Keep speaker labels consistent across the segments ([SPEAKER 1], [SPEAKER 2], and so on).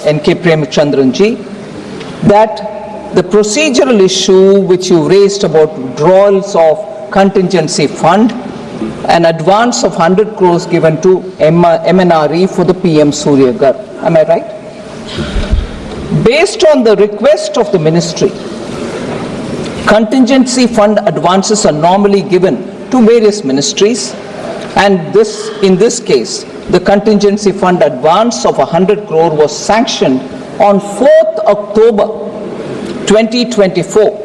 [SPEAKER 1] N.K. Premchandranji, that the procedural issue which you raised about withdrawals of contingency fund, an advance of 100 crores given to MNRE for the PM Surya Ghar. Am I right? Based on the request of the ministry, contingency fund advances are normally given to various ministries, and in this case, the contingency fund advance of 100 crore was sanctioned on 4th October 2024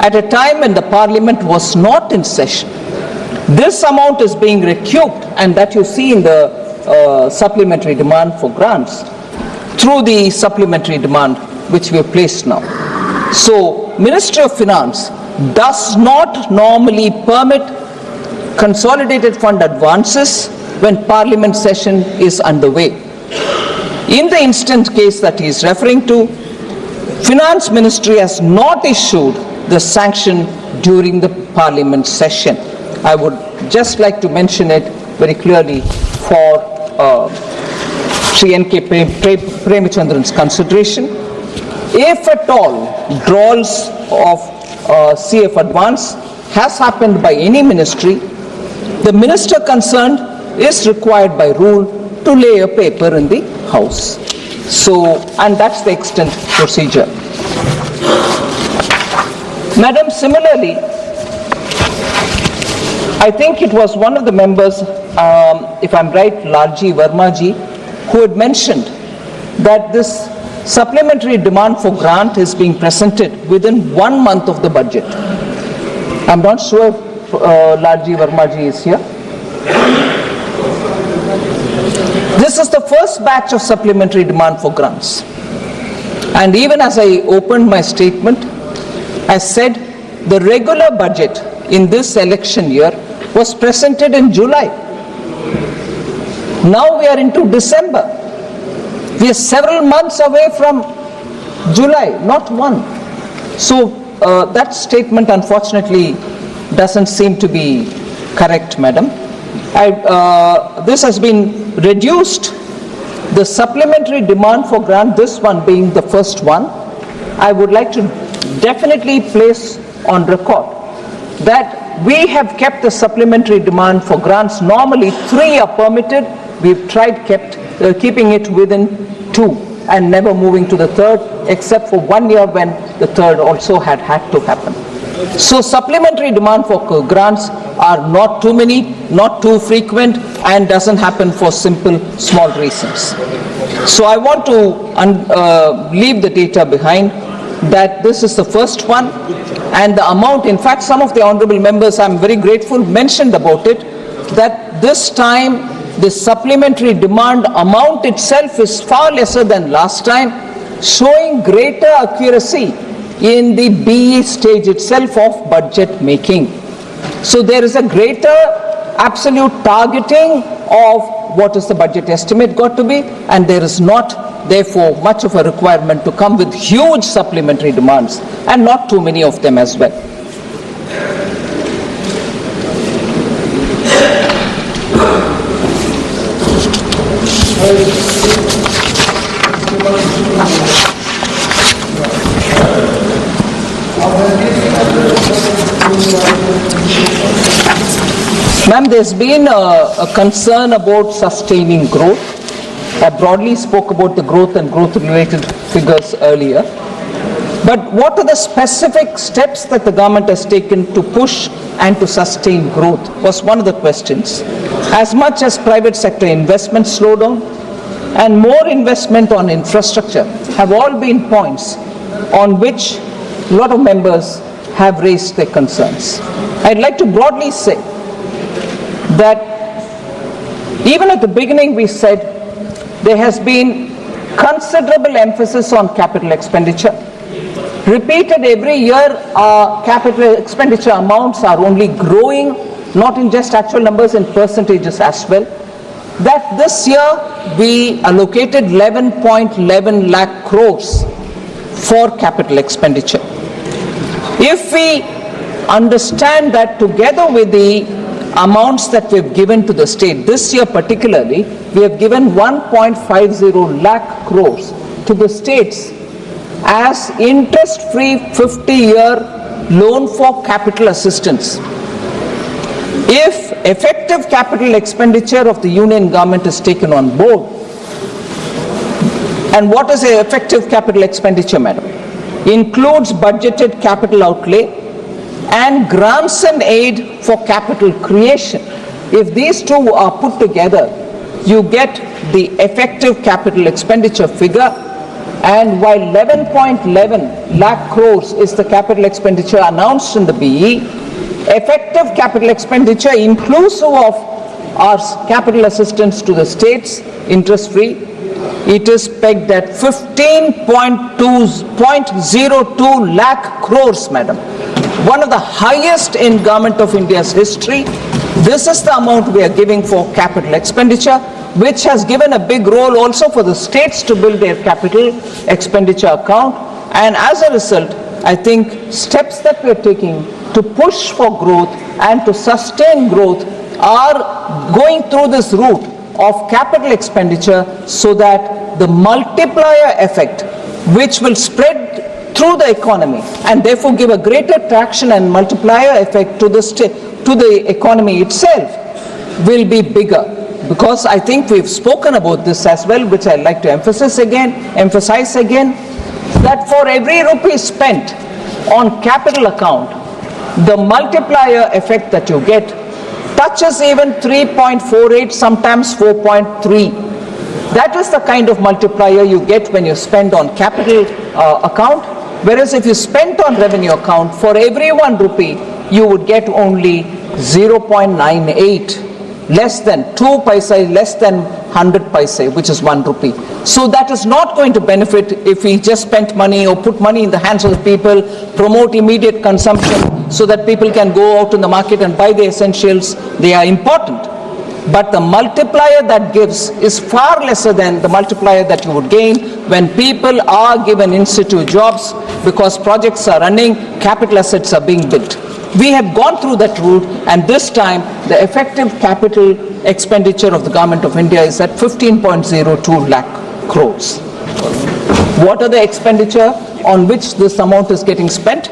[SPEAKER 1] at a time when the Parliament was not in session. This amount is being recouped, and that you see in the supplementary demand for grants through the supplementary demand which we have placed now. So, Ministry of Finance does not normally permit consolidated fund advances when Parliament session is underway. In the instant case that he is referring to, Finance Ministry has not issued the sanction during the Parliament session. I would just like to mention it very clearly for Sri N.K. Premchandran's consideration. If at all withdrawals of CF advance has happened by any ministry, the minister concerned is required by rule to lay a paper in the House. So, and that's the extent procedure. Madam, similarly, I think it was one of the members, if I'm right, Lalji Vermaji, who had mentioned that this supplementary demand for grant is being presented within 1 month of the budget. I'm not sure if Lalji Vermaji is here. This is the first batch of supplementary demand for grants. And even as I opened my statement, I said the regular budget in this election year was presented in July. Now we are into December. We are several months away from July, not one. So that statement unfortunately doesn't seem to be correct, Madam. This has been reduced, the supplementary demand for grant, this one being the first one. I would like to definitely place on record that we have kept the supplementary demand for grants. Normally 3 are permitted. We've tried keeping it within 2 and never moving to the 3rd, except for 1 year when the 3rd also had to happen. So supplementary demand for grants are not too many, not too frequent, and doesn't happen for simple small reasons. So I want to leave the data behind that this is the first one, and the amount, in fact some of the honorable members, I'm very grateful, mentioned about it, that this time the supplementary demand amount itself is far lesser than last time, showing greater accuracy in the BE stage itself of budget making. So there is a greater absolute targeting of what is the budget estimate got to be, and there is not therefore much of a requirement to come with huge supplementary demands, and not too many of them as well. Ma'am, there's been a concern about sustaining growth. I broadly spoke about the growth and growth-related figures earlier. But what are the specific steps that the government has taken to push and to sustain growth was one of the questions. As much as private sector investment slowdown and more investment on infrastructure have all been points on which a lot of members have raised their concerns. I'd like to broadly say that even at the beginning we said there has been considerable emphasis on capital expenditure. Repeated every year, our capital expenditure amounts are only growing, not in just actual numbers, in percentages as well. That this year we allocated 11.11 lakh crores for capital expenditure. If we understand that together with the amounts that we have given to the state, this year particularly, we have given 1.50 lakh crores to the states as interest-free 50-year loan for capital assistance. If effective capital expenditure of the union government is taken on board, and what is an effective capital expenditure, madam? Includes budgeted capital outlay and grants and aid for capital creation. If these two are put together, you get the effective capital expenditure figure. And while 11.11 lakh crores is the capital expenditure announced in the BE, effective capital expenditure inclusive of our capital assistance to the states, interest-free, it is pegged at 15.02 lakh crores, madam. One of the highest in Government of India's history. This is the amount we are giving for capital expenditure, which has given a big role also for the states to build their capital expenditure account. And as a result, I think steps that we are taking to push for growth and to sustain growth are going through this route of capital expenditure, so that the multiplier effect, which will spread through the economy and therefore give a greater traction and multiplier effect to the economy itself, will be bigger. Because I think we've spoken about this as well, which I'd like to emphasize again, that for every rupee spent on capital account, the multiplier effect that you get touches even 3.48, sometimes 4.3. That is the kind of multiplier you get when you spend on capital account. Whereas if you spent on revenue account, for every 1 rupee, you would get only 0.98, less than 2 paise, less than 100 paise, which is 1 rupee. So that is not going to benefit if we just spent money or put money in the hands of the people, promote immediate consumption so that people can go out in the market and buy the essentials. They are important. But the multiplier that gives is far lesser than the multiplier that you would gain when people are given in situ jobs, because projects are running, capital assets are being built. We have gone through that route, and this time the effective capital expenditure of the Government of India is at 15.02 lakh crores. What are the expenditure on which this amount is getting spent?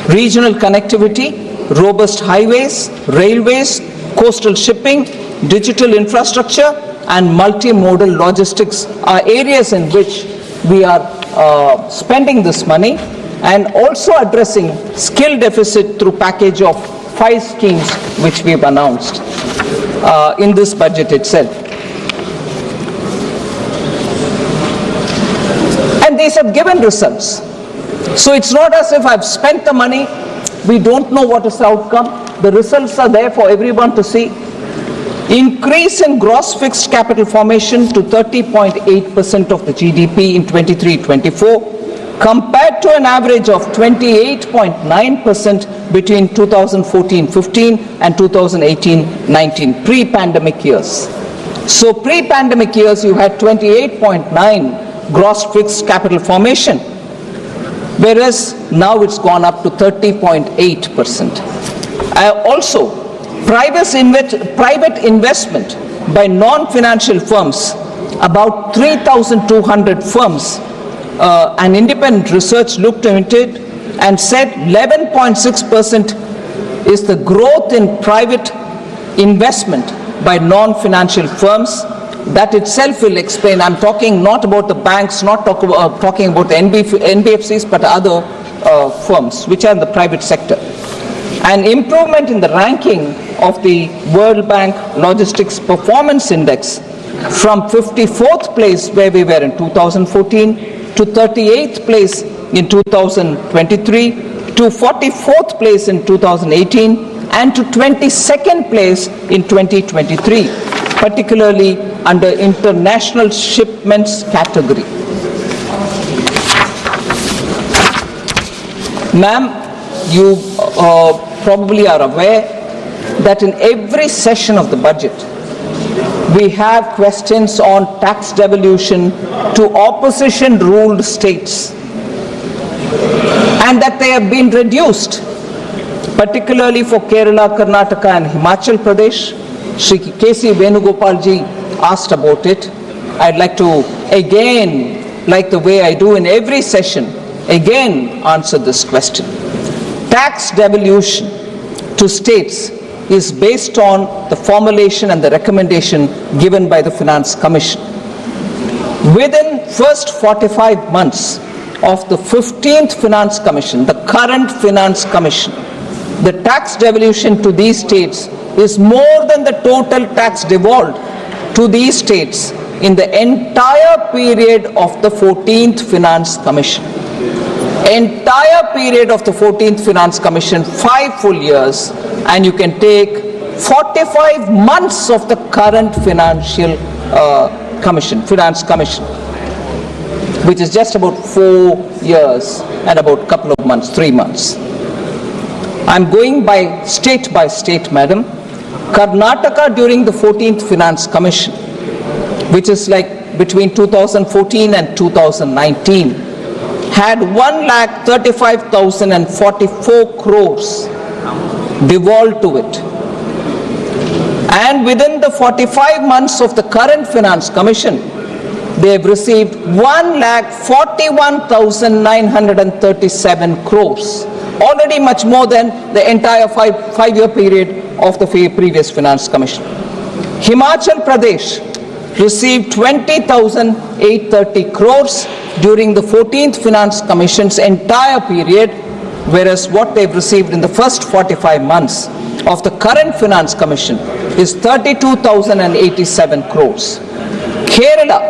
[SPEAKER 1] Regional connectivity, robust highways, railways, coastal shipping, digital infrastructure, and multimodal logistics are areas in which we are spending this money, and also addressing skill deficit through package of 5 schemes which we have announced in this budget itself. And these have given results. So it's not as if I've spent the money, we don't know what is the outcome. The results are there for everyone to see. Increase in gross fixed capital formation to 30.8% of the GDP in 23-24, compared to an average of 28.9% between 2014-15 and 2018-19, pre-pandemic years. So pre-pandemic years, you had 28.9 gross fixed capital formation, whereas now it's gone up to 30.8%. Also, private investment by non-financial firms, about 3,200 firms, an independent research looked into it and said 11.6% is the growth in private investment by non-financial firms. That itself will explain. I'm talking not about the banks, not talking about the NBFCs, but other firms which are in the private sector. An improvement in the ranking of the World Bank Logistics Performance Index from 54th place where we were in 2014 to 38th place in 2023 to 44th place in 2018 and to 22nd place in 2023, particularly under international shipments category. Ma'am, you probably are aware that in every session of the budget, we have questions on tax devolution to opposition-ruled states, and that they have been reduced, particularly for Kerala, Karnataka and Himachal Pradesh. Shri K.C. Venugopal ji asked about it. I'd like to again like the way I do in every session, again answer this question. Tax devolution to states is based on the formulation and the recommendation given by the Finance Commission. Within first 45 months of the 15th Finance Commission, the current Finance Commission, the tax devolution to these states is more than the total tax devolved to these states in the entire period of the 14th Finance Commission. Entire period of the 14th Finance Commission, 5 full years, and you can take 45 months of the current Finance Commission, which is just about 4 years and about a couple of months, 3 months. I'm going by state, madam. Karnataka during the 14th Finance Commission, which is like between 2014 and 2019, had 1,35,044 crores devolved to it. And within the 45 months of the current Finance Commission, they have received 1,41,937 crores. Already much more than the entire five-year period of the previous Finance Commission. Himachal Pradesh received 20,830 crores during the 14th Finance Commission's entire period, whereas what they've received in the first 45 months of the current Finance Commission is 32,087 crores. Kerala,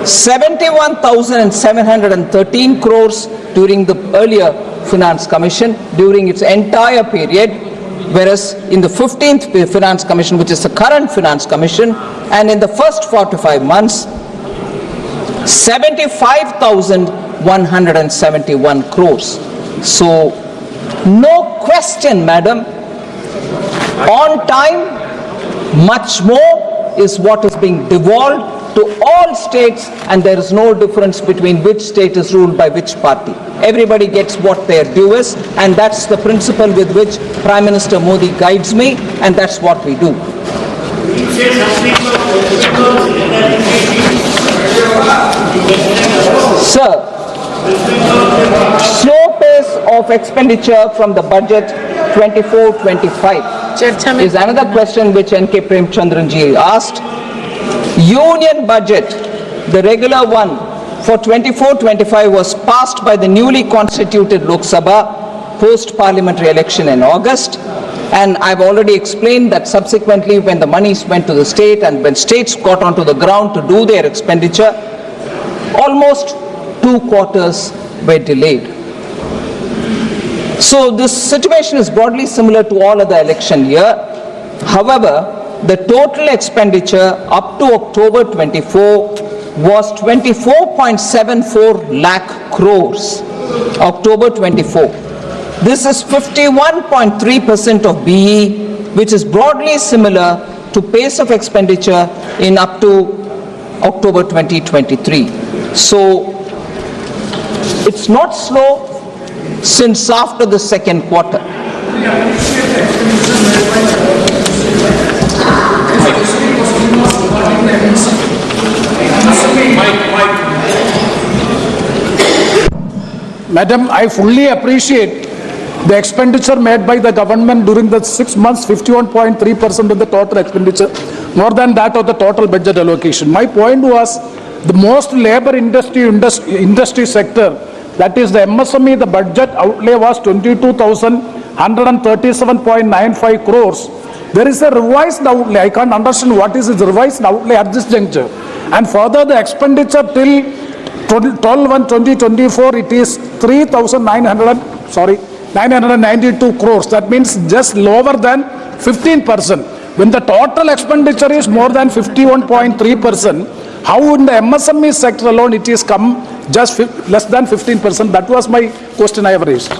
[SPEAKER 1] 71,713 crores during the earlier Finance Commission during its entire period, whereas in the 15th Finance Commission, which is the current Finance Commission, and in the first 45 months, 75,171 crores. So, no question, madam, on time, much more is what is being devolved to all states, and there is no difference between which state is ruled by which party. Everybody gets what their due is, and that's the principle with which Prime Minister Modi guides me, and that's what we do. Sir, slow pace of expenditure from the budget 24-25 is another question which N.K. Premchandranji asked. Union budget, the regular one for 24-25 was passed by the newly constituted Lok Sabha post-parliamentary election in August, and I've already explained that subsequently when the monies went to the state and when states got onto the ground to do their expenditure, almost 2 quarters were delayed. So this situation is broadly similar to all other election year. However, the total expenditure up to October 24 was 24.74 lakh crores. October 24. This is 51.3% of BE, which is broadly similar to pace of expenditure in up to October 2023. So it's not slow since after the second quarter.
[SPEAKER 2] Madam, I fully appreciate the expenditure made by the government during the 6 months, 51.3% of the total expenditure, more than that of the total budget allocation. My point was the most labor industry sector, that is the MSME, the budget outlay was 22,137.95 crores. There is a revised outlay. I can't understand what is the revised outlay at this juncture. And further, the expenditure till 12/1/2024, it is 992 crores. That means just lower than 15%. When the total expenditure is more than 51.3%, how in the MSME sector alone it is come just less than 15%? That was my question I have raised.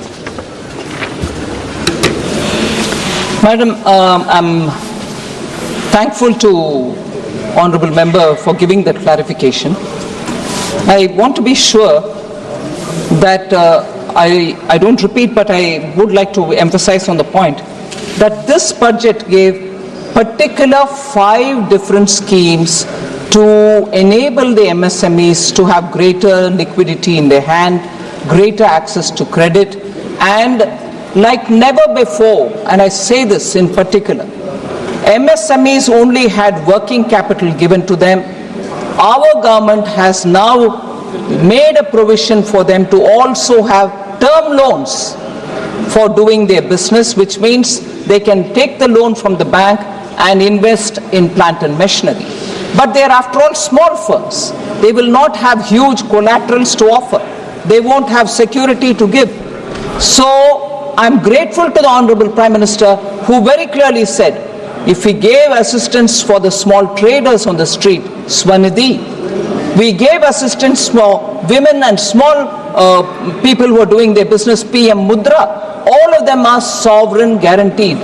[SPEAKER 1] Madam, I'm thankful to Honorable Member for giving that clarification. I want to be sure that I don't repeat, but I would like to emphasize on the point that this budget gave particular 5 different schemes to enable the MSMEs to have greater liquidity in their hand, greater access to credit, and like never before, and I say this in particular, MSMEs only had working capital given to them. Our government has now made a provision for them to also have term loans for doing their business, which means they can take the loan from the bank and invest in plant and machinery. But they are, after all, small firms. They will not have huge collaterals to offer. They won't have security to give. So I'm grateful to the Honorable Prime Minister, who very clearly said, if we gave assistance for the small traders on the street, Swanidhi, we gave assistance for women and small people who are doing their business, PM Mudra, all of them are sovereign guaranteed,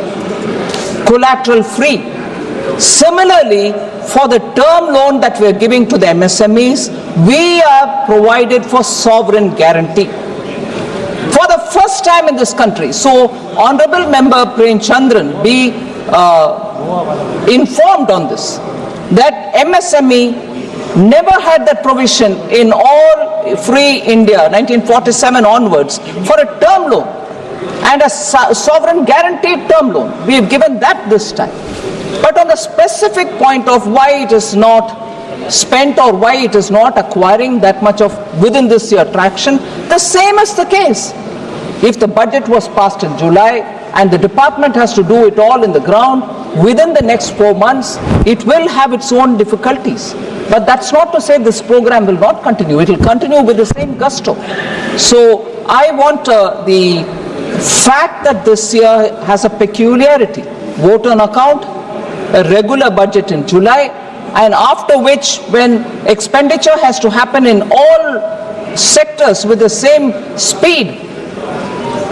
[SPEAKER 1] collateral free. Similarly, for the term loan that we are giving to the MSMEs, we are provided for sovereign guarantee. For the first time in this country, so Honorable Member Prem Chandran be informed on this, that MSME never had that provision in all free India, 1947 onwards, for a term loan and a sovereign guaranteed term loan. We have given that this time. But on the specific point of why it is not spent or why it is not acquiring that much of within this year traction, the same is the case. If the budget was passed in July and the department has to do it all in the ground within the next 4 months, it will have its own difficulties. But that's not to say this program will not continue. It will continue with the same gusto. So I want the fact that this year has a peculiarity, vote on account, a regular budget in July, and after which, when expenditure has to happen in all sectors with the same speed,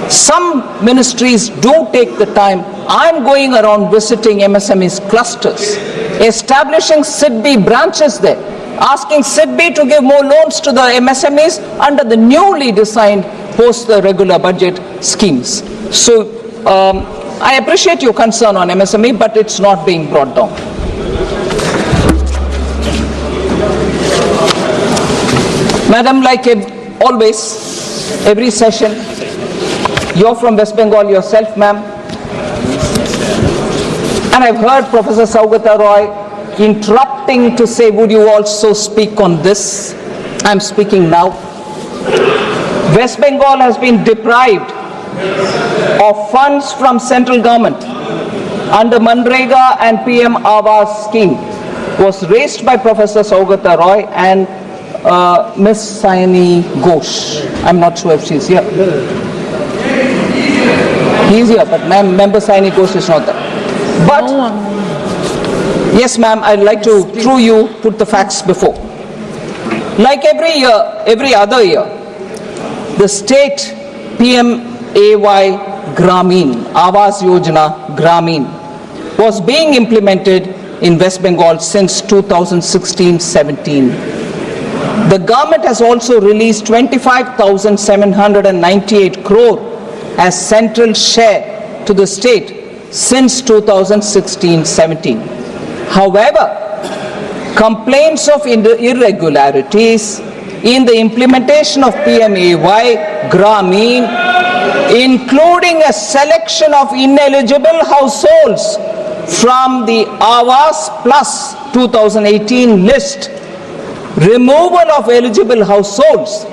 [SPEAKER 1] some ministries do take the time. I'm going around visiting MSMEs clusters, establishing SIDBI branches there, asking SIDBI to give more loans to the MSMEs under the newly designed post the regular budget schemes. So I appreciate your concern on MSME, but it's not being brought down. Madam, like always, every session, you're from West Bengal yourself, ma'am. And I've heard Professor Saugata Roy interrupting to say, would you also speak on this? I'm speaking now. West Bengal has been deprived of funds from central government under Manrega and PM Awas scheme. Was raised by Professor Saugata Roy and Miss Sayani Ghosh. I'm not sure if she's here. He's here, but Member Sayani Ghosh is not there. But, yes ma'am, I'd like to, through you, put the facts before. Like every year, every other year, the state PMAY Gramin, Awas Yojana Gramin, was being implemented in West Bengal since 2016-17. The government has also released 25,798 crore as central share to the state since 2016-17. However, complaints of irregularities in the implementation of PMAY Gramin, including a selection of ineligible households from the Awas Plus 2018 list, removal of eligible households,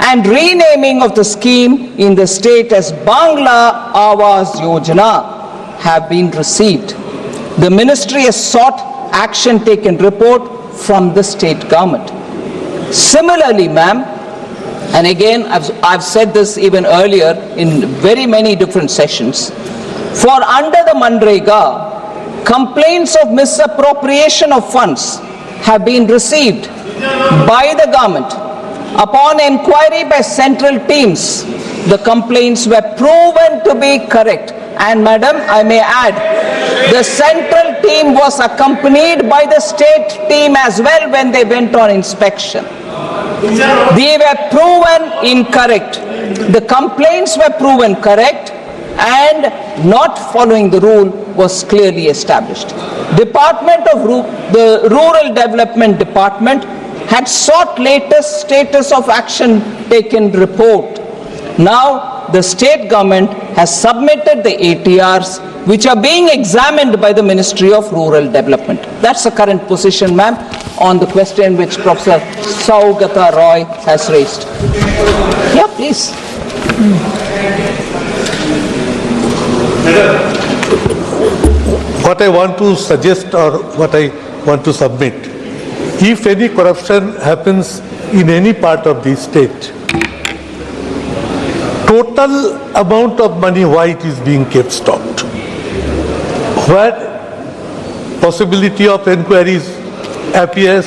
[SPEAKER 1] and renaming of the scheme in the state as Bangla Awas Yojana have been received. The ministry has sought action taken report from the state government. Similarly, ma'am, and again I've said this even earlier in very many different sessions, for under the Manrega, complaints of misappropriation of funds have been received by the government. Upon inquiry by central teams, the complaints were proven to be correct. And madam, I may add, the central team was accompanied by the state team as well when they went on inspection. They were proven incorrect. The complaints were proven correct. and not following the rule was clearly established. The Rural Development Department had sought latest status of action taken report. Now the state government has submitted the ATRs which are being examined by the Ministry of Rural Development. That's the current position, ma'am, on the question which Professor Saugata Roy has raised. Yeah, please.
[SPEAKER 3] What I want to suggest or what I want to submit, if any corruption happens in any part of the state, total amount of money why it is being kept stopped, where possibility of inquiries appears,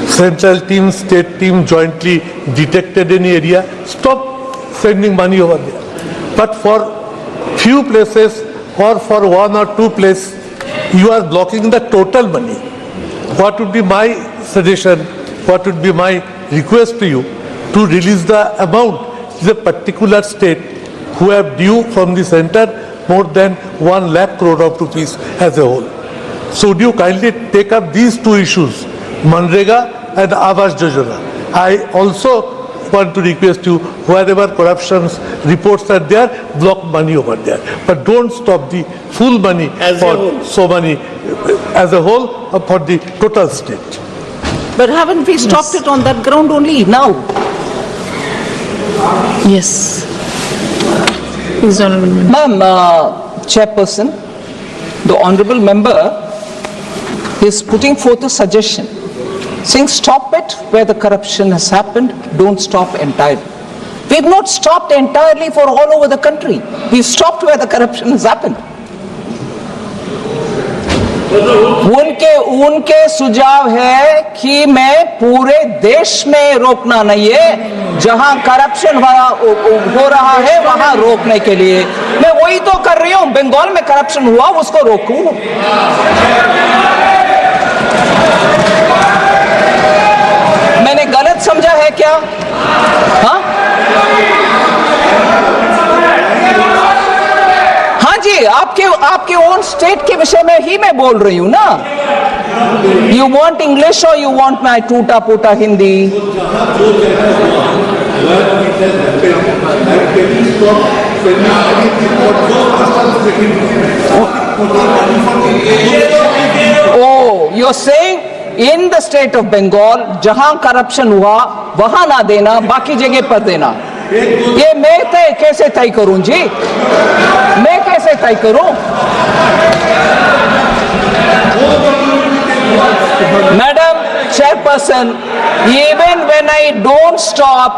[SPEAKER 3] central team, state team jointly detected any area, stop sending money over there. But for few places or for one or two places, you are blocking the total money. What would be my suggestion, what would be my request to you, to release the amount? Is a particular state who have due from the center more than 1 lakh crore of rupees as a whole. So would you kindly take up these two issues, Manrega and Awas Yojana? I also want to request you, wherever corruptions reports are there, block money over there. But don't stop the full money
[SPEAKER 4] As a
[SPEAKER 3] for
[SPEAKER 4] whole.
[SPEAKER 3] so many as a whole or for the total state.
[SPEAKER 1] But haven't we stopped it on that ground only now?
[SPEAKER 5] Yes. Please, Honorable Member.
[SPEAKER 1] Ma'am, Chairperson, the Honorable Member is putting forth a suggestion, saying stop it where the corruption has happened, don't stop entirely. We've not stopped entirely for all over the country. We've stopped where the corruption has happened. उनके सुझाव है कि मैं पूरे देश में रोकना नहीं है, जहां करप्शन हो रहा है वहां रोकने के लिए मैं वही तो कर रही हूं। बंगाल में करप्शन हुआ उसको रोकूं। मैंने गलत समझा है क्या? हाँ जी, आपके ओन स्टेट के विषय में ही मैं बोल रही हूं ना। यू वांट इंग्लिश और यू वांट माई टूटा फूटा Hindi? Oh, you are saying in the state of Bengal जहां करप्शन हुआ वहां ना देना, बाकी जगह पर देना। ये मैं कैसे तय करूं जी? मैं कैसे तय करूं? Madam Chairperson, even when I don't stop,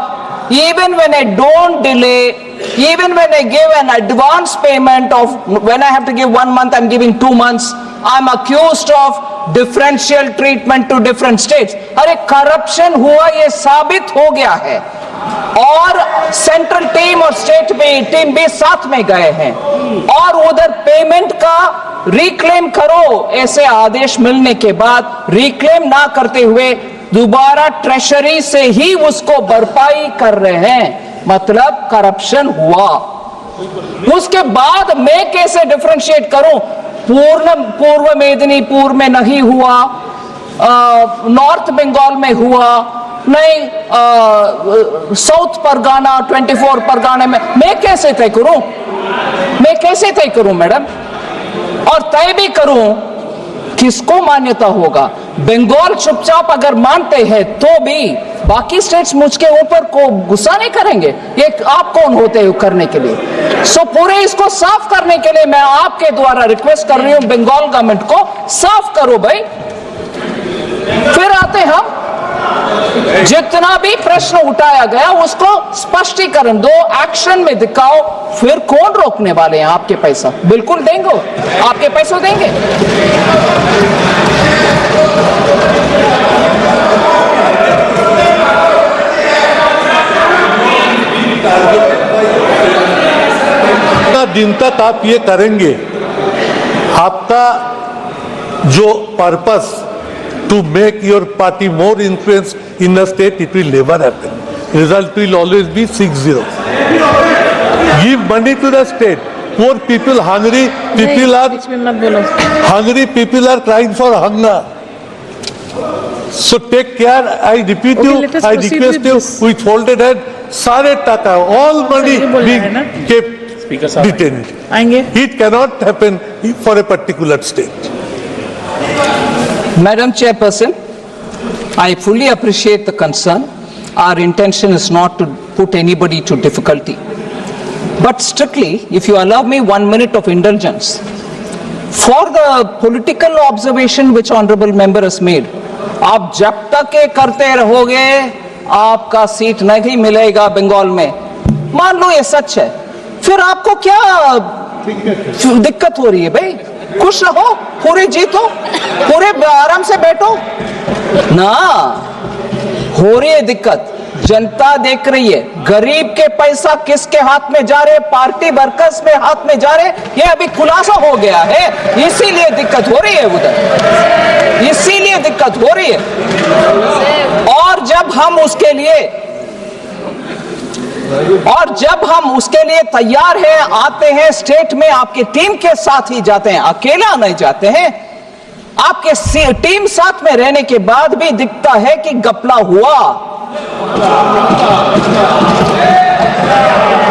[SPEAKER 1] even when I don't delay, even when I give an advance payment of, when I have to give 1 month, I'm giving 2 months, I'm accused of differential treatment to different states. अरे corruption हुआ ये साबित हो गया है और central team और state team भी साथ में गए हैं और उधर पेमेंट का रिक्लेम करो, ऐसे आदेश मिलने के बाद रिक्लेम ना करते हुए दोबारा ट्रेशरी से ही उसको भरपाई कर रहे हैं, मतलब करप्शन हुआ। उसके बाद मैं कैसे डिफरेंशिएट करूं? पूर्व मेदिनीपुर में नहीं हुआ, नॉर्थ बंगाल में हुआ नहीं, साउथ परगाना 24 परगाना में, मैं कैसे तय करूं? मैं कैसे तय करूं मैडम? और तय भी करूं किसको मान्यता होगा? बंगाल चुपचाप अगर मानते हैं तो भी बाकी स्टेट्स मुझके ऊपर को गुस्सा नहीं करेंगे। ये आप कौन होते हो करने के लिए? सो पूरे इसको साफ करने के लिए मैं आपके द्वारा रिक्वेस्ट कर रही हूं, बंगाल गवर्नमेंट को साफ करो भाई। फिर आते हम जितना भी प्रश्न उठाया गया उसको स्पष्टीकरण दो, एक्शन में दिखाओ, फिर कौन रोकने वाले हैं आपके पैसा? बिल्कुल देंगे, आपके पैसे देंगे।
[SPEAKER 3] दिन तक आप ये करेंगे, आपका जो purpose to make your party more influence in the state, it will never happen. Result will always be 6-0. give money to the state. Poor people, hungry people are
[SPEAKER 5] बीच में मत बोलो।
[SPEAKER 3] hungry people are crying for hunger. So take care. I repeat
[SPEAKER 5] Okay,
[SPEAKER 3] you,
[SPEAKER 5] let us
[SPEAKER 3] I
[SPEAKER 5] proceed
[SPEAKER 3] request
[SPEAKER 5] with
[SPEAKER 3] you
[SPEAKER 5] this.
[SPEAKER 3] with folded hand, सारे टाका, all money
[SPEAKER 5] ये बोलना है
[SPEAKER 3] being
[SPEAKER 5] ना?
[SPEAKER 3] kept detained.
[SPEAKER 5] आएंगे।
[SPEAKER 3] It cannot happen for a particular state.
[SPEAKER 1] Madam Chairperson, I fully appreciate the concern. Our intention is not to put anybody to difficulty. But strictly, if you allow me 1 minute of indulgence, for the political observation which honorable member has made, आप जब तक ये करते रहोगे आपका seat नहीं मिलेगा बंगाल में, मान लो ये सच है, फिर आपको क्या दिक्कत हो रही है भाई? खुश रहो, पूरे जीतो, पूरे आराम से बैठो ना। हो रही है दिक्कत, जनता देख रही है, गरीब के पैसा किसके हाथ में जा रहे, पार्टी वर्कर्स में हाथ में जा रहे, ये अभी खुलासा हो गया है, इसीलिए दिक्कत हो रही है उधर, इसीलिए दिक्कत हो रही है। और जब हम उसके लिए तैयार हैं, आते हैं स्टेट में, आपकी टीम के साथ ही जाते हैं, अकेला नहीं जाते हैं, आपके टीम साथ में रहने के बाद भी दिखता है कि घपला हुआ,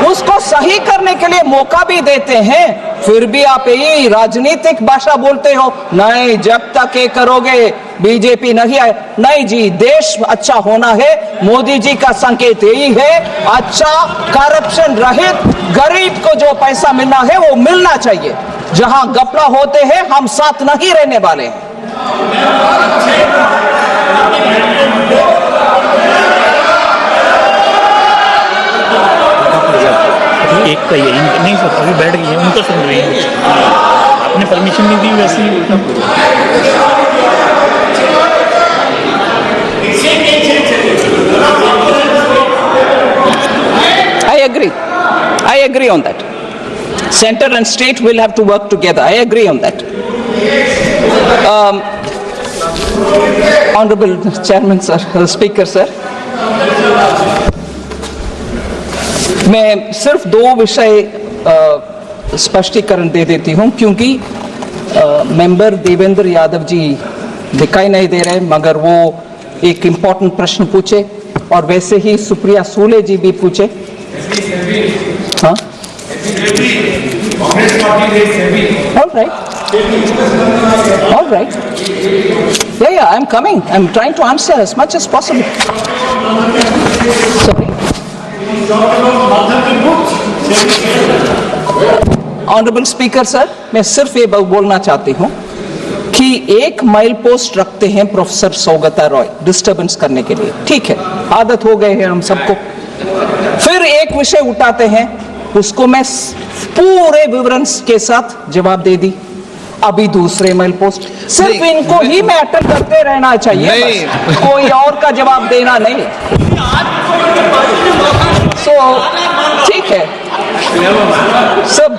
[SPEAKER 1] उसको सही करने के लिए मौका भी देते हैं, फिर भी आप यही राजनीतिक भाषा बोलते हो, नहीं जब तक ये करोगे बीजेपी नहीं आए। नहीं जी, देश अच्छा होना है, मोदी जी का संकेत यही है, अच्छा करप्शन रहित गरीब को जो पैसा मिलना है वो मिलना चाहिए। जहां घपला होते हैं हम साथ नहीं रहने वाले हैं।
[SPEAKER 4] एक का ये नहीं सर, अभी बैठ गई है, उनको सुन रही है, आपने परमिशन नहीं दी वैसे ही
[SPEAKER 1] I agree on that. Center and state will have to work together. I agree on that. Honorable Chairman sir, Speaker sir, मैं सिर्फ 2 विषय स्पष्टीकरण दे देती हूं, क्योंकि मेंबर देवेंद्र यादव जी दिखाई नहीं दे रहे, मगर वो एक इम्पोर्टेंट प्रश्न पूछे, और वैसे ही सुप्रिया सूले जी भी पूछे। हाँ, all right, yeah, I'm coming, I'm trying to answer as much as possible. Sorry. Honourable speaker sir, मैं सिर्फ ये बोलना चाहती हूँ कि एक माइल पोस्ट रखते हैं प्रोफेसर सौगता रॉय डिस्टर्बेंस करने के लिए, ठीक है, आदत हो गए हैं हम सबको। फिर एक विषय उठाते हैं, उसको मैं पूरे विवरण के साथ जवाब दे दी, अभी दूसरे माइल पोस्ट, सिर्फ इनको ही मैटर करते रहना चाहिए, कोई और का जवाब देना नहीं। सो ठीक है सर,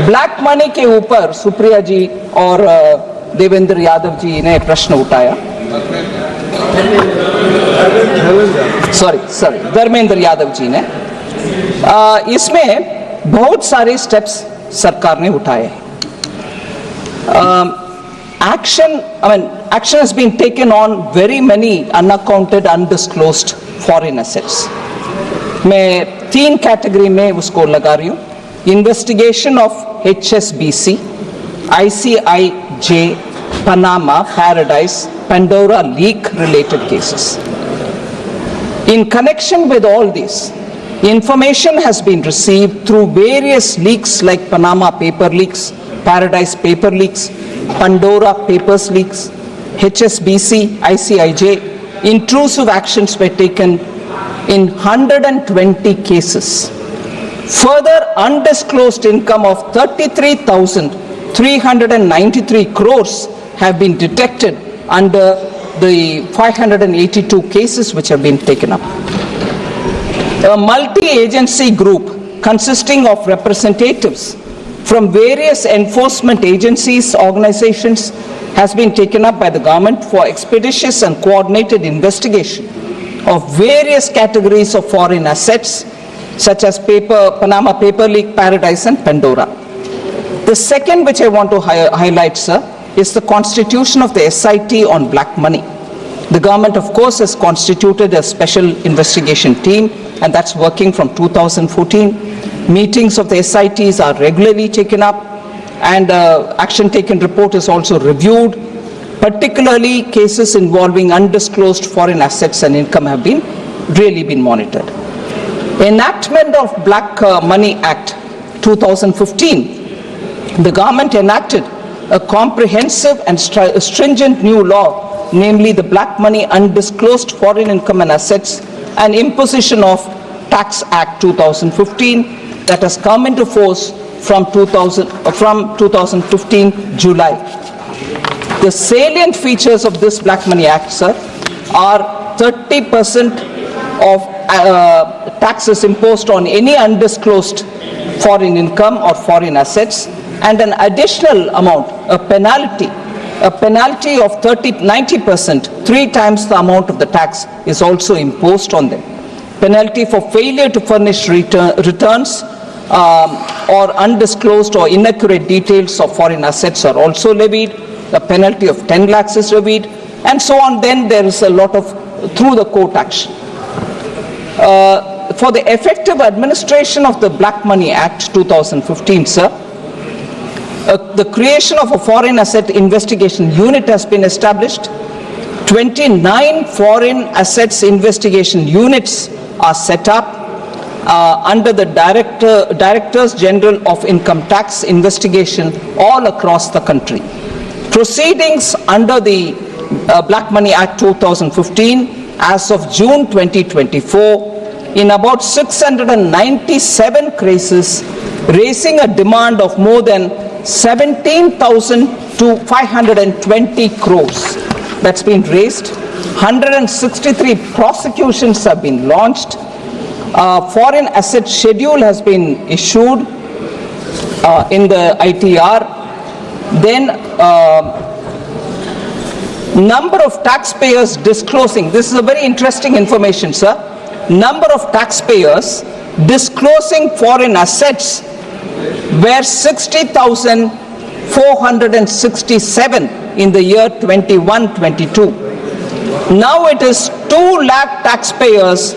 [SPEAKER 1] ब्लैक मनी के ऊपर सुप्रिया जी और देवेंद्र यादव जी ने प्रश्न उठाया, सॉरी धर्मेंद्र यादव जी ने, इसमें बहुत सारे स्टेप्स सरकार ने उठाए। Action has been taken on very many unaccounted, undisclosed foreign assets. मैं 3 कैटेगरी में उसको लगा रही हूँ, investigation of HSBC, ICIJ, Panama, Paradise, Pandora leak related cases. In connection with all this, information has been received through various leaks like Panama paper leaks, Paradise paper leaks, Pandora papers leaks, HSBC, ICIJ. Intrusive actions were taken in 120 cases. Further, undisclosed income of 33,393 crores have been detected under the 582 cases which have been taken up. A multi-agency group consisting of representatives from various enforcement agencies, organizations has been taken up by the government for expeditious and coordinated investigation of various categories of foreign assets such as Panama Paper Leak, Paradise and Pandora. The second which I want to highlight, sir, is the constitution of the SIT on black money. The government, of course, has constituted a special investigation team, and that's working from 2014. Meetings of the SITs are regularly taken up, and action taken report is also reviewed. Particularly, cases involving undisclosed foreign assets and income have really been monitored. Enactment of Black Money Act 2015, the government enacted a comprehensive and stringent new law, namely the Black Money Undisclosed Foreign Income and Assets and Imposition of Tax Act 2015 that has come into force from 2015 July. The salient features of this Black Money Act, sir, are 30% of taxes imposed on any undisclosed foreign income or foreign assets, and an additional amount, a penalty of 90%, 3 times the amount of the tax is also imposed on them. Penalty for failure to furnish returns or undisclosed or inaccurate details of foreign assets are also levied. The penalty of 10 lakhs is levied, and so on. Then there is a lot of through the court action. For the effective administration of the Black Money Act 2015, sir, the creation of a foreign asset investigation unit has been established. 29 foreign assets investigation units are set up under the Directors General of Income Tax investigation all across the country. Proceedings under the Black Money Act 2015 as of June 2024 in about 697 cases, raising a demand of more than 17,520 crores that's been raised. 163 prosecutions have been launched. Foreign asset schedule has been issued in the ITR. Then number of taxpayers disclosing, this is a very interesting information, sir. Number of taxpayers disclosing foreign assets were 60,467 in the year 21-22. Now it is 2 lakh taxpayers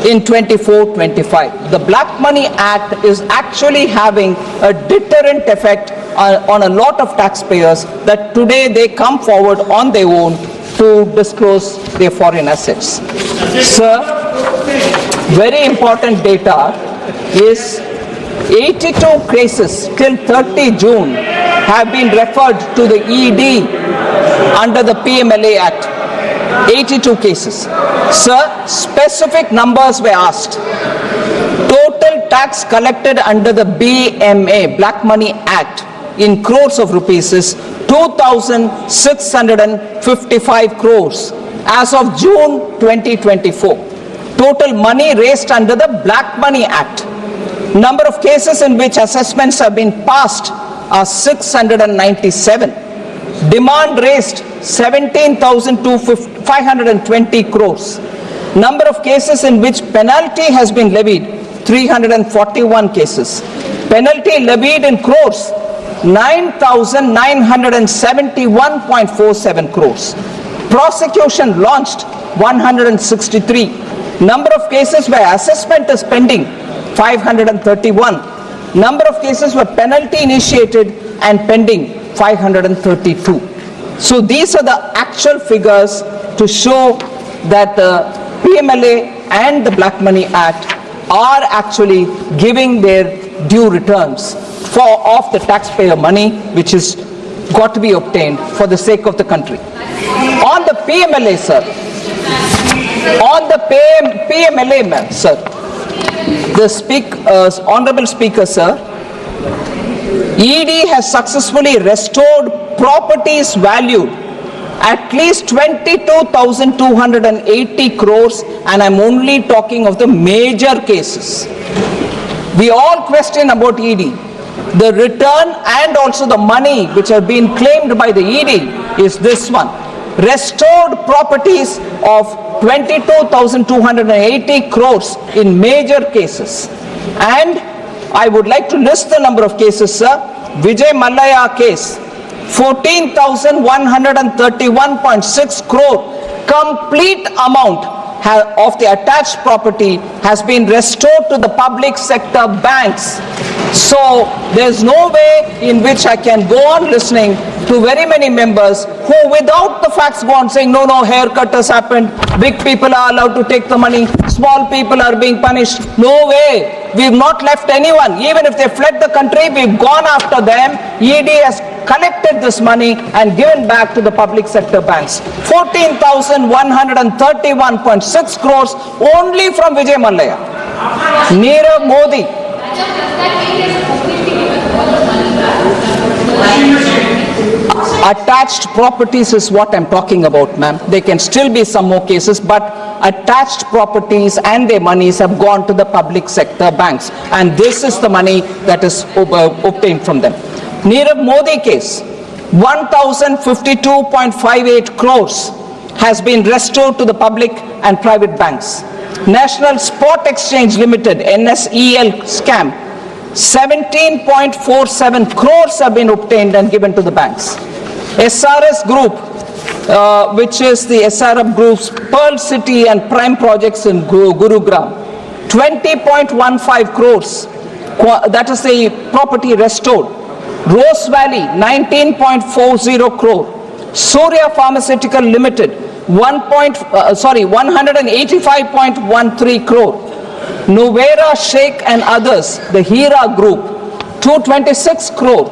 [SPEAKER 1] in 24-25. The Black Money Act is actually having a deterrent effect on a lot of taxpayers, that today they come forward on their own to disclose their foreign assets. Sir, very important data is 82 cases till 30 June have been referred to the ED under the PMLA Act. 82 cases. Sir, specific numbers were asked. Total tax collected under the BMA, Black Money Act, in crores of rupees is 2,655 crores as of June 2024. Total money raised under the Black Money Act. Number of cases in which assessments have been passed are 697. Demand raised 17,520 crores. Number of cases in which penalty has been levied 341 cases. Penalty levied in crores 9,971.47 crores. Prosecution launched 163. Number of cases where assessment is pending 531. Number of cases where penalty initiated and pending 532. So these are the actual figures to show that the PMLA and the Black Money Act are actually giving their due returns of the taxpayer money which is got to be obtained for the sake of the country. On the PMLA, sir, on the PMLA, sir, the Honorable Speaker, sir, ED has successfully restored properties valued at least 22,280 crores, and I'm only talking of the major cases. We all question about ED. The return and also the money which have been claimed by the ED is this one. restored properties of 22,280 crores in major cases. And I would like to list the number of cases, sir. Vijay Mallaya case, 14,131.6 crore, complete amount of the attached property has been restored to the public sector banks. So there's no way in which I can go on listening to very many members who without the facts go on saying, no, haircut has happened, big people are allowed to take the money, small people are being punished. No way. We've not left anyone. Even if they fled the country, we've gone after them. ED has collected this money and given back to the public sector banks. 14,131.6 crores only from Vijay Mallaya. Nirav Modi. Attached properties is what I'm talking about, ma'am. There can still be some more cases, but attached properties and their monies have gone to the public sector banks. And this is the money that is obtained from them. Nirav Modi case, 1,052.58 crores has been restored to the public and private banks. National Spot Exchange Limited, NSEL scam, 17.47 crores have been obtained and given to the banks. SRS Group, which is the SRF Group's Pearl City and Prime projects in Gurugram, 20.15 crores, that is the property restored. Rose Valley, 19.40 crore. Surya Pharmaceutical Limited, 185.13 crore. Nuvera Sheikh and others, the Hira Group, 226 crore.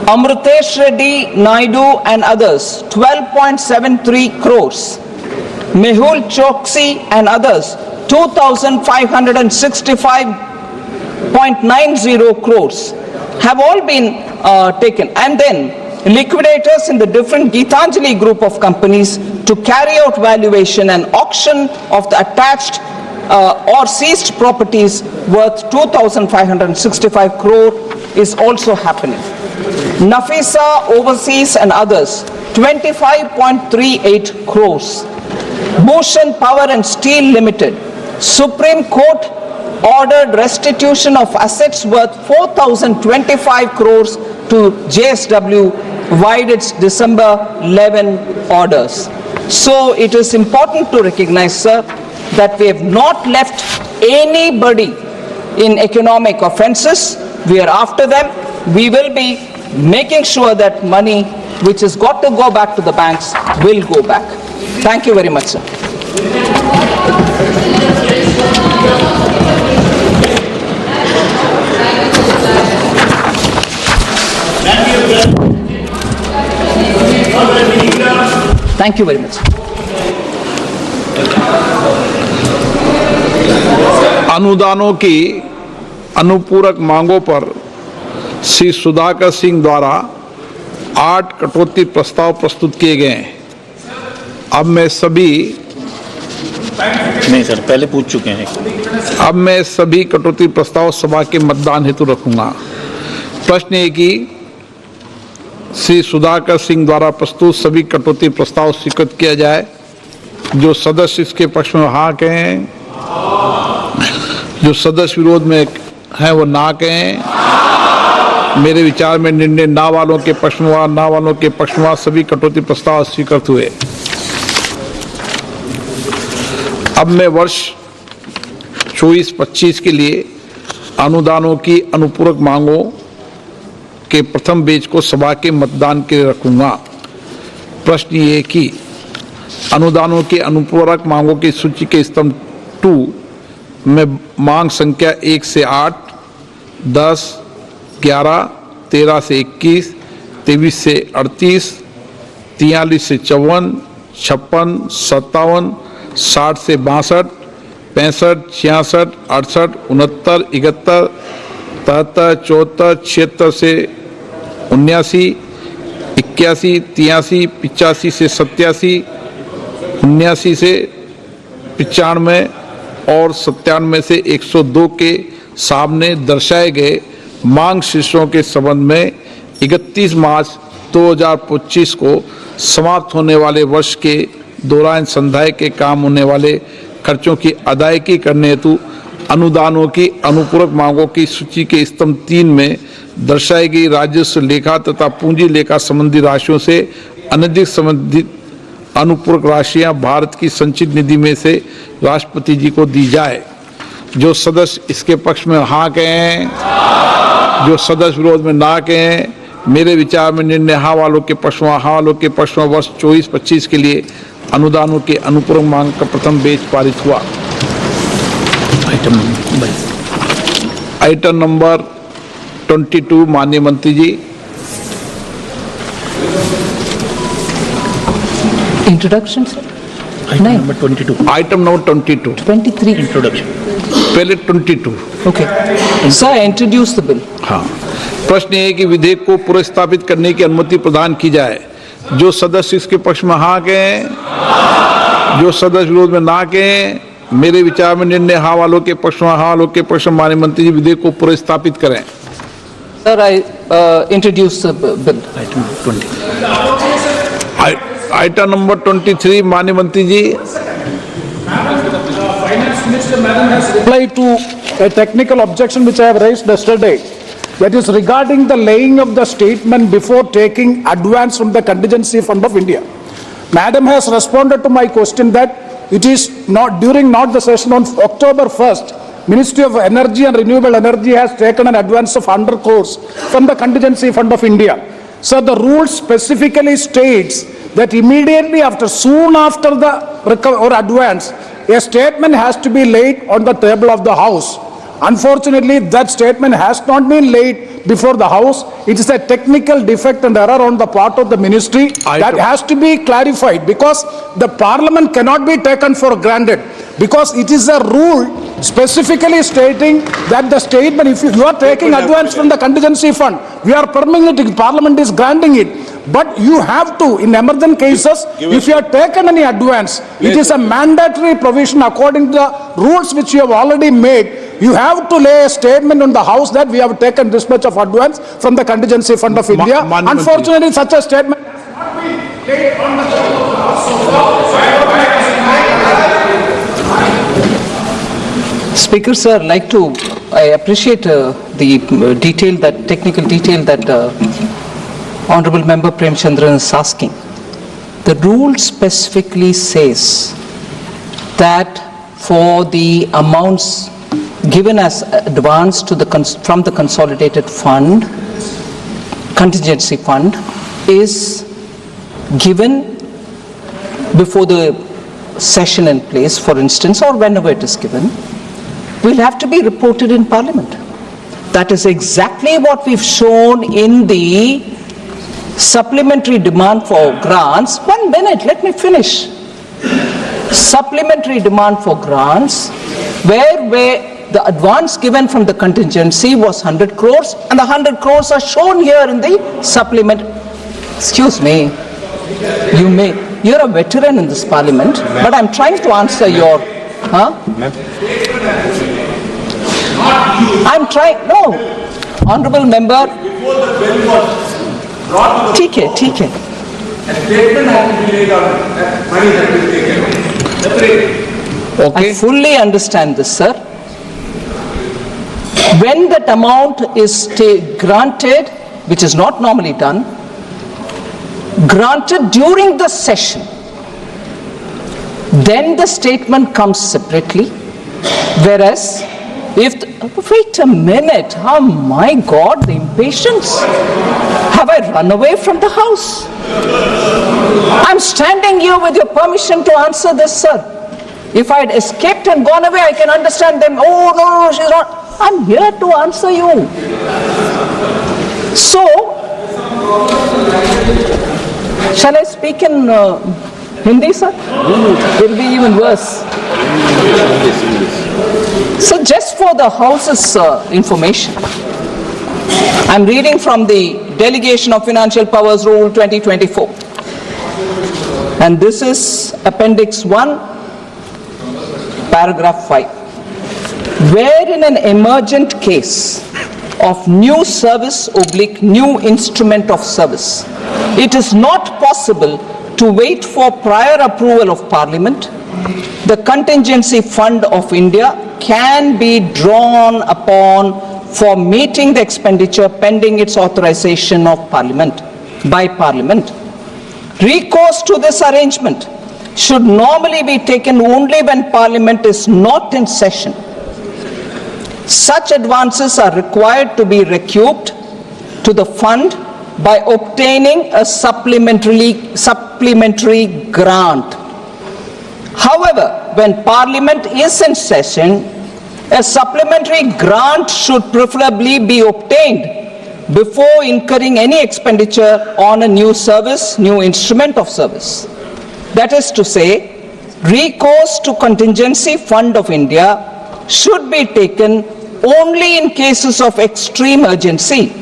[SPEAKER 1] Amrutesh Reddy, Naidu and others, 12.73 crores. Mehul Choksi and others, 2,565.90 crores have all been taken. And then liquidators in the different Gitanjali group of companies to carry out valuation and auction of the attached or seized properties worth 2,565 crore is also happening. Nafisa Overseas and others, 25.38 crores. Bhushan Power and Steel Limited, Supreme Court ordered restitution of assets worth 4,025 crores to JSW via its December 11 orders. So it is important to recognize, sir, that we have not left anybody in economic offenses. We are after them. We will be making sure that money which has got to go back to the banks will go back. Thank you very much, sir. Thank you very much.
[SPEAKER 6] अनुदानों की अनुपूरक मांगों पर श्री सुधाकर सिंह द्वारा 8 कटौती प्रस्ताव प्रस्तुत किए गए हैं। अब मैं सभी
[SPEAKER 4] नहीं सर, पहले पूछ चुके हैं।
[SPEAKER 6] अब मैं सभी कटौती प्रस्ताव सभा के मतदान हेतु रखूंगा। प्रश्न है कि श्री सुधाकर सिंह द्वारा प्रस्तुत सभी कटौती प्रस्ताव स्वीकृत किया जाए। जो सदस्य इसके पक्ष में हाँ कहें, जो सदस्य विरोध में हैं वो ना कहें। मेरे विचार में निर्णय ना वालों के पक्ष में हुआ, ना वालों के पक्ष में हुआ। सभी कटौती प्रस्ताव स्वीकृत हुए। अब मैं वर्ष 24-25 के लिए अनुदानों की अनुपूरक मांगों के प्रथम बेच को सभा के मतदान के लिए रखूंगा। प्रश्न ये कि अनुदानों की अनुपूरक मांगों की सूची के स्तंभ 2 में मांग संख्या 1 से 8, 10, 11, 13 से 21, 23 से 38, 43 से 54, 56, 57, 60 से 62, 65, 66, 68, 69, 71, 73, 74, 76 से 79, 81, 83, 85 से 87, 79 से 95 और 97 से 102 के सामने दर्शाए गए मांग शीर्षों के संबंध में 31 मार्च 2025 को समाप्त होने वाले वर्ष के दौरान संधाय के काम होने वाले खर्चों की अदायगी करने हेतु अनुदानों की अनुपूरक मांगों की सूची के स्तंभ 3 में दर्शाई गई राजस्व लेखा तथा पूंजी लेखा संबंधी राशियों से अनधिक संबंधित अनुपूरक राशियां भारत की संचित निधि में से राष्ट्रपति जी को दी जाए। जो सदस्य इसके पक्ष में हाँ कहें, जो सदस्य विरोध में ना कहें, मेरे विचार में निर्णय हाँ वालों के पक्ष में, हाँ वालों के पक्ष में वर्ष 24-25 के लिए अनुदानों के अनुपूरक मांग का प्रथम बैच पारित हुआ। आइटम नंबर 22 माननीय मंत्री जी।
[SPEAKER 1] Introduction, sir?
[SPEAKER 4] Item number 22.
[SPEAKER 6] Item number 22।
[SPEAKER 1] 23.
[SPEAKER 4] Introduction.
[SPEAKER 6] पहले 22।
[SPEAKER 1] Okay. Sir, I introduce the bill.
[SPEAKER 6] हाँ, प्रश्न ये है कि विधेयक को पुनर्स्थापित करने की अनुमति प्रदान की जाए। जो सदस्य इसके पक्ष में हाँ कहें, जो सदस्य विरोध में ना कहें, मेरे विचार में निर्णय हाँ वालों के पक्ष में, हाँ वालों के पक्ष में माननीय मंत्री जी विधेयक को पुनर्स्थापित करें।
[SPEAKER 1] Sir, I introduce the bill.
[SPEAKER 4] Item 20.
[SPEAKER 6] Item number 23 माननीय मंत्री जी।
[SPEAKER 2] Finance Minister Madam has replied to a technical objection which I have raised yesterday, that is regarding the laying of the statement before taking advance from the contingency fund of India. Madam has responded to my question that it is not the session on October 1st, Ministry of Energy and Renewable Energy has taken an advance of 100 crores from the contingency fund of India. So the rule specifically states that immediately after, soon after the advance, a statement has to be laid on the table of the House. Unfortunately, that statement has not been laid before the House. It is a technical defect and error on the part of the ministry that has to be clarified, because the Parliament cannot be taken for granted, because it is a rule specifically stating that the statement, if you are taking advance from the contingency fund, we are permitting it, Parliament is granting it. But you have to, in emergent cases, if you have taken any advance, it is a mandatory provision according to the rules which you have already made. You have to lay a statement on the House that we have taken this much of advance from the contingency fund of India. Unfortunately, such a statement has not been laid on the table of the House.
[SPEAKER 1] Speaker, sir, I appreciate the detail, that technical detail that Honorable Member Prem Chandran is asking. The rule specifically says that for the amounts given as advance to from the consolidated fund, contingency fund, is given before the session in place, for instance, or whenever it is given, will have to be reported in Parliament. That is exactly what we've shown in the supplementary demand for grants. 1 minute, let me finish. Supplementary demand for grants, where the advance given from the contingency was 100 crores, and the 100 crores are shown here in the supplement. Excuse me, you're a veteran in this Parliament, but I'm trying to answer your, no, Honorable Member, ठीक है.
[SPEAKER 6] Okay.
[SPEAKER 1] I fully understand this, sir. When that amount is granted, which is not normally done, granted during the session, then the statement comes separately, whereas wait a minute, oh my God, the impatience. Have I run away from the House? I'm standing here with your permission to answer this, sir. If I had escaped and gone away, I can understand them. Oh, no, she's not. I'm here to answer you. So, shall I speak in Hindi, sir? It will be even worse. So just for the House's information, I'm reading from the Delegation of Financial Powers Rule 2024. And this is Appendix 1, Paragraph 5. Where in an emergent case of new service / new instrument of service, It is not possible to wait for prior approval of Parliament. The contingency fund of India can be drawn upon for meeting the expenditure pending its authorization of Parliament, by Parliament. Recourse to this arrangement should normally be taken only when Parliament is not in session. Such advances are required to be recouped to the fund by obtaining a supplementary grant. However, when Parliament is in session, a supplementary grant should preferably be obtained before incurring any expenditure on a new service, new instrument of service. That is to say, recourse to contingency fund of India should be taken only in cases of extreme urgency.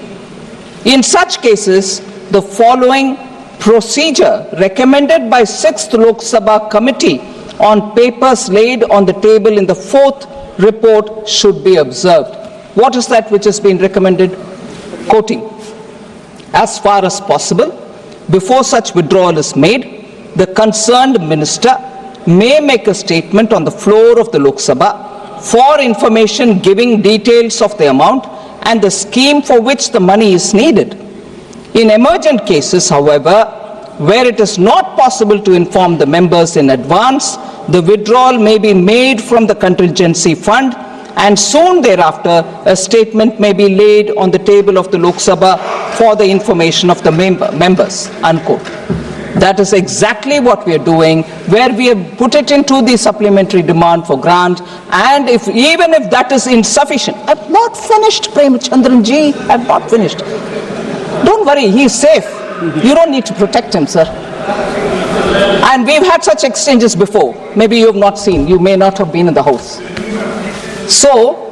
[SPEAKER 1] In such cases, the following procedure recommended by 6th Lok Sabha committee on papers laid on the table in the 4th report should be observed. What is that which has been recommended? Quoting, as far as possible, before such withdrawal is made, the concerned minister may make a statement on the floor of the Lok Sabha for information giving details of the amount and the scheme for which the money is needed. In emergent cases, however, where it is not possible to inform the members in advance, the withdrawal may be made from the contingency fund, and soon thereafter a statement may be laid on the table of the Lok Sabha for the information of the members, unquote. That is exactly what we are doing, where we have put it into the supplementary demand for grant, and even if that is insufficient, I've not finished, Premchandran ji, I've not finished. Don't worry, he is safe. You don't need to protect him, sir. And we've had such exchanges before. Maybe you have not seen, you may not have been in the house. So,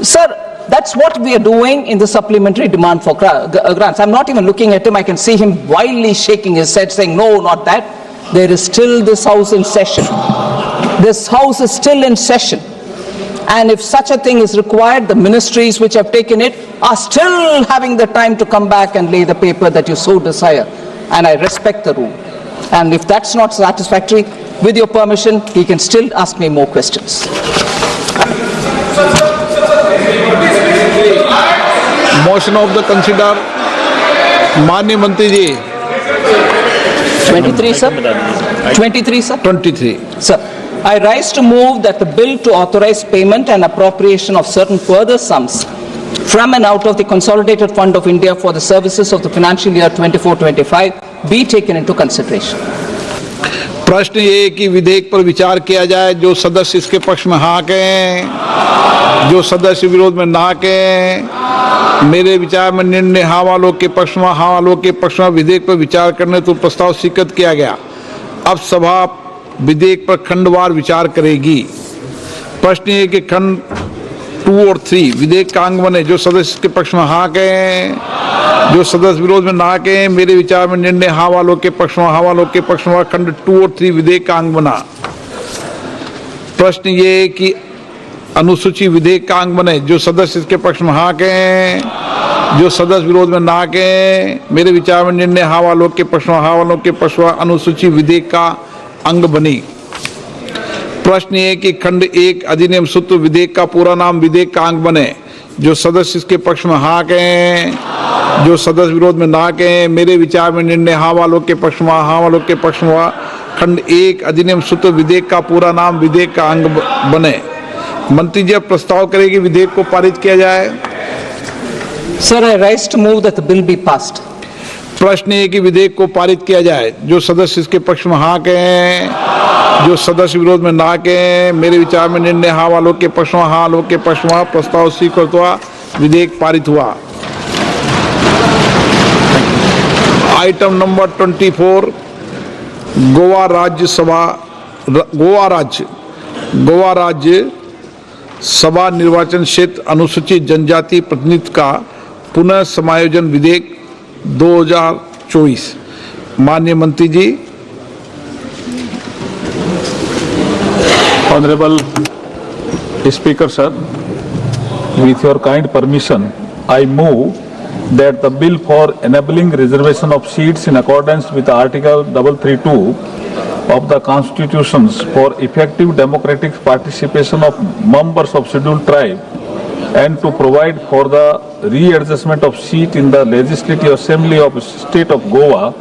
[SPEAKER 1] sir, that's what we are doing in the supplementary demand for grants. I'm not even looking at him. I can see him wildly shaking his head saying, no, not that. There is still this house in session. This house is still in session. And if such a thing is required, the ministries which have taken it are still having the time to come back and lay the paper that you so desire. And I respect the rule. And if that's not satisfactory, with your permission, he can still ask me more questions.
[SPEAKER 6] Motion of the consider, माननीय मंत्री जी.
[SPEAKER 1] 23, sir. 23, sir.
[SPEAKER 6] 23.
[SPEAKER 1] Sir, I rise to move that the bill to authorize payment and appropriation of certain further sums from and out of the Consolidated Fund of India for the services of the financial year 24-25 be taken into consideration.
[SPEAKER 6] प्रश्न ये है कि विधेयक पर विचार किया जाए. जो सदस्य इसके पक्ष में हाँ कहें, जो सदस्य विरोध में ना कहें. मेरे विचार में निर्णय हाँ वालों के पक्ष में, हाँ वालों के पक्ष में विधेयक पर विचार करने तो प्रस्ताव स्वीकृत किया गया. अब सभा विधेयक पर खंडवार विचार करेगी. प्रश्न ये कि खंड 2 और 3 विधेयक का अंग बने. जो सदस्य के पक्ष में हाँ कहें, जो सदस्य विरोध में ना कहें. मेरे विचार में निर्णय हाँ वालों के पक्ष में, हाँ वालों के पक्ष में खंड 2 और 3 विधेयक का अंग बना. प्रश्न ये है कि अनुसूची विधेयक का अंग बने. जो सदस्य इसके पक्ष में हाँ कहें, जो सदस्य विरोध में ना कहें. मेरे विचार में निर्णय हाँ वालों के पक्ष में, हाँ वालों के पक्ष में अनुसूची विधेयक का अंग बनी. प्रश्न ये कि खंड 1 अधिनियम सूत्र विधेयक का पूरा नाम विधेयक का अंग बने. जो सदस्य इसके पक्ष में हाँ कहें, जो सदस्य विरोध में ना कहें. मेरे विचार में निर्णय हाँ वालों के पक्ष में, हाँ वालों के पक्ष में खंड 1 अधिनियम सूत्र विधेयक का पूरा नाम विधेयक का अंग बने. मंत्री जी अब प्रस्ताव करेगी विधेयक को पारित किया जाए.
[SPEAKER 1] Sir, I rise to move that the bill be passed.
[SPEAKER 6] प्रश्न है कि विधेयक को पारित किया जाए. जो सदस्य इसके पक्ष में हाँ कहें, जो सदस्य विरोध में ना कहें. मेरे विचार में निर्णय हाँ वालों के पक्ष में, हाँ वालों के पक्ष में प्रस्ताव स्वीकृत हुआ, विधेयक पारित हुआ. आइटम नंबर 24 गोवा राज्य सभा निर्वाचन क्षेत्र अनुसूचित जनजाति प्रतिनिधित्व का पुनः समायोजन विधेयक 2024. माननीय मंत्री जी.
[SPEAKER 7] Honorable Speaker, sir, with your kind permission, I move that the bill for enabling reservation of seats in accordance with Article 332 of the constitutions for effective democratic participation of members of scheduled tribe and to provide for the readjustment of seat in the Legislative Assembly of the State of Goa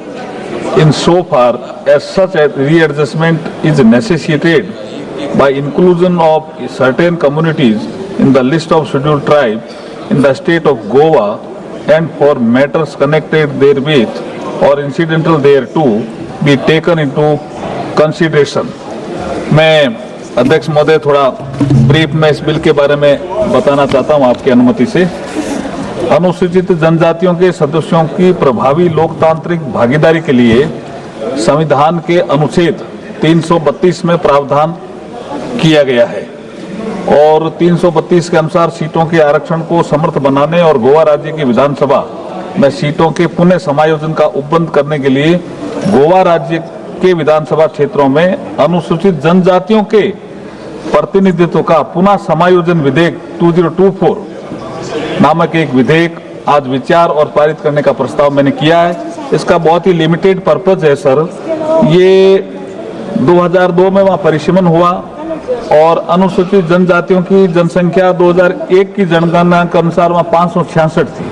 [SPEAKER 7] in so far as such a readjustment is necessitated by inclusion of certain communities in the list of scheduled tribe in the state of Goa and for matters connected therewith or incidental thereto be taken into consideration. मैं अध्यक्ष महोदय थोड़ा brief में इस bill के बारे में बताना चाहता हूं आपकी अनुमति से। अनुसूचित जनजातियों के सदस्यों की प्रभावी लोकतांत्रिक भागीदारी के लिए संविधान के अनुच्छेद 332 में प्रावधान किया गया है और 332 के अनुसार सीटों के आरक्षण को समर्थ बनाने और गोवा राज्य की विधानसभा में सीटों के पुनः समायोजन का उपबंध करने के लिए गोवा राज्य के विधानसभा क्षेत्रों में अनुसूचित जनजातियों के प्रतिनिधित्व का पुनः समायोजन विधेयक 2024 नामक एक विधेयक आज विचार और पारित करने का प्रस्ताव मैंने किया है। इसका बहुत ही लिमिटेड पर्पज है सर। ये 2002 में वहाँ परिसीमन हुआ और अनुसूचित जनजातियों की जनसंख्या 2001 की जनगणना के अनुसार वहाँ 566 थी,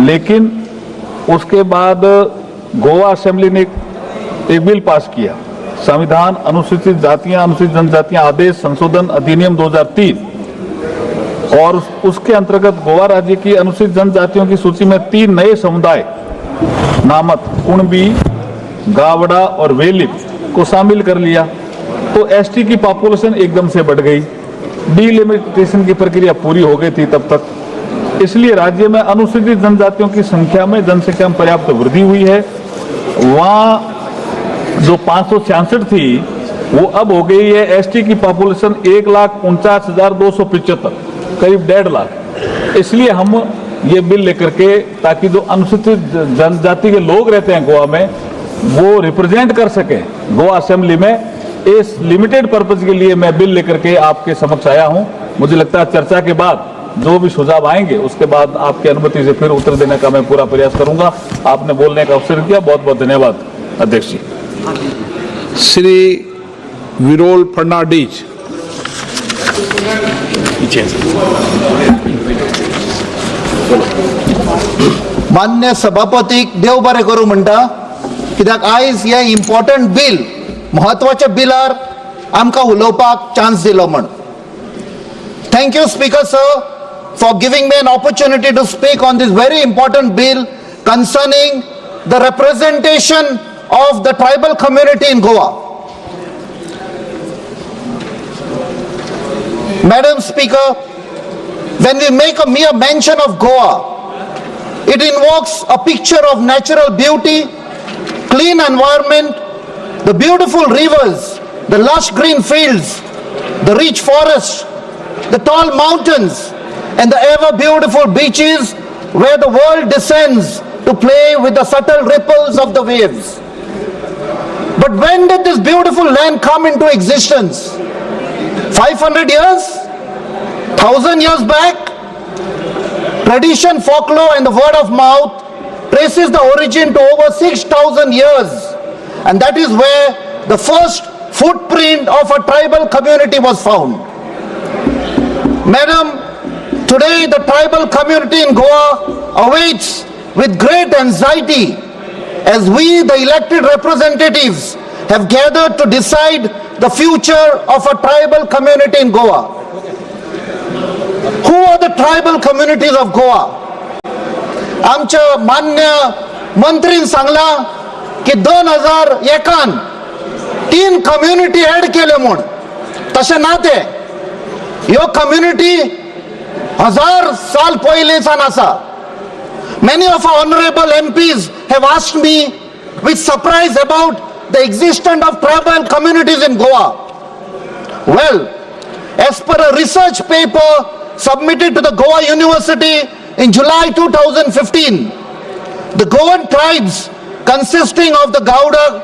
[SPEAKER 7] लेकिन उसके बाद गोवा असेंबली ने एक बिल पास किया, संविधान अनुसूचित जातियां अनुसूचित जनजातियां आदेश संशोधन अधिनियम 2003, और उसके अंतर्गत गोवा राज्य की अनुसूचित जनजातियों की सूची में 3 नए समुदाय नामक कुणबी, गावड़ा और वेलिप को शामिल कर लिया। तो एसटी की पॉपुलेशन एकदम से बढ़ गई, डिलिमिटेशन की प्रक्रिया पूरी हो गई थी तब तक, इसलिए राज्य में अनुसूचित जनजातियों की संख्या में जनसंख्या में पर्याप्त वृद्धि हुई है। वहाँ जो 566 थी वो अब हो गई है एसटी की पॉपुलेशन 1,49,275, करीब 1.5 लाख। इसलिए हम ये बिल लेकर के ताकि जो अनुसूचित जनजाति के लोग रहते हैं गोवा में वो रिप्रेजेंट कर सके गोवा असेंबली में, इस लिमिटेड पर्पज के लिए मैं बिल लेकर के आपके समक्ष आया हूं। मुझे लगता है चर्चा के बाद जो भी सुझाव आएंगे उसके बाद आपकी अनुमति से फिर उत्तर देने का मैं पूरा प्रयास करूंगा। आपने बोलने का अवसर दिया, बहुत बहुत धन्यवाद अध्यक्ष जी।
[SPEAKER 6] श्री विरोल फर्नांडीज।
[SPEAKER 8] मान्य सभापतीक देव बरें करूं म्हणटा, कित्याक आयज हे इम्पॉर्टंट बिल महत्वाच्या बिलार आमकां उलोवपाक चान्स दिलो म्हण। Thank you speaker sir for giving me an opportunity to speak on this very important bill concerning the representation of the tribal community in Goa. Madam Speaker, when we make a mere mention of Goa, it invokes a picture of natural beauty, clean environment, the beautiful rivers, the lush green fields, the rich forests, the tall mountains, and the ever beautiful beaches where the world descends to play with the subtle ripples of the waves. But when did this beautiful land come into existence? 500 years? 1000 years back? Tradition, folklore and the word of mouth traces the origin to over 6,000 years, and that is where the first footprint of a tribal community was found. Madam, today the tribal community in Goa awaits with great anxiety as we, the elected representatives, have gathered to decide the future of a tribal community in Goa. Who are the tribal communities of Goa? आमच्या मान्य मंत्रीन सांगला की 2001 3 community add केले म्हूण, तशें ना ते। ह्यो community 1000 साल पयलींच्यान आसा। Many of our honorable MPs have asked me with surprise about the existence of tribal communities in Goa. Well, as per a research paper submitted to the Goa University in July 2015, the Goan tribes consisting of the Gauda,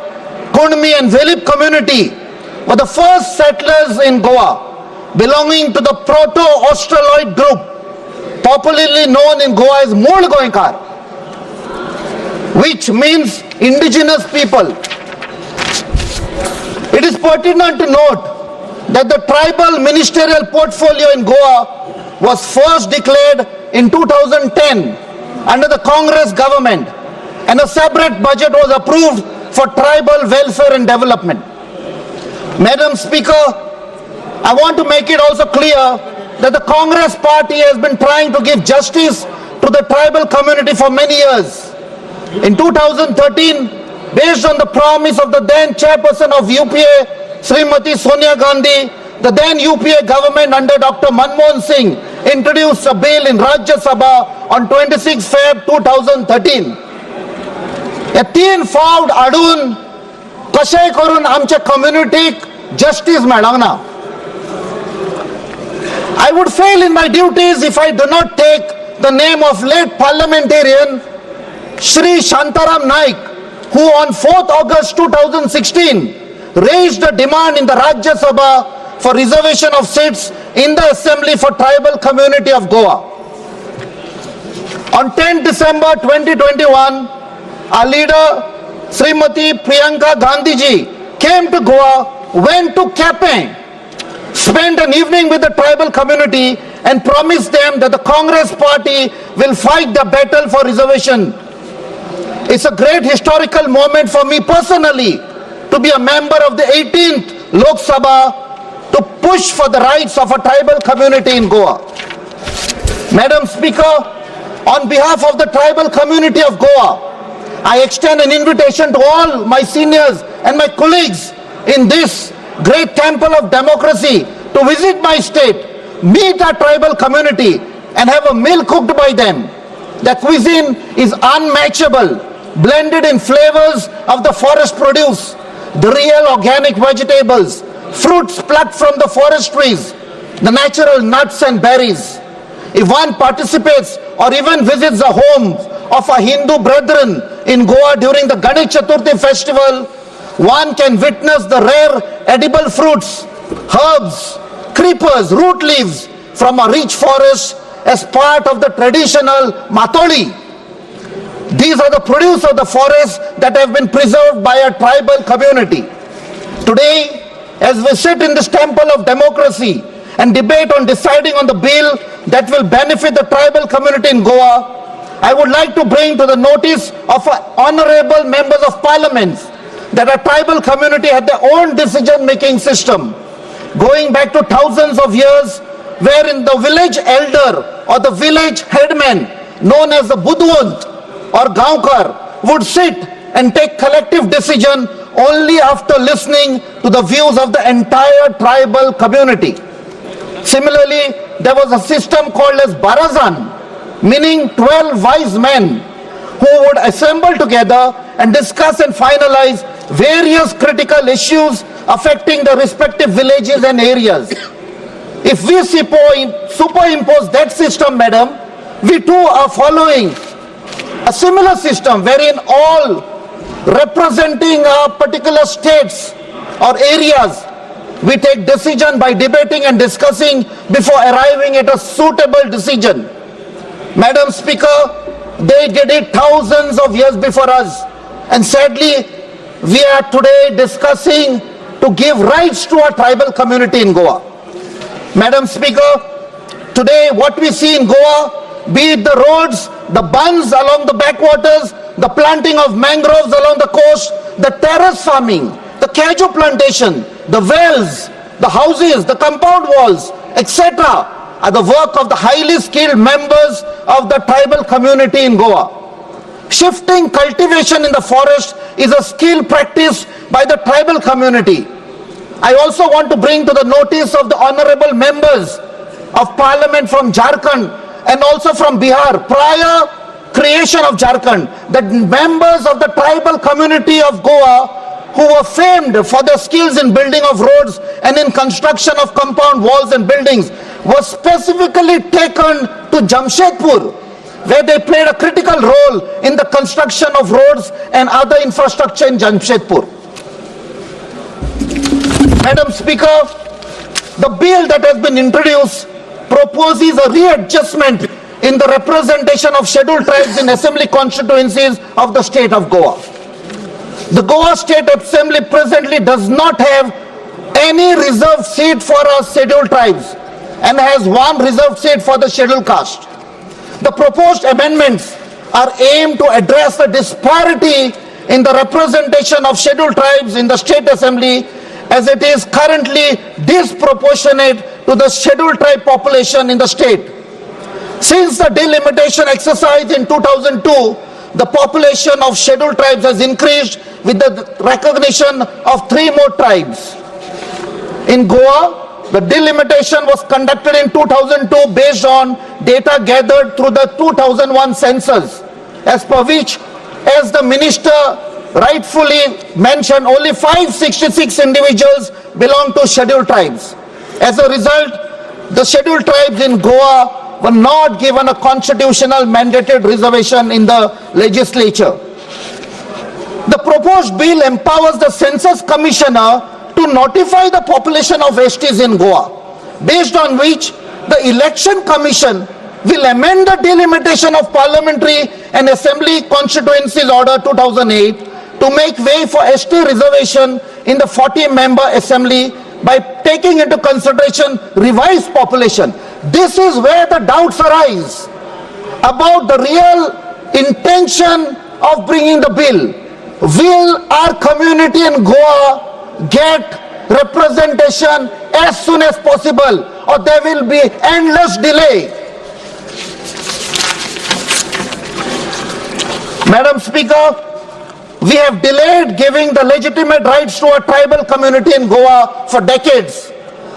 [SPEAKER 8] Kunmi and Velip community were the first settlers in Goa belonging to the Proto-Australoid group. popularly known in Goa as Mool Goinkar, which means indigenous people. It is pertinent to note that the tribal ministerial portfolio in Goa was first declared in 2010 under the Congress government, and a separate budget was approved for tribal welfare and development. Madam Speaker, I want to make it also clear that the Congress party has been trying to give justice to the tribal community for many years. In 2013, based on the promise of the then chairperson of UPA, Srimati Sonia Gandhi, the then UPA government under Dr. Manmohan Singh introduced a bill in Rajya Sabha on 26 Feb 2013. A तीन फावट आडून कशेय करून आमच्या कम्युनिटीक justice मेळना. I would fail in my duties if I do not take the name of late parliamentarian Shri Shantaram Naik, who on 4th August 2016 raised a demand in the Rajya Sabha for reservation of seats in the assembly for tribal community of Goa. On 10 December 2021, our leader Srimati Priyanka Gandhiji came to Goa, went to Kape, spent an evening with the tribal community and promised them that the Congress party will fight the battle for reservation. It's a great historical moment for me personally to be a member of the 18th Lok Sabha to push for the rights of a tribal community in Goa. Madam Speaker, on behalf of the tribal community of Goa, I extend an invitation to all my seniors and my colleagues in this great temple of democracy to visit my state, meet our tribal community and have a meal cooked by them. The cuisine is unmatchable, blended in flavors of the forest produce, the real organic vegetables, fruits plucked from the forest trees, the natural nuts and berries. If one participates or even visits the home of our Hindu brethren in Goa during the Ganesh Chaturthi festival, one can witness the rare edible fruits, herbs, creepers, root leaves from a rich forest as part of the traditional matoli. These are the produce of the forest that have been preserved by a tribal community. Today, as we sit in this temple of democracy and debate on deciding on the bill that will benefit the tribal community in Goa, I would like to bring to the notice of honorable members of parliament that a tribal community had their own decision-making system going back to thousands of years, wherein the village elder or the village headman, known as the Budwant or Gaonkar, would sit and take collective decision only after listening to the views of the entire tribal community. Similarly, there was a system called as Barazan, meaning 12 wise men who would assemble together and discuss and finalize various critical issues affecting the respective villages and areas. If we superimpose that system, madam, we too are following a similar system wherein all representing particular states or areas, we take decision by debating and discussing before arriving at a suitable decision. Madam Speaker, they did it thousands of years before us, and sadly, we are today discussing to give rights to our tribal community in Goa. Madam Speaker, today what we see in Goa, be it the roads, the bunds along the backwaters, the planting of mangroves along the coast, the terrace farming, the cashew plantation, the wells, the houses, the compound walls, etc., are the work of the highly skilled members of the tribal community in Goa. Shifting cultivation in the forest is a skill practiced by the tribal community. I also want to bring to the notice of the honorable members of parliament from Jharkhand and also from Bihar, prior creation of Jharkhand, that members of the tribal community of Goa who were famed for their skills in building of roads and in construction of compound walls and buildings was specifically taken to Jamshedpur, where they played a critical role in the construction of roads and other infrastructure in Jamshedpur. Madam Speaker, the bill that has been introduced proposes a readjustment in the representation of scheduled tribes in assembly constituencies of the state of Goa. The Goa State Assembly presently does not have any reserved seat for our scheduled tribes and has one reserved seat for the scheduled caste. The proposed amendments are aimed to address the disparity in the representation of scheduled tribes in the state assembly, as it is currently disproportionate to the scheduled tribe population in the state. Since the delimitation exercise in 2002, the population of scheduled tribes has increased with the recognition of 3 more tribes. In Goa, the delimitation was conducted in 2002 based on data gathered through the 2001 census, as per which, as the minister rightfully mentioned, only 566 individuals belong to scheduled tribes. As a result, the scheduled tribes in Goa were not given a constitutional mandated reservation in the legislature. The proposed bill empowers the Census Commissioner to notify the population of STs in Goa, based on which the Election Commission will amend the delimitation of Parliamentary and Assembly Constituencies Order 2008 to make way for ST reservation in the 40-member Assembly by taking into consideration revised population. This is where the doubts arise about the real intention of bringing the bill. Will our community in Goa get representation as soon as possible, or there will be endless delay? Madam Speaker, we have delayed giving the legitimate rights to a tribal community in Goa for decades.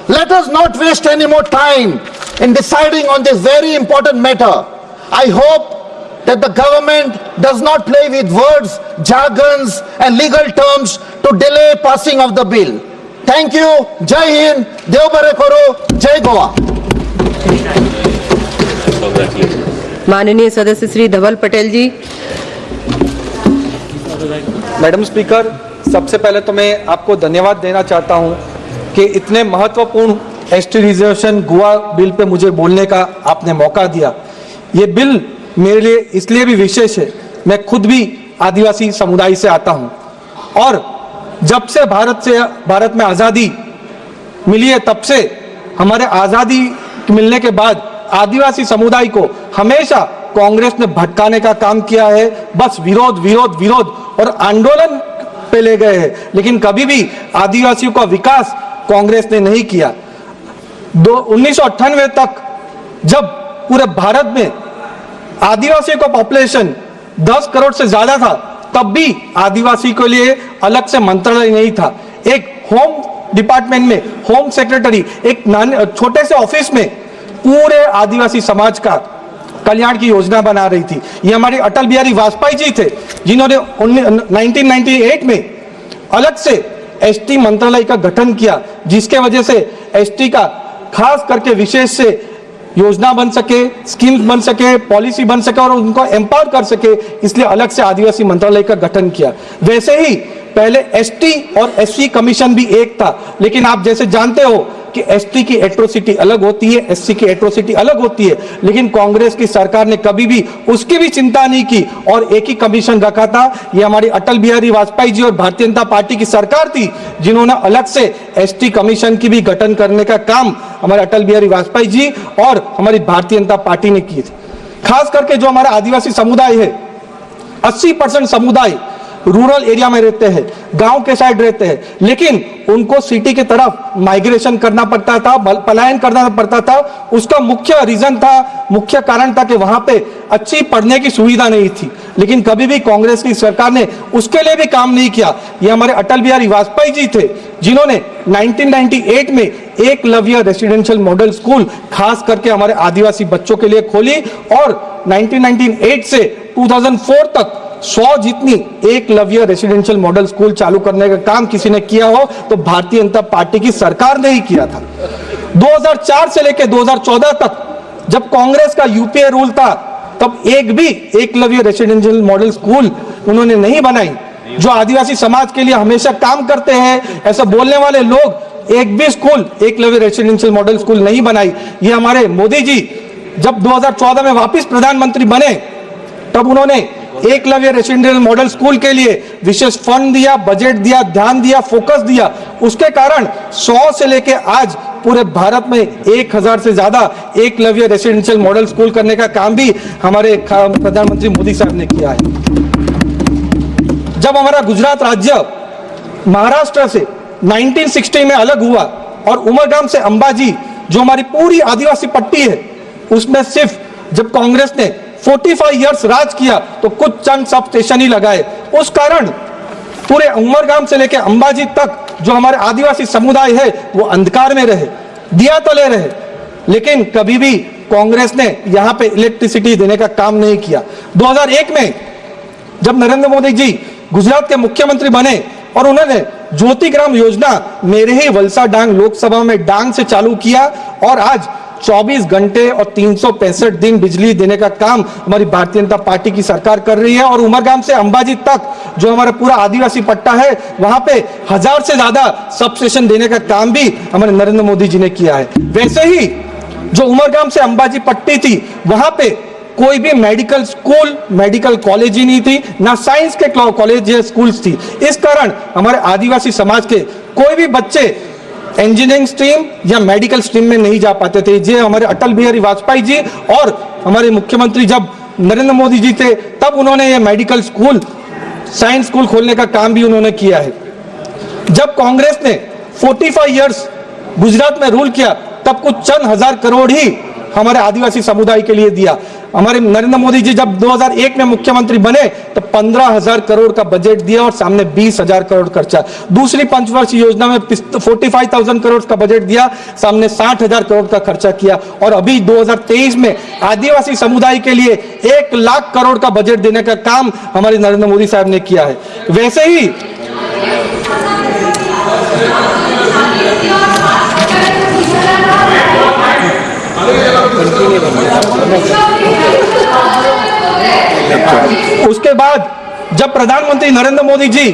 [SPEAKER 8] Let us not waste any more time in deciding on this very important matter. I hope that the government does not play with words, jargons and legal terms to delay passing of the bill. Thank you. Jai Hind, Dev Bare Karo, Jai Goa.
[SPEAKER 9] माननीय सदस्य श्री धवल पटेल जी।
[SPEAKER 10] Madam speaker, सबसे पहले तो मैं आपको धन्यवाद देना चाहता हूं कि इतने महत्वपूर्ण ST reservation Goa bill pay मुझे बोलने का आपने मौका दिया। ये बिल मेरे लिए इसलिए भी विशेष है, मैं खुद भी आदिवासी समुदाय से आता हूं और जब से भारत में आज़ादी मिली है, तब से हमारे आज़ादी मिलने के बाद आदिवासी समुदाय को हमेशा कांग्रेस ने भटकाने का काम किया है। बस विरोध विरोध विरोध और आंदोलन पे ले गए हैं, लेकिन कभी भी आदिवासियों का विकास कांग्रेस ने नहीं किया। 1998 तक जब पूरे भारत में आदिवासियों का पॉपुलेशन 10 करोड़ से ज्यादा था, तब भी आदिवासी के लिए अलग से मंत्रालय नहीं था। एक होम डिपार्टमेंट में होम सेक्रेटरी एक छोटे से ऑफिस में पूरे आदिवासी समाज का कल्याण की योजना बना रही थी। ये हमारे अटल बिहारी वाजपेयी जी थे, जिन्होंने 1998 में अलग से एसटी मंत्रालय का गठन किया, जिसके वजह से एसटी का खास करके विशेष से योजना बन सके, स्कीम्स बन सके, पॉलिसी बन सके और उनको एम्पावर कर सके, इसलिए अलग से आदिवासी मंत्रालय का गठन किया। वैसे ही पहले एसटी और एससी कमीशन भी एक था, लेकिन आप जैसे जानते हो कि एसटी की एट्रोसिटी अलग होती है, एससी की एट्रोसिटी अलग होती है, लेकिन कांग्रेस की सरकार ने कभी भी उसकी भी चिंता नहीं की और एक ही कमीशन रखा था। ये हमारी अटल बिहारी वाजपेयी जी और भारतीय जनता पार्टी की सरकार थी, जिन्होंने अलग से एसटी कमीशन की भी गठन करने का काम हमारे अटल बिहारी वाजपेयी जी और हमारी भारतीय जनता पार्टी ने की थी। खास करके जो हमारा आदिवासी समुदाय है, 80% समुदाय रूरल एरिया में रहते हैं, गांव के साइड रहते हैं, लेकिन उनको सिटी की तरफ माइग्रेशन करना पड़ता था, पलायन करना पड़ता था। उसका मुख्य रीजन था, मुख्य कारण था कि वहां पे अच्छी पढ़ने की सुविधा नहीं थी, लेकिन कभी भी कांग्रेस की सरकार ने उसके लिए भी काम नहीं किया। ये हमारे अटल बिहारी वाजपेयी जी थे, जिन्होंने 1998 में एकलव्य रेसिडेंशियल मॉडल स्कूल खास करके हमारे आदिवासी बच्चों के लिए खोली और 1998 से 2004 तक 100 जितनी एकलव्य रेसिडेंशियल मॉडल स्कूल चालू करने का काम किसी ने किया हो तो भारतीय जनता पार्टी की सरकार ने ही किया था। 2004 से लेकर 2014 तक जब कांग्रेस का यूपीए रूल था, तब एक भी एकलव्य रेसिडेंशियल मॉडल स्कूल उन्होंने नहीं बनाई। जो आदिवासी समाज के लिए हमेशा काम करते हैं, ऐसा बोलने वाले लोग एक भी school Eklavya residential model school नहीं बनाई। ये हमारे मोदी जी जब 2014 में वापस प्रधानमंत्री बने तब उन्होंने एकलव्य रेसिडेंशियल मॉडल स्कूल के लिए विशेष फंड दिया, बजट दिया, ध्यान दिया, फोकस दिया। उसके कारण 100 से लेके आज पूरे भारत में 1000 से ज्यादा एकलव्य रेसिडेंशियल मॉडल स्कूल करने का काम भी हमारे प्रधानमंत्री मोदी साहब ने किया है। जब हमारा गुजरात राज्य महाराष्ट्र से 1960 में अलग हुआ और उमरगाम से अंबाजी जो हमारी पूरी आदिवासी पट्टी है उसमें सिर्फ जब कांग्रेस ने 45 इयर्स राज किया तो कुछ चंद सब स्टेशन ही लगाए। उस कारण पूरे उमरगाम से लेकर अंबाजी तक जो हमारे आदिवासी समुदाय है वो अंधकार में रहे, दिया तले रहे, लेकिन कभी भी कांग्रेस ने यहाँ पे इलेक्ट्रिसिटी देने का काम नहीं किया। 2001 में जब नरेंद्र मोदी जी गुजरात के मुख्यमंत्री बने और उन्होंने ज्योति ग्राम योजना मेरे ही वलसा डांग लोकसभा में डांग से चालू किया और आज 24 घंटे और 365 दिन बिजली देने का काम हमारी भारतीय जनता पार्टी की सरकार कर रही है। और उमरगाम से अंबाजी तक जो हमारा पूरा आदिवासी पट्टा है वहां पे 1000 से ज्यादा सब स्टेशन देने का काम भी हमारे नरेंद्र मोदी जी ने किया है। वैसे ही जो उमरगाम से अंबाजी पट्टी थी वहां पे कोई भी मेडिकल स्कूल, मेडिकल कॉलेज ही नहीं थी, ना साइंस के कॉलेज या स्कूल्स थी। इस कारण हमारे आदिवासी समाज के कोई भी बच्चे इंजीनियरिंग स्ट्रीम या मेडिकल स्ट्रीम में नहीं जा पाते थे। ये हमारे अटल बिहारी वाजपेयी जी और हमारे मुख्यमंत्री जब नरेंद्र मोदी जी थे तब उन्होंने ये मेडिकल स्कूल, साइंस स्कूल खोलने का काम भी उन्होंने किया है। जब कांग्रेस ने 45 इयर्स गुजरात में रूल किया तब कुछ चंद हजार करोड़ ही हमारे आदिवासी समुदाय के लिए दिया। हमारे नरेंद्र मोदी जी जब 2001 में मुख्यमंत्री बने तो 15,000 करोड़ का बजट दिया और सामने 20,000 करोड़ खर्चा। दूसरी पंचवर्षीय योजना में 45,000 करोड़ का बजट दिया, सामने 60,000 करोड़ का खर्चा किया। और अभी 2023 में आदिवासी समुदाय के लिए 1 लाख करोड़ का बजट देने का काम हमारे नरेंद्र मोदी साहब ने किया है। वैसे ही उसके बाद जब प्रधानमंत्री नरेंद्र मोदी जी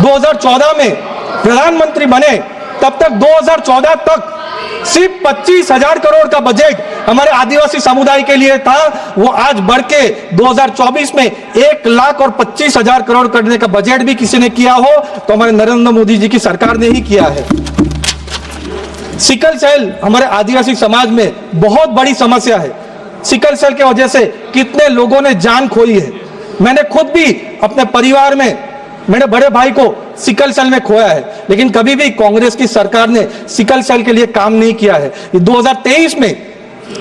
[SPEAKER 10] 2014 में प्रधानमंत्री बने तब तक 2014 तक सिर्फ 25,000 करोड़ का बजट हमारे आदिवासी समुदाय के लिए था। वो आज बढ़ के 2024 में 1,25,000 करोड़ करने का बजट भी किसी ने किया हो तो हमारे नरेंद्र मोदी जी की सरकार ने ही किया है। सिकल सेल हमारे आदिवासी समाज में बहुत बड़ी समस्या है। सिकल सेल की वजह से कितने लोगों ने जान खोई है। मैंने खुद भी अपने परिवार में मेरे बड़े भाई को सिकल सेल में खोया है, लेकिन कभी भी कांग्रेस की सरकार ने सिकल सेल के लिए काम नहीं किया है। 2023 में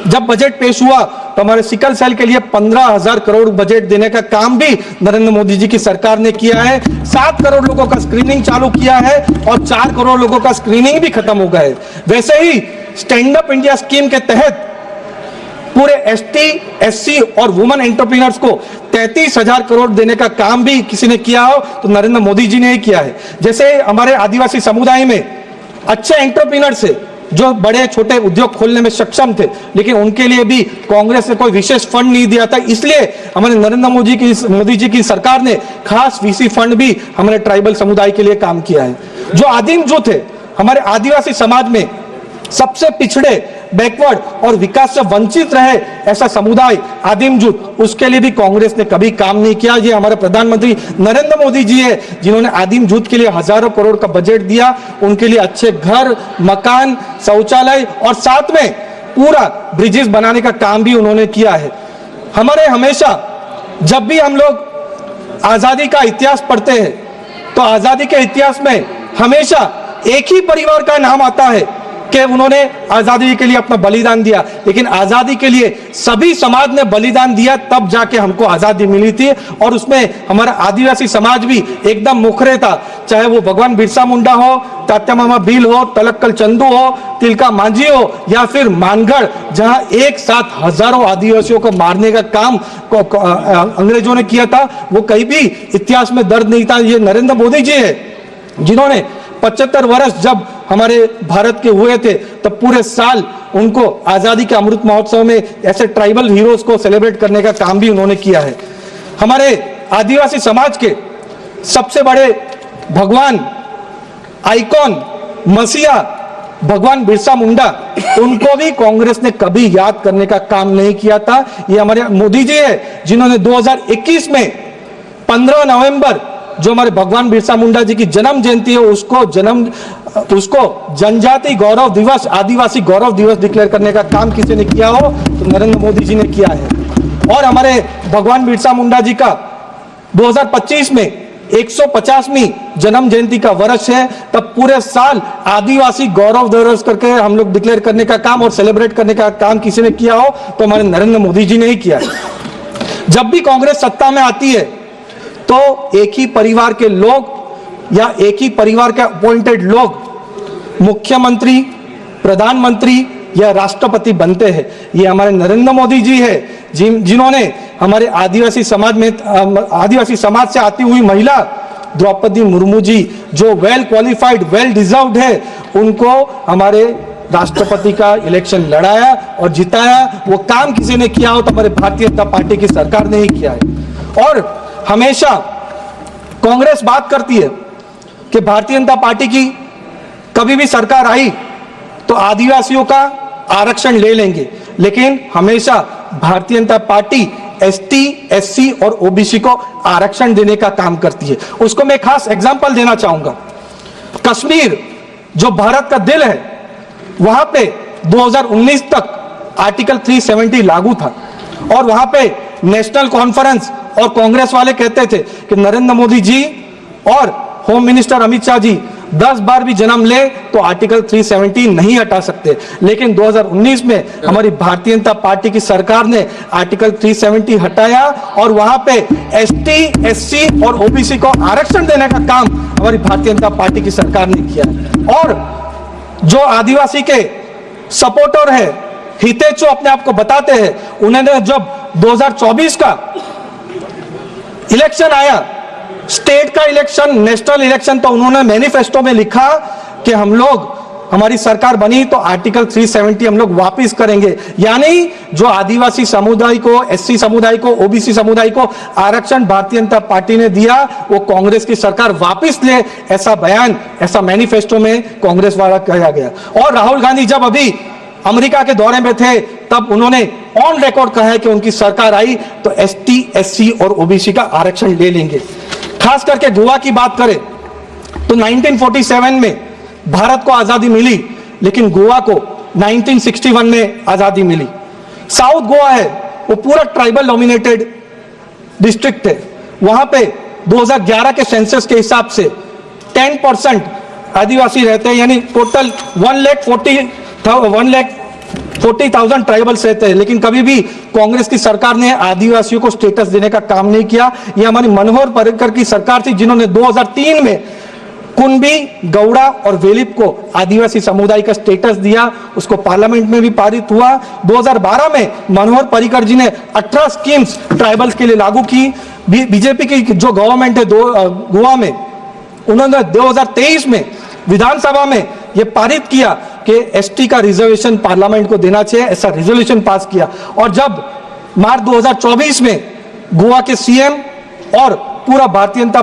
[SPEAKER 10] जब बजट पेश हुआ तो हमारे सिकल सेल के लिए 15,000 करोड़ बजट देने का काम भी नरेंद्र मोदी जी की सरकार ने किया है। 7 करोड़ लोगों का स्क्रीनिंग चालू किया है और 4 करोड़ लोगों का स्क्रीनिंग भी खत्म हो गया है। वैसे ही स्टैंड अप इंडिया स्कीम के तहत पूरे ST, SC और वुमेन एंटरप्रेन्योर्स को 33,000 करोड़ देने का काम भी किसी ने किया हो तो नरेंद्र मोदी जी ने ही किया है। जैसे हमारे आदिवासी समुदाय में अच्छे एंटरप्रेन्योर्स है जो बड़े छोटे उद्योग खोलने में सक्षम थे, लेकिन उनके लिए भी कांग्रेस ने कोई विशेष फंड नहीं दिया था। इसलिए हमारे नरेंद्र मोदी जी की सरकार ने खास VC फंड भी हमारे ट्राइबल समुदाय के लिए काम किया है। जो आदिम जो थे हमारे आदिवासी समाज में सबसे पिछड़े, बैकवर्ड और विकास से वंचित रहे ऐसा समुदाय आदिम जूथ, उसके लिए भी कांग्रेस ने कभी काम नहीं किया। ये हमारे प्रधानमंत्री नरेंद्र मोदी जी है जिन्होंने आदिम जूथ के लिए हजारों करोड़ का बजट दिया, उनके लिए अच्छे घर, मकान, शौचालय और साथ में पूरा ब्रिजेस बनाने का काम भी उन्होंने किया है। हमारे हमेशा जब भी हम लोग आजादी का इतिहास पढ़ते हैं तो आजादी के इतिहास में हमेशा एक ही परिवार का नाम आता है कि उन्होंने आजादी के लिए अपना बलिदान दिया, लेकिन आजादी के लिए सभी समाज ने बलिदान दिया तब जाके हमको आजादी मिली थी। और उसमें हमारा आदिवासी समाज भी एकदम मुखरे था, चाहे वो भगवान बिरसा मुंडा हो, तात्या मामा भील हो, तलक्कल चंदू हो, तिलका मांझी हो या फिर मानगढ़, जहां एक साथ हजारों आदिवासियों को मारने का काम अंग्रेजों ने किया था, वो कहीं भी इतिहास में दर्ज नहीं था। ये नरेंद्र मोदी जी है जिन्होंने 75 वर्ष जब हमारे भारत के हुए थे तब पूरे साल उनको आजादी के अमृत महोत्सव में ऐसे ट्राइबल हीरोज को सेलिब्रेट करने का काम भी उन्होंने किया है। हमारे आदिवासी समाज के सबसे बड़े भगवान, आइकॉन, मसीहा भगवान बिरसा मुंडा, उनको भी कांग्रेस ने कभी याद करने का काम नहीं किया था। ये हमारे मोदी जी है जिन्होंने 2021 में 15 नवंबर जो हमारे भगवान बिरसा मुंडा जी की जन्म जयंती है उसको जनजाति गौरव दिवस, आदिवासी गौरव दिवस डिक्लेयर करने का काम किसी ने किया हो तो नरेंद्र मोदी जी ने किया है। और हमारे भगवान बिरसा मुंडा जी का 2025 में 150वीं जन्म जयंती का वर्ष है, तब पूरे साल आदिवासी गौरव दिवस करके हम लोग डिक्लेयर करने का काम और सेलिब्रेट करने का काम किसी ने किया हो तो हमारे नरेंद्र मोदी जी ने ही किया है। जब भी कांग्रेस सत्ता में आती है तो एक ही परिवार के लोग या एक ही परिवार के अपॉइंटेड लोग मुख्यमंत्री, प्रधानमंत्री या राष्ट्रपति बनते हैं। ये हमारे नरेंद्र मोदी जी है जिन्होंने हमारे आदिवासी समाज से आती हुई महिला द्रौपदी मुर्मू जी जो वेल क्वालिफाइड, वेल डिजर्व्ड है, उनको हमारे राष्ट्रपति का इलेक्शन लड़ाया और जिताया। वो काम किसी ने किया हो तो हमारे भारतीय जनता पार्टी की सरकार ने ही किया है। और हमेशा कांग्रेस बात करती है कि भारतीय जनता पार्टी की कभी भी सरकार आई तो आदिवासियों का आरक्षण ले लेंगे, लेकिन हमेशा Bharatiya Janata party ST, SC और ओबीसी को आरक्षण देने का काम करती है। उसको मैं खास एग्जांपल देना चाहूंगा। कश्मीर जो भारत का दिल है, वहां पे 2019 तक आर्टिकल 370 लागू था और वहां पे नेशनल कॉन्फ्रेंस और कांग्रेस वाले कहते थे कि नरेंद्र मोदी जी और होम मिनिस्टर अमित शाह जी 10 बार भी जन्म ले तो आर्टिकल 370 नहीं हटा सकते। लेकिन 2019 में हमारी भारतीय जनता पार्टी की सरकार ने आर्टिकल 370 हटाया और वहां पे एसटी, एससी और ओबीसी को आरक्षण देने का काम हमारी भारतीय जनता पार्टी की सरकार ने किया। और जो आदिवासी के सपोर्टर है, हितेचो अपने आप को बताते हैं, उन्होंने जब 2024 का इलेक्शन आया, स्टेट का इलेक्शन, नेशनल इलेक्शन, तो उन्होंने मैनिफेस्टो में लिखा कि हम लोग, हमारी सरकार बनी तो आर्टिकल 370 हम लोग वापस करेंगे। यानी जो आदिवासी समुदाय को, एससी समुदाय को, ओबीसी समुदाय को आरक्षण भारतीय जनता पार्टी ने दिया, वो कांग्रेस की सरकार वापस ले, ऐसा बयान, ऐसा मैनिफेस्टो में कांग्रेस वाला कहा गया। और राहुल गांधी जब अभी अमेरिका के दौरे में थे तब उन्होंने ऑन रिकॉर्ड कहा है कि उनकी सरकार आई तो एसटी, एससी और ओबीसी का आरक्षण ले लेंगे। खास करके गोवा की बात करें तो 1947 में भारत को आजादी मिली, लेकिन गोवा को 1961 में आजादी मिली। साउथ गोवा है वो पूरा ट्राइबल डोमिनेटेड डिस्ट्रिक्ट है। वहां पे 2011 के सेंसस के हिसाब से 10% आदिवासी रहते हैं, यानी टोटल 1,40,000 ट्राइबल्स रहते हैं। लेकिन कभी भी कांग्रेस की सरकार ने आदिवासियों को स्टेटस देने का काम नहीं किया। यह हमारी मनोहर पर्रिकर की सरकार थी जिन्होंने 2003 में कुंबी, गौड़ा और वेलिप को आदिवासी समुदाय का स्टेटस दिया, उसको पार्लियामेंट में भी पारित हुआ। 2012 में मनोहर पर्रिकर जी ने 18 स्कीम्स ट्राइबल्स के लिए लागू की। बीजेपी की जो गवर्नमेंट है गोवा में, उन्होंने 2023 में विधानसभा में यह पारित किया कि एसटी का रिजर्वेशन पार्लियामेंट को देना चाहिए, ऐसा रेजोल्यूशन पास किया। और जब मार्च 2024 में गोवा के सीएम और पूरा भारतीय जनता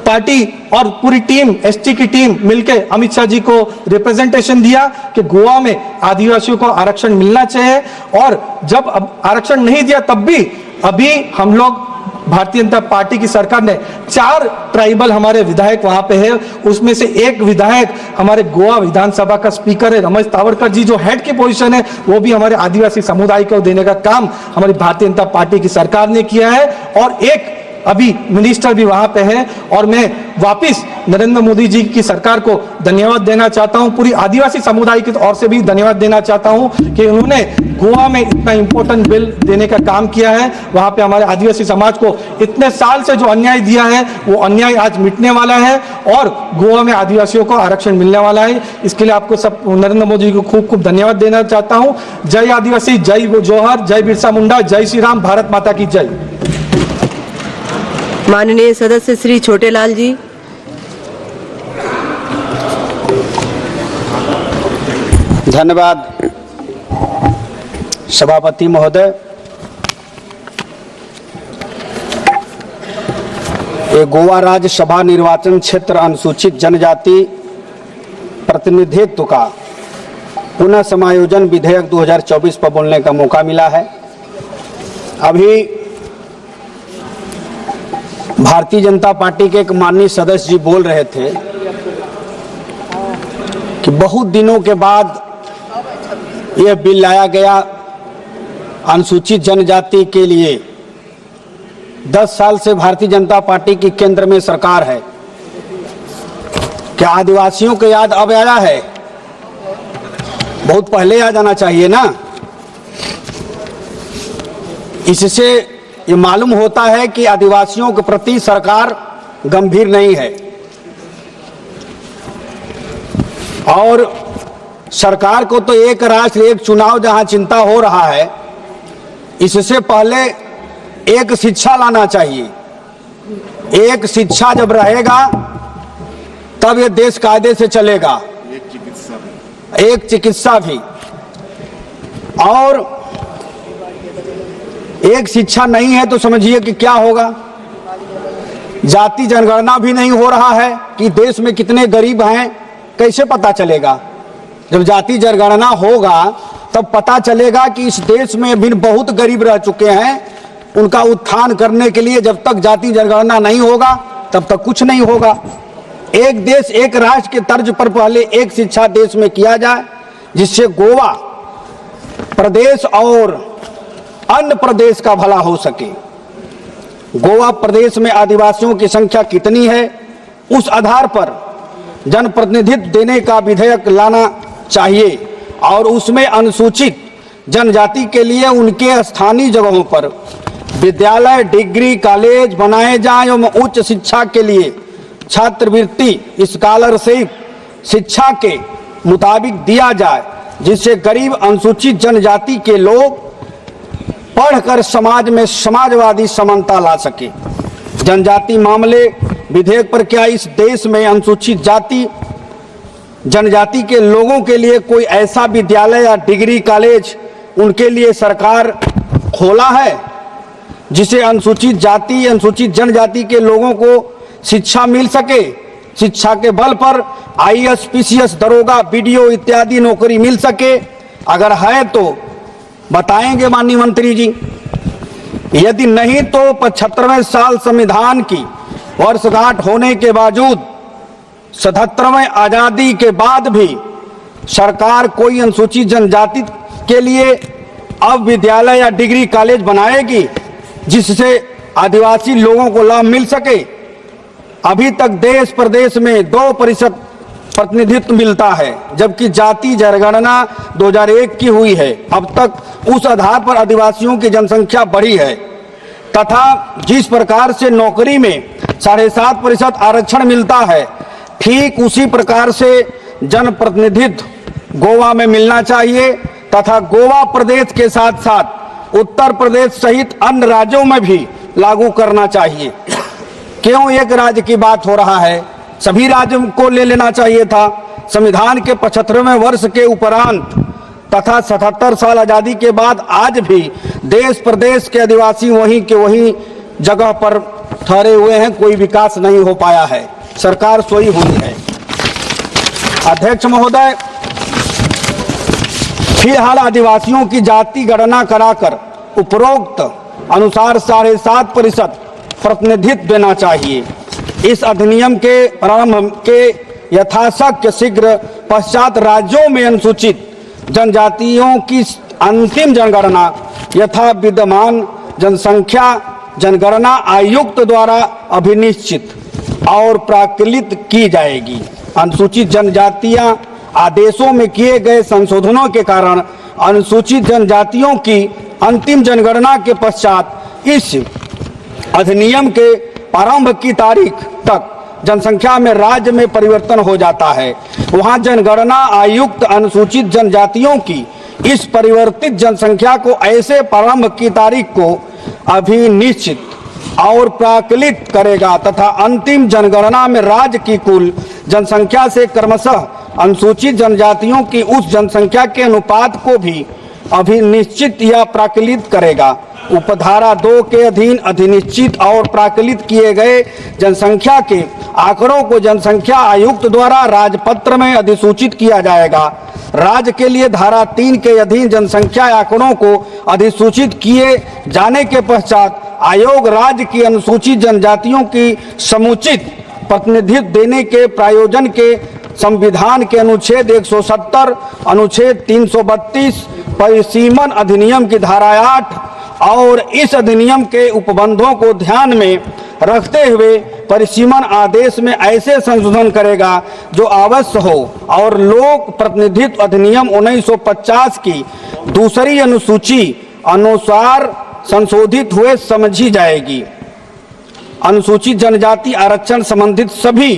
[SPEAKER 10] पार्टी और पूरी टीम, एसटी की टीम मिलकर अमित शाह जी को रिप्रेजेंटेशन दिया कि गोवा में आदिवासियों को आरक्षण मिलना चाहिए, और जब आरक्षण नहीं दिया तब भी अभी हम लोग भारतीय जनता पार्टी की सरकार ने 4 ट्राइबल हमारे विधायक वहां पे है, उसमें से एक विधायक हमारे गोवा विधानसभा का स्पीकर है रमेश तावड़कर जी, जो हेड की पोजीशन है वो भी हमारे आदिवासी समुदाय को देने का काम हमारी भारतीय जनता पार्टी की सरकार ने किया है। और एक अभी मिनिस्टर भी वहां पे है। और मैं वापस नरेंद्र मोदी जी की सरकार को धन्यवाद देना चाहता हूं, पूरी आदिवासी समुदाय की ओर से भी धन्यवाद देना चाहता हूं कि उन्होंने गोवा में इतना इंपॉर्टेंट बिल देने का काम किया है। वहां पे हमारे आदिवासी समाज को इतने साल से जो अन्याय दिया है वो अन्याय आज मिटने वाला है और गोवा में आदिवासियों को आरक्षण मिलने वाला है। इसके लिए आपको सब नरेंद्र मोदी जी को खूब खूब धन्यवाद देना चाहता हूं। जय आदिवासी, जय जोहर, जय बिरसा मुंडा, जय श्री राम, भारत माता की जय।
[SPEAKER 9] माननीय सदस्य श्री छोटेलाल जी।
[SPEAKER 11] धन्यवाद सभापति महोदय। ये गोवा राज्य सभा निर्वाचन क्षेत्र अनुसूचित जनजाति प्रतिनिधित्व का पुनः समायोजन विधेयक 2024 पर बोलने का मौका मिला है। अभी भारतीय जनता पार्टी के एक माननीय सदस्य जी बोल रहे थे कि बहुत दिनों के बाद यह बिल लाया गया अनुसूचित जनजाति के लिए। 10 साल से भारतीय जनता पार्टी की केंद्र में सरकार है। क्या आदिवासियों को याद अब आया है? बहुत पहले आ जाना चाहिए ना। इससे ये मालूम होता है कि आदिवासियों के प्रति सरकार गंभीर नहीं है और सरकार को तो एक राष्ट्र एक चुनाव जहां चिंता हो रहा है, इससे पहले एक शिक्षा लाना चाहिए। एक शिक्षा जब रहेगा तब ये देश कायदे से चलेगा। एक चिकित्सा भी, और एक शिक्षा नहीं है तो समझिए कि क्या होगा। जाति जनगणना भी नहीं हो रहा है कि देश में कितने गरीब हैं, कैसे पता चलेगा? जब जाति जनगणना होगा तब पता चलेगा कि इस देश में भी बहुत गरीब रह चुके हैं। उनका उत्थान करने के लिए जब तक जाति जनगणना नहीं होगा तब तक कुछ नहीं होगा। एक देश एक राष्ट्र के तर्ज पर पहले एक शिक्षा देश में किया जाए, जिससे गोवा प्रदेश और अन्य प्रदेश का भला हो सके। गोवा प्रदेश में आदिवासियों की संख्या कितनी है, उस आधार पर जनप्रतिनिधित्व देने का विधेयक लाना चाहिए और उसमें अनुसूचित जनजाति के लिए उनके स्थानीय जगहों पर विद्यालय, डिग्री कॉलेज बनाए जाएं एवं उच्च शिक्षा के लिए छात्रवृत्ति, स्कॉलरशिप शिक्षा के मुताबिक दिया जाए, जिससे गरीब अनुसूचित जनजाति के लोग पढ़कर समाज में समाजवादी समानता ला सके। जनजाति मामले विधेयक पर क्या इस देश में अनुसूचित जाति जनजाति के लोगों के लिए कोई ऐसा विद्यालय या डिग्री कॉलेज उनके लिए सरकार खोला है जिसे अनुसूचित जाति अनुसूचित जनजाति के लोगों को शिक्षा मिल सके? शिक्षा के बल पर आईएएस, पीसीएस, दरोगा, बीडीओ इत्यादि नौकरी मिल सके? अगर है तो बताएंगे माननीय मंत्री जी। यदि नहीं तो 75वें साल संविधान की वर्षगांठ होने के बावजूद 77वें आजादी के बाद भी सरकार कोई अनुसूचित जनजाति के लिए अब विद्यालय या डिग्री कॉलेज बनाएगी जिससे आदिवासी लोगों को लाभ मिल सके? अभी तक देश प्रदेश में 2% प्रतिनिधित्व मिलता है, जबकि जाति जनगणना 2001 की हुई है। अब तक उस आधार पर आदिवासियों की जनसंख्या बढ़ी है तथा जिस प्रकार से नौकरी में 7.5% आरक्षण मिलता है, ठीक उसी प्रकार से जनप्रतिनिधित्व गोवा में मिलना चाहिए तथा गोवा प्रदेश के साथ साथ उत्तर प्रदेश सहित अन्य राज्यों में भी लागू करना चाहिए। क्यों एक राज्य की बात हो रहा है? सभी राज्यों को ले लेना चाहिए था। संविधान के 75वें वर्ष के उपरांत तथा 77 साल आजादी के बाद आज भी देश प्रदेश के आदिवासी वहीं के वहीं जगह पर ठहरे हुए हैं, कोई विकास नहीं हो पाया है। सरकार सोई हुई है। अध्यक्ष महोदय, फिलहाल आदिवासियों की जाति गणना कराकर उपरोक्त अनुसार 7.5% प्रतिनिधित्व देना चाहिए। इस अधिनियम के प्रारंभ के यथाशक्य शीघ्र पश्चात राज्यों में अनुसूचित जनजातियों की अंतिम जनगणना यथा विद्यमान जनसंख्या जनगणना आयुक्त द्वारा अभिनिश्चित और प्राकलित की जाएगी। अनुसूचित जनजातियां आदेशों में किए गए संशोधनों के कारण अनुसूचित जनजातियों की अंतिम जनगणना के पश्चात इस अधिनियम के प्रारंभ की तारीख तक जनसंख्या में राज्य में परिवर्तन हो जाता है। वहां जनगणना आयुक्त अनुसूचित जनजातियों की इस परिवर्तित जनसंख्या को ऐसे प्रारंभ की तारीख को अभिनिश्चित और प्राकलित करेगा तथा अंतिम जनगणना में राज्य की कुल जनसंख्या से क्रमशः अनुसूचित जनजातियों की उस जनसंख्या के अनुपात को भी अभिनिश्चित या प्राकलित करेगा। उपधारा 2 के अधीन अधिनिश्चित और प्राकलित किए गए जनसंख्या के आंकड़ों को जनसंख्या आयुक्त द्वारा राजपत्र में अधिसूचित किया जाएगा। राज्य के लिए धारा 3 के अधीन जनसंख्या आंकड़ों को अधिसूचित किए जाने के पश्चात आयोग राज्य की अनुसूचित जनजातियों की समुचित प्रतिनिधित्व देने के प्रायोजन के संविधान के अनुच्छेद 170, अनुच्छेद 332, परिसीमन अधिनियम की धारा 8 और इस अधिनियम के उपबंधों को ध्यान में रखते हुए परिसीमन आदेश में ऐसे संशोधन करेगा जो आवश्यक हो और लोक प्रतिनिधित्व अधिनियम 1950 की दूसरी अनुसूची अनुसार संशोधित हुए समझी जाएगी। अनुसूचित जनजाति आरक्षण संबंधित सभी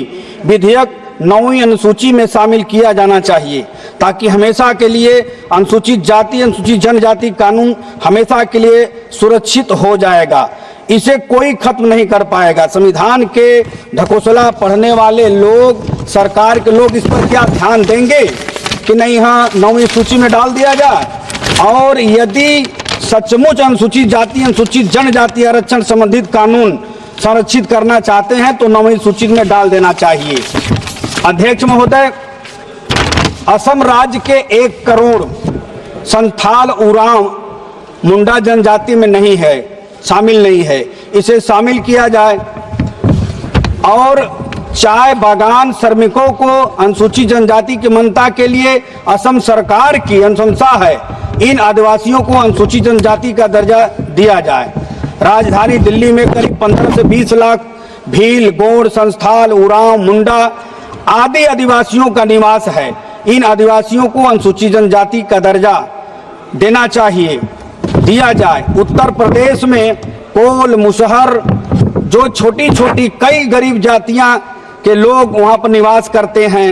[SPEAKER 11] विधेयक 9वीं अनुसूची में शामिल किया जाना चाहिए ताकि हमेशा के लिए अनुसूचित जाति अनुसूचित जनजाति कानून हमेशा के लिए सुरक्षित हो जाएगा। इसे कोई खत्म नहीं कर पाएगा। संविधान के ढकोसला पढ़ने वाले लोग, सरकार के लोग इस पर क्या ध्यान देंगे कि नहीं, हाँ 9वीं सूची में डाल दिया जाए। और यदि सचमुच अनुसूचित जाति अनुसूचित जनजाति आरक्षण संबंधित कानून संरक्षित करना चाहते हैं तो 9वीं सूची में डाल देना चाहिए। अध्यक्ष महोदय, असम राज्य के 1 करोड़ संथाल, उरांव, मुंडा जनजाति में नहीं है, शामिल नहीं है। इसे शामिल किया जाए। और चाय बागान श्रमिकों को अनुसूचित जनजाति की मान्यता के लिए असम सरकार की अनुशंसा है। इन आदिवासियों को अनुसूचित जनजाति का दर्जा दिया जाए। राजधानी दिल्ली में करीब 15 से 20 लाख भील, गोंड, संस्थाल, उरांव, मुंडा आदि आदिवासियों का निवास है। इन आदिवासियों को अनुसूचित जनजाति का दर्जा देना चाहिए, दिया जाए। उत्तर प्रदेश में कोल, मुसहर, जो छोटी छोटी कई गरीब जातियां के लोग वहां पर निवास करते हैं,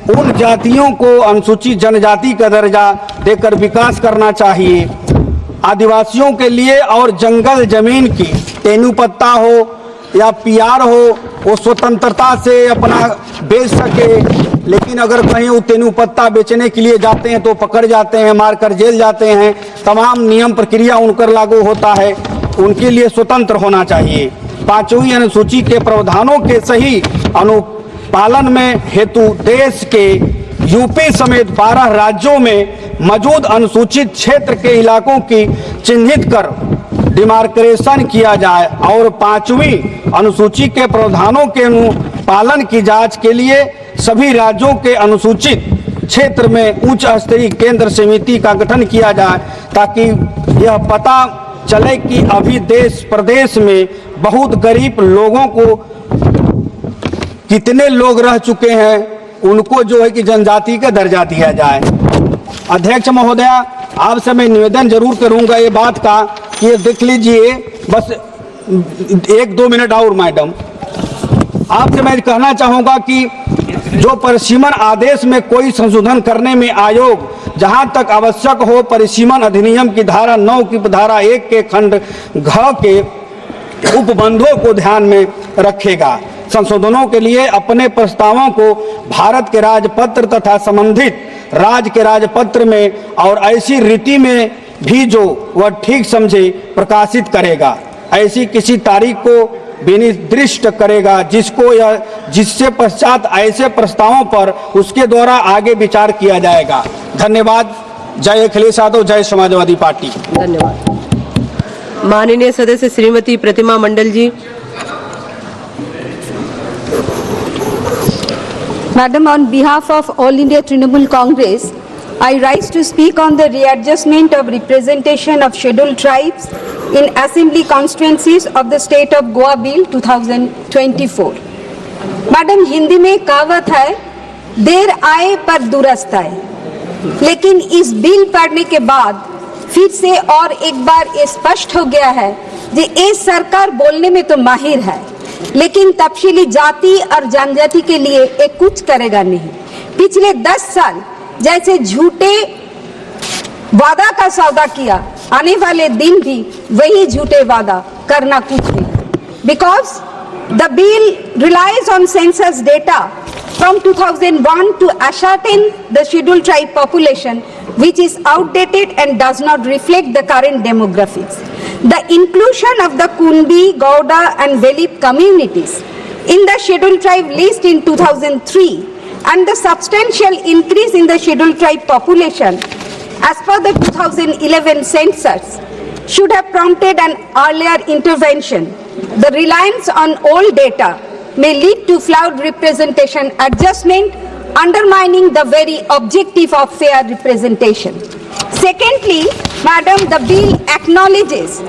[SPEAKER 11] उन जातियों को अनुसूचित जनजाति का दर्जा देकर विकास करना चाहिए। आदिवासियों के लिए और जंगल जमीन की तेनुपत्ता हो या पीआर हो, वो स्वतंत्रता से अपना बेच सके। लेकिन अगर कहीं वो तेनुपत्ता बेचने के लिए जाते हैं तो पकड़ जाते हैं, मारकर जेल जाते हैं। तमाम नियम प्रक्रिया उन पर लागू होता है। उनके लिए स्वतंत्र होना चाहिए। 5वीं अनुसूची के प्रावधानों के सही अनुपालन में हेतु देश के यूपी समेत 12 राज्यों में मौजूद अनुसूचित क्षेत्र के इलाकों की चिन्हित कर डिमार्केशन किया जाए और 5वीं अनुसूची के प्रावधानों के अनुपालन की जांच के लिए सभी राज्यों के अनुसूचित क्षेत्र में उच्च स्तरीय केंद्र समिति का गठन किया जाए ताकि यह पता चले कि अभी देश प्रदेश में बहुत गरीब लोगों को कितने लोग रह चुके हैं, उनको जो है कि जनजाति का दर्जा दिया जाए। अध्यक्ष महोदया, आपसे मैं निवेदन जरूर करूंगा ये बात का कि ये देख लीजिए, बस 1-2 मिनट और मैडम, आपसे मैं कहना चाहूंगा कि जो परिसीमन आदेश में कोई संशोधन करने में आयोग जहां तक आवश्यक हो परिसीमन अधिनियम की धारा 9 की धारा 1 के खंड घ के उपबंधों को ध्यान में रखेगा। संशोधनों के लिए अपने प्रस्तावों को भारत के राजपत्र तथा संबंधित राज्य के राजपत्र में और ऐसी रीति में भी जो वह ठीक समझे प्रकाशित करेगा। ऐसी किसी तारीख को विनिर्दिष्ट करेगा जिससे पश्चात ऐसे प्रस्तावों पर उसके द्वारा आगे विचार किया जाएगा। धन्यवाद। जय अखिलेश यादव, जय समाजवादी पार्टी।
[SPEAKER 9] धन्यवाद। माननीय सदस्य श्रीमती प्रतिमा मंडल जी।
[SPEAKER 12] Madam, on behalf of All India Trinamool Congress, I rise to speak on the readjustment of representation of scheduled tribes in assembly constituencies of the state of Goa Bill 2024. Madam, Hindi में कहावत है, देर आए पर दुरुस्त आए, लेकिन इस बिल पढ़ने के बाद फिर से और एक बार ये स्पष्ट हो गया है कि ये सरकार बोलने में तो माहिर है, लेकिन तफसीली जाति और जनजाति के लिए ये कुछ करेगा नहीं। पिछले 10 साल जैसे झूठे वादा का सौदा किया, आने वाले दिन भी वही झूठे वादा करना कुछ नहीं। Because the bill relies on census data from 2001 to ascertain the scheduled tribe population which is outdated and does not reflect the current demographics. The inclusion of the Kundi, Gauda and Velip communities in the scheduled tribe list in 2003 and the substantial increase in the scheduled tribe population as per the 2011 census should have prompted an earlier intervention. The reliance on old data may lead to flawed representation adjustment, undermining the very objective of fair representation. Secondly, Madam, the bill acknowledges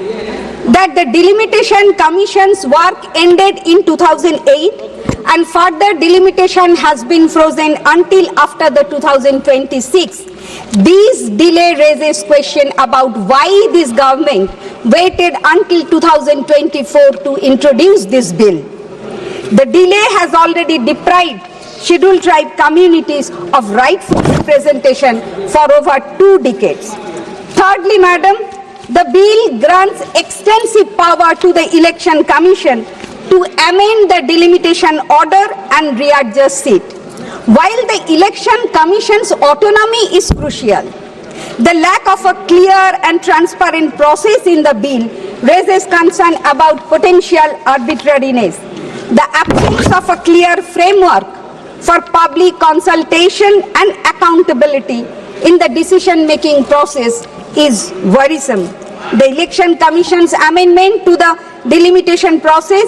[SPEAKER 12] that the Delimitation Commission's work ended in 2008 and further delimitation has been frozen until after the 2026. This delay raises question about why this government waited until 2024 to introduce this bill. The delay has already deprived scheduled tribe communities of rightful representation for over 2 decades. Thirdly, Madam, the bill grants extensive power to the Election Commission to amend the delimitation order and readjust it. While the Election Commission's autonomy is crucial, the lack of a clear and transparent process in the bill raises concern about potential arbitrariness. The absence of a clear framework for public consultation and accountability in the decision-making process is worrisome. The Election Commission's amendment to the delimitation process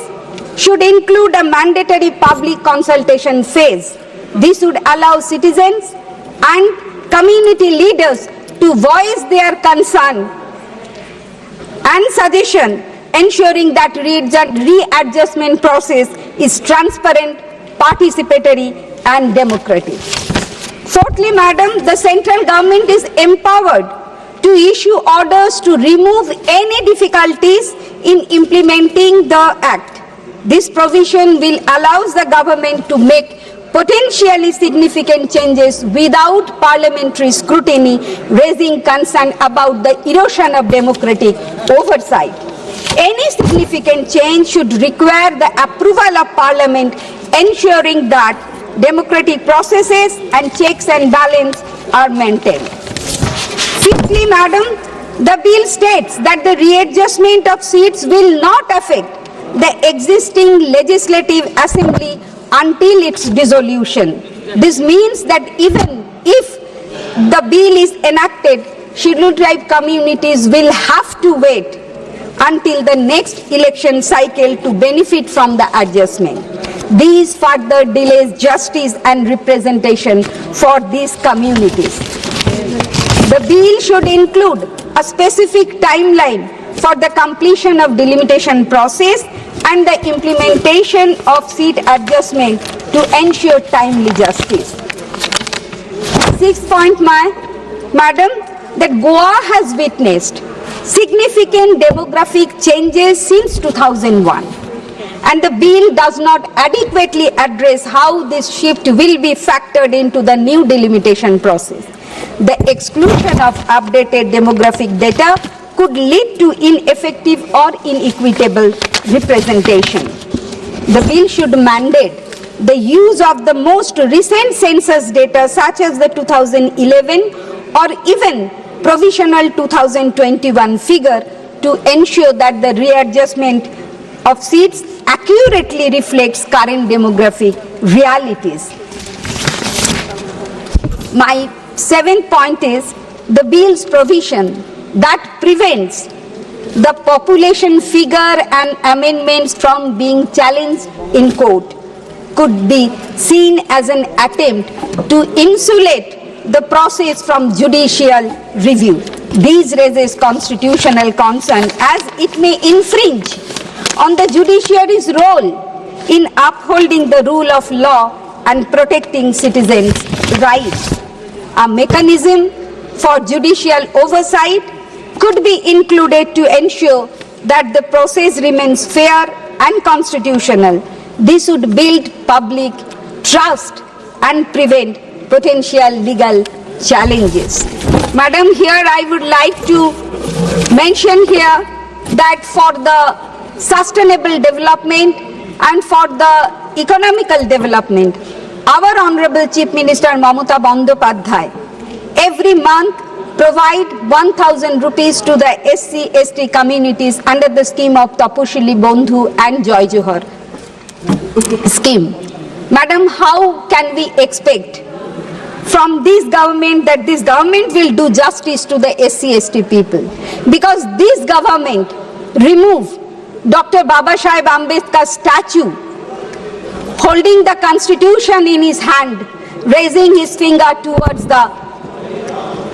[SPEAKER 12] should include a mandatory public consultation phase. This would allow citizens and community leaders to voice their concern and suggestion, ensuring that readjustment process is transparent, participatory and democratic. Fourthly, Madam, the central government is empowered to issue orders to remove any difficulties in implementing the Act. This provision will allow the government to make potentially significant changes without parliamentary scrutiny, raising concern about the erosion of democratic oversight. Any significant change should require the approval of Parliament, ensuring that democratic processes and checks and balances are maintained. Fifthly, Madam, the bill states that the readjustment of seats will not affect the existing legislative assembly until its dissolution. This means that even if the bill is enacted, scheduled tribe communities will have to wait until the next election cycle to benefit from the adjustment. These further delays justice and representation for these communities. The bill should include a specific timeline for the completion of delimitation process and the implementation of seat adjustment to ensure timely justice. Sixth point, Madam, that Goa has witnessed significant demographic changes since 2001, and the bill does not adequately address how this shift will be factored into the new delimitation process. The exclusion of updated demographic data could lead to ineffective or inequitable representation. The bill should mandate the use of the most recent census data such as the 2011 or even provisional 2021 figure to ensure that the readjustment of seats accurately reflects current demographic realities. My seventh point is the bill's provision that prevents the population figure and amendments from being challenged in court could be seen as an attempt to insulate the process from judicial review. These raises constitutional concern as it may infringe on the judiciary's role in upholding the rule of law and protecting citizens' rights. A mechanism for judicial oversight could be included to ensure that the process remains fair and constitutional. This would build public trust and prevent potential legal challenges. Madam, here I would like to mention here that for the sustainable development and for the economical development, our Honorable Chief Minister Mamata Bandyopadhyay every month provide 1,000 rupees to the SC/ST communities under the scheme of Tapushili Bondhu and Joy Johar scheme. Madam, how can we expect from this government that this government will do justice to the SC/ST people? Because this government removed Dr. Babasaheb Ambedkar's statue, holding the constitution in his hand, raising his finger towards the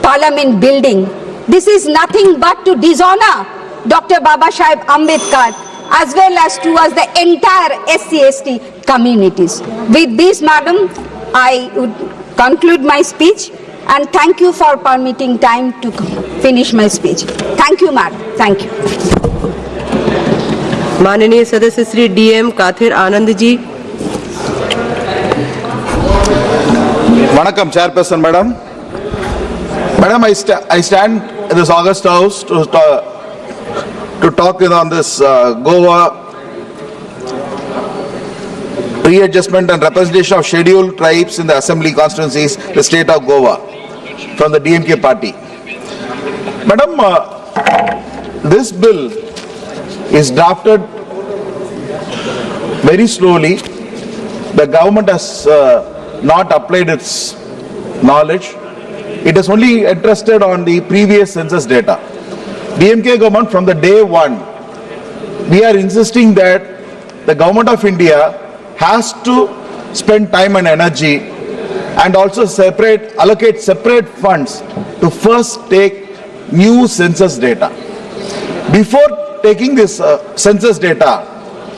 [SPEAKER 12] Parliament building. This is nothing but to dishonor Dr. Babasaheb Ambedkar as well as towards the entire SC/ST communities. With this, Madam, I would conclude my speech and thank you for permitting time to finish my speech. Thank you, Madam. Thank you.
[SPEAKER 9] माननीय सदस्य Shri DM Kathir Anand ji.
[SPEAKER 13] Vanakkam, Chairperson, Madam. Madam, I stand in this August House to talk on this Goa readjustment and representation of scheduled tribes in the assembly constituencies, the state of Goa, from the DMK party. Madam, this bill is drafted very slowly. The government has not applied its knowledge. It is only interested on the previous census data. DMK government, from the day one, we are insisting that the government of India has to spend time and energy and also allocate separate funds to first take new census data. Before taking this census data,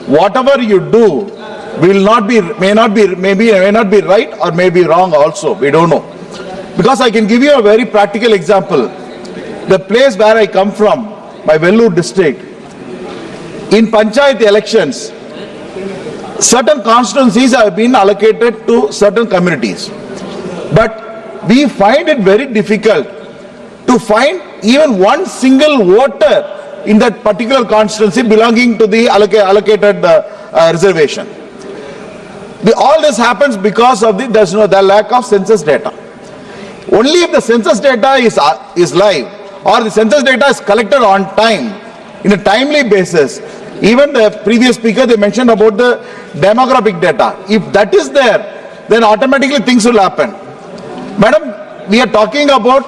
[SPEAKER 13] whatever you do may not be right or may be wrong also. We don't know. Because I can give you a very practical example. The place where I come from, my Vellore district, in Panchayat elections, certain constituencies have been allocated to certain communities. But we find it very difficult to find even one single voter in that particular constituency belonging to the allocated reservation. All this happens because of the lack of census data. Only if the census data is live or the census data is collected on time, in a timely basis. Even the previous speaker, they mentioned about the demographic data. If that is there, then automatically things will happen. Madam, we are talking about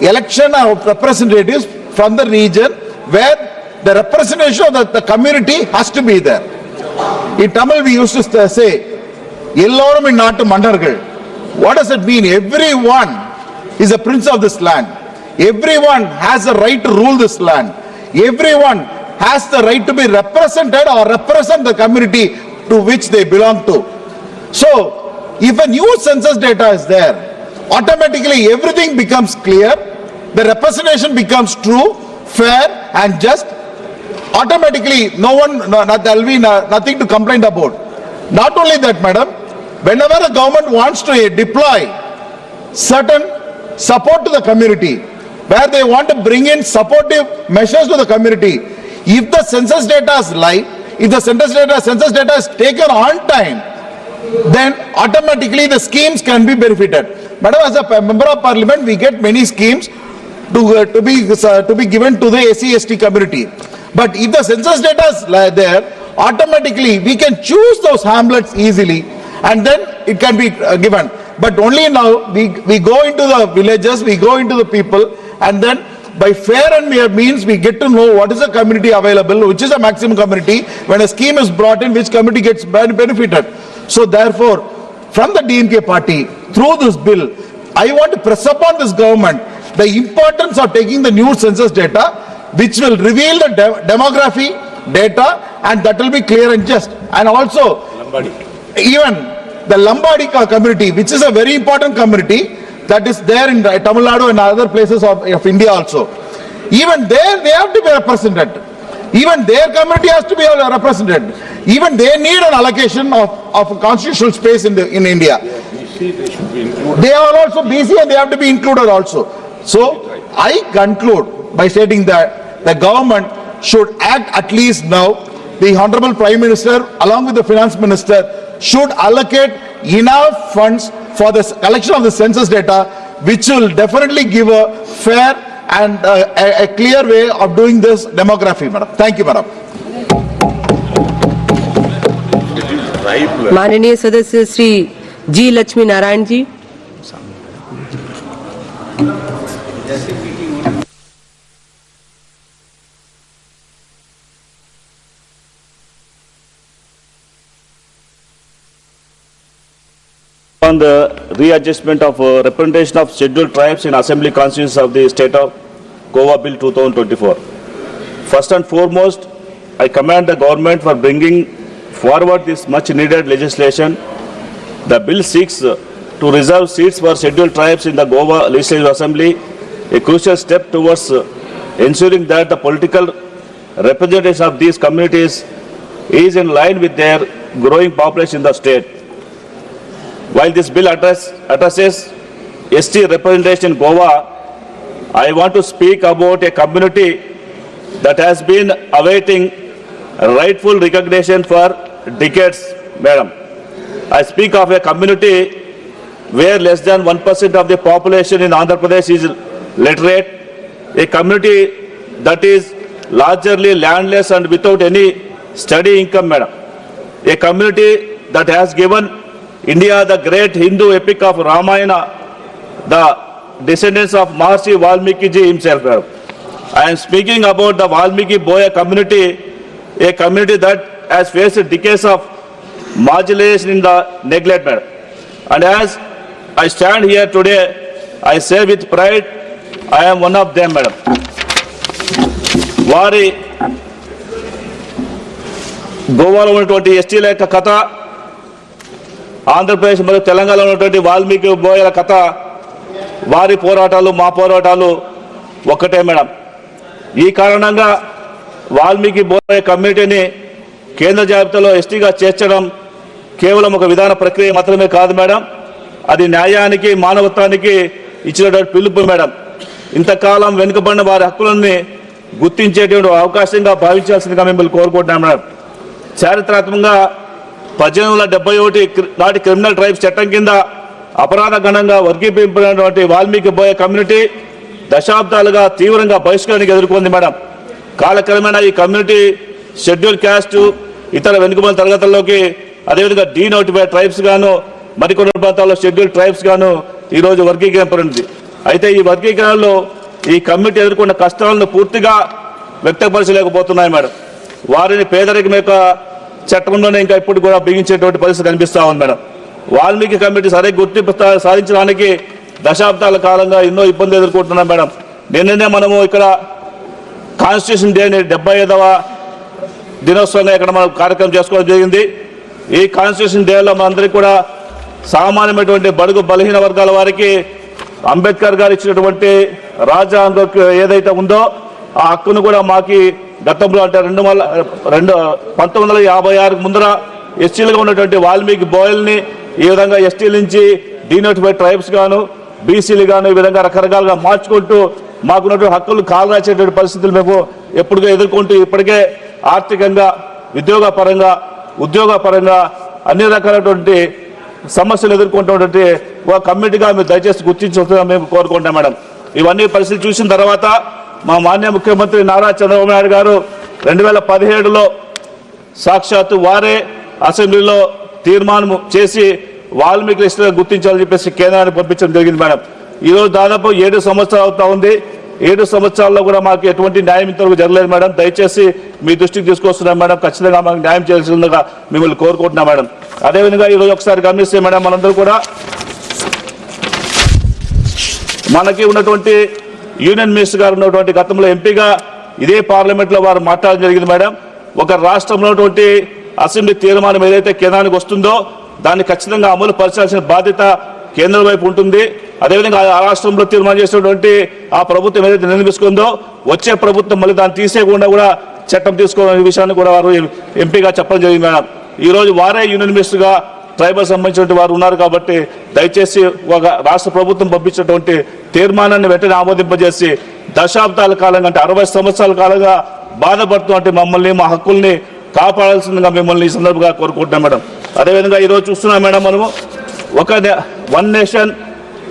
[SPEAKER 13] election of representatives from the region where the representation of the community has to be there. In Tamil, we used to say, Ellorum in Nattu Mandargal. What does it mean? Everyone is a prince of this land. Everyone has the right to rule this land. Everyone has the right to be represented or represent the community to which they belong to. So, if a new census data is there, automatically everything becomes clear, the representation becomes true, fair and just. Automatically, there will be nothing to complain about. Not only that, Madam, whenever the government wants to deploy certain support to the community, where they want to bring in supportive measures to the community, if the census data is live, if the census data is taken on time, then automatically the schemes can be benefited. Madam, as a member of parliament, we get many schemes to be given to the SC/ST community. But if the census data is there, automatically we can choose those hamlets easily and then it can be given. But only now we go into the villages, we go into the people, and then by fair and mere means we get to know what is the community available, which is the maximum community. When a scheme is brought in, which community gets benefited. So therefore, from the DMK party, through this bill, I want to press upon this government the importance of taking the new census data, which will reveal the demography data, and that will be clear and just. And also, even the Lambadi community, which is a very important community that is there in Tamil Nadu and other places of India also. Even there, they have to be represented. Even their community has to be represented. Even they need an allocation of constitutional space in India. They are also BC and they have to be included also. So, I conclude by stating that the government should act at least now. The Honorable Prime Minister along with the Finance Minister should allocate enough funds for the collection of the census data, which will definitely give a fair and a clear way of doing this demography, madam. Thank you, madam.
[SPEAKER 9] माननीय सदस्य श्री जी Lakshmi Narayan ji.
[SPEAKER 14] On the readjustment of representation of scheduled tribes in assembly constituencies of the state of Goa Bill 2024. First and foremost, I commend the government for bringing forward this much needed legislation. The bill seeks to reserve seats for scheduled tribes in the Goa Legislative Assembly, a crucial step towards ensuring that the political representation of these communities is in line with their growing population in the state. While this bill addresses ST representation in Goa, I want to speak about a community that has been awaiting rightful recognition for decades, madam. I speak of a community where less than 1% of the population in Andhra Pradesh is literate, a community that is largely landless and without any steady income, madam. A community that has given India the great Hindu epic of Ramayana, the descendants of Maharishi Valmiki ji himself. I am speaking about the Valmiki Boya community, a community that has faced decades of marginalization in the neglect. And as I stand here today, I say with pride, I am one of them, madam. వారి గోవాలో ఉన్నటువంటి ఎస్టీల యొక్క కథ, ఆంధ్రప్రదేశ్ మరియు తెలంగాణలో ఉన్నటువంటి వాల్మీకి బోయల కథ, వారి పోరాటాలు మా పోరాటాలు ఒక్కటే మేడం. ఈ కారణంగా వాల్మీకి బోయ కమ్యూనిటీని కేంద్ర జాబితాలో ఎస్టీగా చేర్చడం కేవలం ఒక విధాన ప్రక్రియ మాత్రమే కాదు మేడం, అది న్యాయానికి మానవత్వానికి ఇచ్చినటువంటి పిలుపు మేడం. ఇంతకాలం వెనుకబడిన వారి హక్కులన్నీ గుర్తించేటువంటి అవకాశంగా భావించాల్సిందిగా మిమ్మల్ని కోరుకుంటున్నాం మేడం. చారిత్రాత్మకంగా 1871 నాటి క్రిమినల్ ట్రైబ్స్ చట్టం కింద అపరాధ గణంగా వర్గీకరించినటువంటి వాల్మీకి బోయ కమ్యూనిటీ దశాబ్దాలుగా తీవ్రంగా బహిష్కరణకు ఎదుర్కొంది మేడం. కాలక్రమేణా ఈ కమ్యూనిటీ షెడ్యూల్ క్యాస్ట్, ఇతర వెనుకబడిన తరగతుల్లోకి, అదేవిధంగా డీనోటిఫైడ్ ట్రైబ్స్ గాను, మరికొన్ని ప్రాంతాల్లో షెడ్యూల్ ట్రైబ్స్ గాను ఈరోజు వర్గీకరింపబడింది. అయితే ఈ వర్గీకరణలో ఈ కమ్యూనిటీ ఎదుర్కొన్న కష్టాలను పూర్తిగా వ్యక్తపరచలేకపోతున్నాయి మేడం. వారిని పేదరికం యొక్క చట్టంలోనే ఇంకా ఇప్పుడు కూడా బిగించేటువంటి పరిస్థితి కనిపిస్తూ ఉంది మేడం. వాల్మీకి కమ్యూనిటీ సరైన గుర్తింపు సాధించడానికి దశాబ్దాల కాలంగా ఎన్నో ఇబ్బందులు ఎదుర్కొంటున్నాం మేడం. నిన్ననే మనము ఇక్కడ కాన్స్టిట్యూషన్ డే 75వ దినోత్సవంగా ఇక్కడ మనం కార్యక్రమం చేసుకోవడం జరిగింది. ఈ కాన్స్టిట్యూషన్ డేలో మనందరికీ కూడా సామాన్యమైనటువంటి బడుగు బలహీన వర్గాల వారికి అంబేద్కర్ గారు ఇచ్చినటువంటి రాజ్యాంగం ఏదైతే ఉందో ఆ హక్కును కూడా మాకి గతంలో అంటే 1956 ముందర ఎస్టీలుగా ఉన్నటువంటి వాల్మీకి బోయల్ని ఈ విధంగా ఎస్టీల నుంచి డీనోటిఫైడ్ ట్రైబ్స్ గాను, బీసీలు గాను ఈ విధంగా రకరకాలుగా మార్చుకుంటూ మాకున్నటువంటి హక్కులు కాలరాచేటువంటి పరిస్థితులు మేము ఎప్పుడుగా ఎదుర్కొంటూ ఇప్పటికే ఆర్థికంగా, ఉద్యోగపరంగా అన్ని రకాలైనటువంటి సమస్యలు ఎదుర్కొంటున్నటువంటి ఒక కమ్యూనిటీగా మీరు దయచేసి గుర్తించాలని మేము కోరుకుంటాం మేడం. ఇవన్నీ పరిస్థితులు చూసిన తర్వాత మా మాన్య ముఖ్యమంత్రి నారా చంద్రబాబు నాయుడు గారు 2017లో సాక్షాత్తు వారే అసెంబ్లీలో తీర్మానం చేసి వాల్మీకి లిస్టులో గుర్తించాలని చెప్పేసి కేంద్రానికి పంపించడం జరిగింది మేడం. ఈరోజు దాదాపు 7 సంవత్సరాలు అవుతా ఉంది. 7 సంవత్సరాల్లో కూడా మాకు ఎటువంటి న్యాయం ఇంతవరకు జరగలేదు మేడం. దయచేసి మీ దృష్టికి తీసుకొస్తున్నాం మేడం. ఖచ్చితంగా మాకు న్యాయం చేయాల్సిందిగా మిమ్మల్ని కోరుకుంటున్నాం మేడం. అదేవిధంగా ఈరోజు ఒకసారి గమనిస్తే మేడం, మనందరూ కూడా మనకి ఉన్నటువంటి యూనియన్ మినిస్టర్ గారు ఉన్నటువంటి గతంలో ఎంపీగా ఇదే పార్లమెంట్లో వారు మాట్లాడడం జరిగింది మేడం. ఒక రాష్ట్రంలో ఉన్నటువంటి అసెంబ్లీ తీర్మానం ఏదైతే కేంద్రానికి వస్తుందో దాన్ని ఖచ్చితంగా అమలు పరచాల్సిన బాధ్యత కేంద్రం వైపు ఉంటుంది. అదేవిధంగా ఆ రాష్ట్రంలో తీర్మానం చేసినటువంటి ఆ ప్రభుత్వం ఏదైతే నిర్ణయించుకుందో వచ్చే ప్రభుత్వం మళ్ళీ దాన్ని తీసేయకుండా కూడా చట్టం తీసుకోవాలనే విషయాన్ని కూడా వారు ఎంపీగా చెప్పడం జరిగింది మేడం. ఈరోజు వారే యూనియన్ మినిస్టర్గా ట్రైబల్ సంబంధించినటువంటి వారు ఉన్నారు కాబట్టి దయచేసి ఒక రాష్ట్ర ప్రభుత్వం పంపించినటువంటి తీర్మానాన్ని వెంటనే ఆమోదింపజేసి దశాబ్దాల కాలంగా అంటే 60 సంవత్సరాల కాలంగా బాధపడుతున్నటువంటి మమ్మల్ని, మా హక్కుల్ని కాపాడాల్సిందిగా మిమ్మల్ని ఈ సందర్భంగా కోరుకుంటున్నాం మేడం. అదేవిధంగా ఈరోజు చూస్తున్నాం మేడం, మనము one nation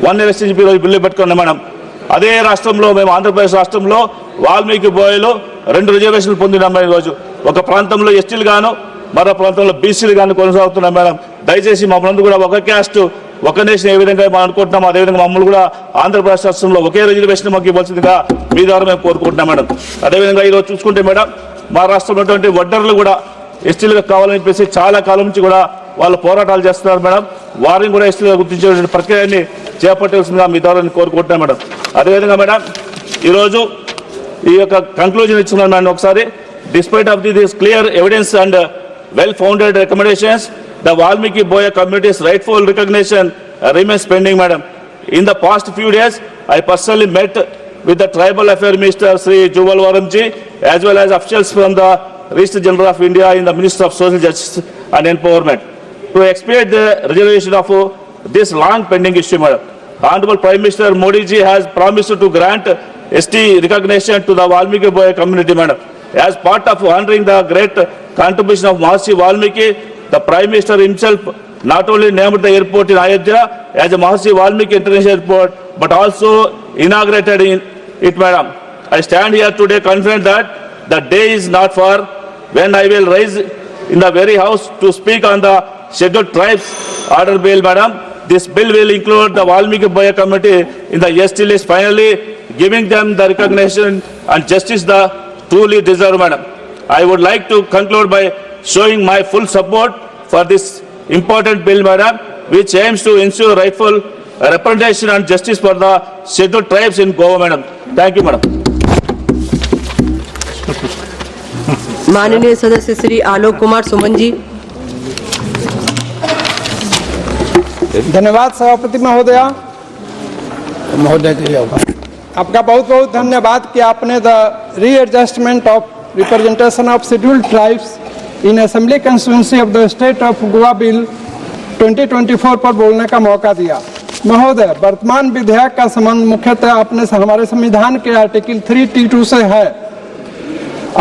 [SPEAKER 14] one year ST ఈరోజు బిల్లు పెట్టుకున్నాం మేడం. అదే రాష్ట్రంలో మేము ఆంధ్రప్రదేశ్ రాష్ట్రంలో వాల్మీకి బోయలో 2 రిజర్వేషన్లు పొందినాం ఈరోజు. ఒక ప్రాంతంలో ఎస్టీలు గాను మరో ప్రాంతంలో బీసీలు గాను కొనసాగుతున్నాం మేడం. దయచేసి మమ్మల్ని కూడా ఒక క్యాస్ట్ ఒక నేషన్ ఏ విధంగా మనం అనుకుంటున్నాం అదేవిధంగా మమ్మల్ని కూడా ఆంధ్రప్రదేశ్ రాష్ట్రంలో ఒకే రిజర్వేషన్ మాకు ఇవ్వాల్సిందిగా మీ ద్వారా మేము కోరుకుంటున్నాం మేడం. అదేవిధంగా ఈరోజు చూసుకుంటే మేడం మా రాష్ట్రంలో ఉన్నటువంటి వడ్డర్లు కూడా ఎస్టీలుగా కావాలని చెప్పేసి చాలా కాలం నుంచి కూడా వాళ్ళు పోరాటాలు చేస్తున్నారు మేడం. వారిని కూడా ఎస్టీలుగా గుర్తించే ప్రక్రియని చేపట్టాల్సిందిగా మీ ద్వారా కోరుకుంటున్నాం మేడం. అదేవిధంగా మేడం ఈరోజు ఈ యొక్క కంక్లూజన్ ఇచ్చున్నాను మేడం ఒకసారి. Despite of this clear evidence and well founded recommendations the Valmiki Boya community's rightful recognition remains pending, madam. In the past few days, I personally met with the Tribal Affairs Minister Sri Juval Varamji as well as officials from the Registrar General of India in the Ministry of Social Justice and Empowerment to expedite the resolution of this long pending issue, madam. Honorable Prime Minister Modi ji has promised to grant ST recognition to the Valmiki Boya community, madam. As part of honoring the great contribution of Mahasi Valmiki, the Prime Minister himself not only named the airport in Ayodhya as a Mahasi Valmiki International Airport, but also inaugurated it, madam. I stand here today confident that the day is not far when I will rise in the very house to speak on the Scheduled Tribes Order Bill, madam. This bill will include the Valmiki Boya community in the ST list, finally giving them the recognition and justice they truly deserve, madam. I would like to conclude by showing my full support for this important bill, madam, which aims to ensure rightful representation and justice for the scheduled tribes in Goa, madam. Thank you, madam.
[SPEAKER 9] माननीय सदस्य श्री आलोक कुमार सुमन जी।
[SPEAKER 10] धन्यवाद सभापति महोदया। महोदय के लिए आपका बहुत बहुत धन्यवाद कि आपने the readjustment of representation of scheduled tribes in assembly constituency of the state of Goa bill 2024 पर बोलने का मौका दिया। महोदय, वर्तमान विधेयक का संबंध मुख्यतः अपने हमारे संविधान के आर्टिकल 332 से है।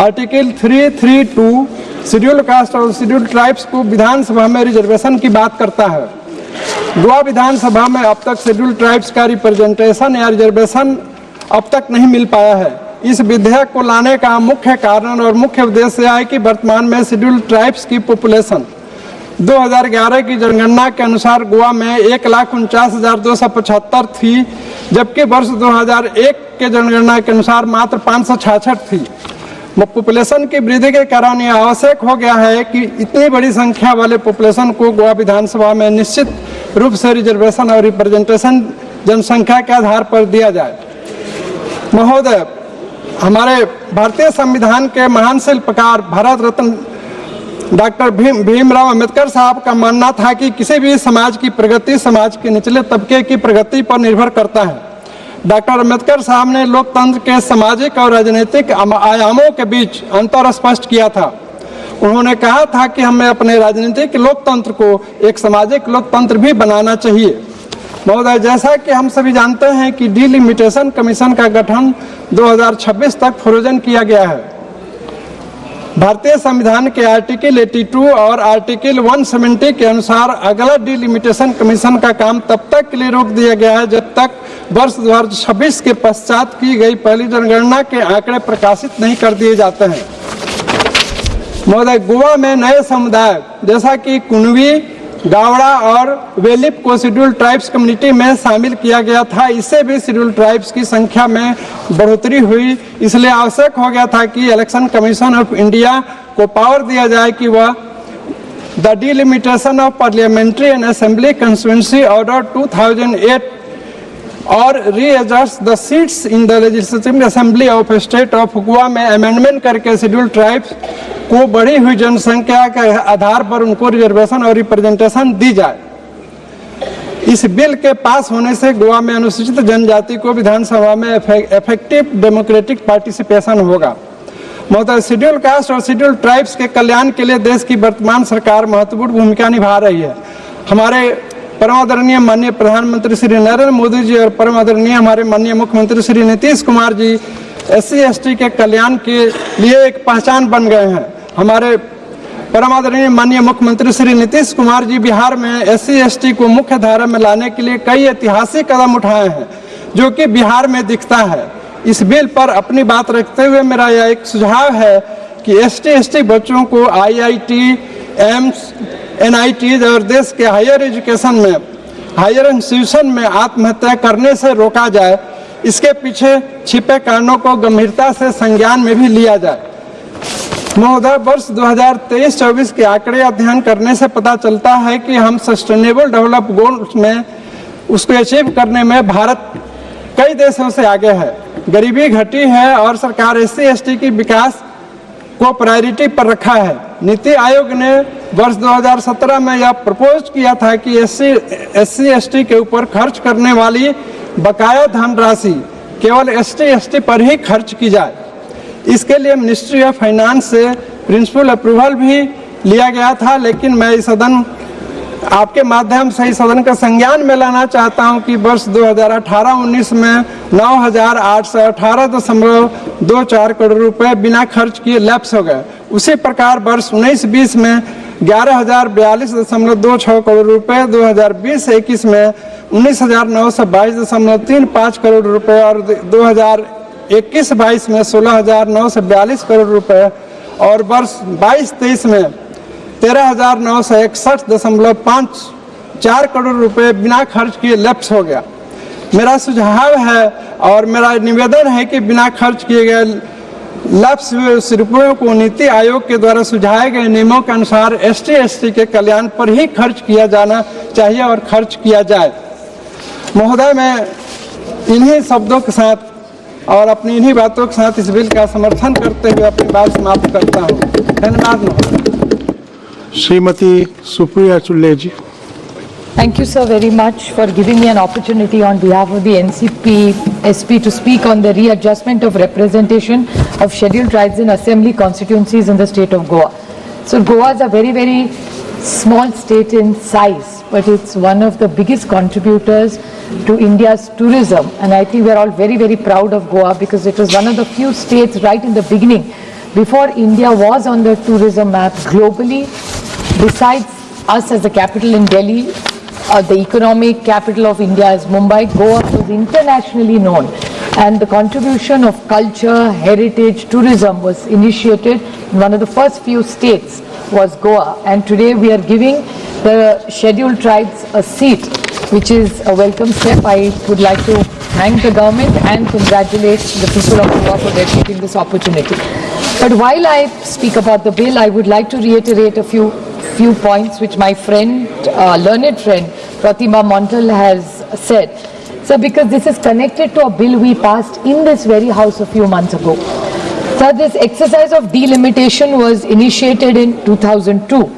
[SPEAKER 10] आर्टिकल 332 शेड्यूल्ड कास्ट और शेड्यूल्ड ट्राइब्स को विधानसभा में रिजर्वेशन की बात करता है। गोवा विधानसभा में अब तक शेड्यूल्ड ट्राइब्स का रिप्रेजेंटेशन या रिजर्वेशन अब तक नहीं मिल पाया है। इस विधेयक को लाने का मुख्य कारण और मुख्य उद्देश्य है कि वर्तमान में शेड्यूल्ड ट्राइब्स की पॉपुलेशन 2011 की जनगणना के अनुसार गोवा में 1,49,275 थी, जबकि वर्ष 2001 के जनगणना के अनुसार मात्र 566 थी। पॉपुलेशन की वृद्धि के कारण यह आवश्यक हो गया है कि इतनी बड़ी संख्या वाले पॉपुलेशन को गोवा विधानसभा में निश्चित रूप से रिजर्वेशन और रिप्रेजेंटेशन जनसंख्या के आधार पर दिया जाए। महोदय, हमारे भारतीय संविधान के महान शिल्पकार भारत रत्न डॉक्टर भीमराव अंबेडकर साहब का मानना था कि किसी भी समाज की प्रगति समाज के निचले तबके की प्रगति पर निर्भर करता है। डॉक्टर अंबेडकर साहब ने लोकतंत्र के सामाजिक और राजनीतिक आयामों के बीच अंतर स्पष्ट किया था। उन्होंने कहा था कि हमें अपने राजनीतिक लोकतंत्र को एक सामाजिक लोकतंत्र भी बनाना चाहिए। महोदय, जैसा कि हम सभी जानते हैं कि डिलिमिटेशन कमीशन का गठन 2026 तक फ्रोजन किया गया है। भारतीय संविधान के आर्टिकल 82 और आर्टिकल 170 के अनुसार अगला डिलिमिटेशन कमीशन का काम तब तक के लिए रोक दिया गया है जब तक वर्ष 2026 के पश्चात की गई पहली जनगणना के आंकड़े प्रकाशित नहीं कर दिए जाते हैं। महोदय, गोवा में नए समुदाय जैसा कि कुनवी, गावड़ा और वेलिप को शेड्यूल्ड ट्राइब्स कम्युनिटी में शामिल किया गया था। इससे भी शेड्यूल्ड ट्राइब्स की संख्या में बढ़ोतरी हुई, इसलिए आवश्यक हो गया था कि इलेक्शन कमीशन ऑफ इंडिया को पावर दिया जाए कि वह the delimitation of parliamentary and assembly constituency order 2008 और readjust the seats in the legislative assembly of state of Goa में अमेंडमेंट करके शेड्यूल्ड ट्राइब्स को बढ़ी हुई जनसंख्या के आधार पर उनको रिजर्वेशन और रिप्रेजेंटेशन दी जाए। इस बिल के पास होने से गोवा में अनुसूचित जनजाति को विधानसभा में इफेक्टिव डेमोक्रेटिक पार्टिसिपेशन होगा। महोदय, शेड्यूल कास्ट और शेड्यूल ट्राइब्स के कल्याण के लिए देश की वर्तमान सरकार महत्वपूर्ण भूमिका निभा रही है। हमारे परम आदरणीय माननीय प्रधानमंत्री श्री नरेंद्र मोदी जी और परम आदरणीय हमारे माननीय मुख्यमंत्री श्री नीतीश कुमार जी SC ST के कल्याण के लिए एक पहचान बन गए हैं। हमारे परम आदरणीय माननीय मुख्यमंत्री श्री नीतीश कुमार जी बिहार में SC/ST को मुख्य धारा में लाने के लिए कई ऐतिहासिक कदम उठाए हैं, जो कि बिहार में दिखता है। इस बिल पर अपनी बात रखते हुए मेरा यह एक सुझाव है कि ST/ST बच्चों को IIT, एम्स, NIT और देश के हायर एजुकेशन में, हायर इंस्टीट्यूशन में आत्महत्या करने से रोका जाए। इसके पीछे छिपे कारणों को गंभीरता से संज्ञान में भी लिया जाए। महोदय, वर्ष 2023-24 के आंकड़े अध्ययन करने से पता चलता है कि हम सस्टेनेबल डेवलप गोल्स में उसको अचीव करने में भारत कई देशों से आगे है। गरीबी घटी है और सरकार SC/ST की विकास को प्रायोरिटी पर रखा है। नीति आयोग ने वर्ष 2017 में यह प्रपोज किया था कि SC/ST के ऊपर खर्च करने वाली बकाया धनराशि केवल ST/ST पर ही खर्च की जाए। इसके लिए मिनिस्ट्री ऑफ फाइनेंस से प्रिंसिपल अप्रूवल भी लिया गया था, लेकिन मैं इस सदन आपके माध्यम से इस सदन का संज्ञान में लाना चाहता हूं कि वर्ष 2018-19 में 9,818.24 करोड़ रुपए बिना खर्च किए लैप्स हो गए। उसी प्रकार वर्ष 19-20 में 11,042.26 करोड़ रुपए, 2020-21 में 19,922.35 करोड़ रुपए और 2021-22 में 16,942 करोड़ रुपए और वर्ष 22-23 में 13,961.54 करोड़ रुपए बिना खर्च किए लैप्स हो गया। मेरा सुझाव है और मेरा निवेदन है कि बिना खर्च किए गए लैप्स हुए रुपयों को नीति आयोग के द्वारा सुझाए गए नियमों के अनुसार ST/ST के कल्याण पर ही खर्च किया जाना चाहिए और खर्च किया जाए। महोदय, मैं इन्हीं शब्दों के साथ और अपनी इन्हीं बातों के साथ इस बिल का समर्थन करते हुए अपनी बात समाप्त करता हूँ। धन्यवाद महोदय।
[SPEAKER 2] श्रीमती सुप्रिया चुल्ले जी।
[SPEAKER 15] Thank you, sir, very much for giving me an opportunity on behalf of the NCP SP to speak on the readjustment of representation of scheduled tribes in assembly constituencies in the state of Goa. So Goa is a very, very small state in size, but it's one of the biggest contributors to India's tourism. And I think we're all very, very proud of Goa because it was one of the few states right in the beginning, before India was on the tourism map globally. Besides us as the capital in Delhi, the economic capital of India is Mumbai, Goa was internationally known. And the contribution of culture, heritage, tourism was initiated in one of the first few states was Goa. And today we are giving the scheduled tribes a seat, which is a welcome step. I would like to thank the government and congratulate the people of Goa for getting this opportunity. But while I speak about the bill, I would like to reiterate a few points which my friend, learned friend, Pratima Montal has said. So because this is connected to a bill we passed in this very house a few months ago. So this exercise of delimitation was initiated in 2002.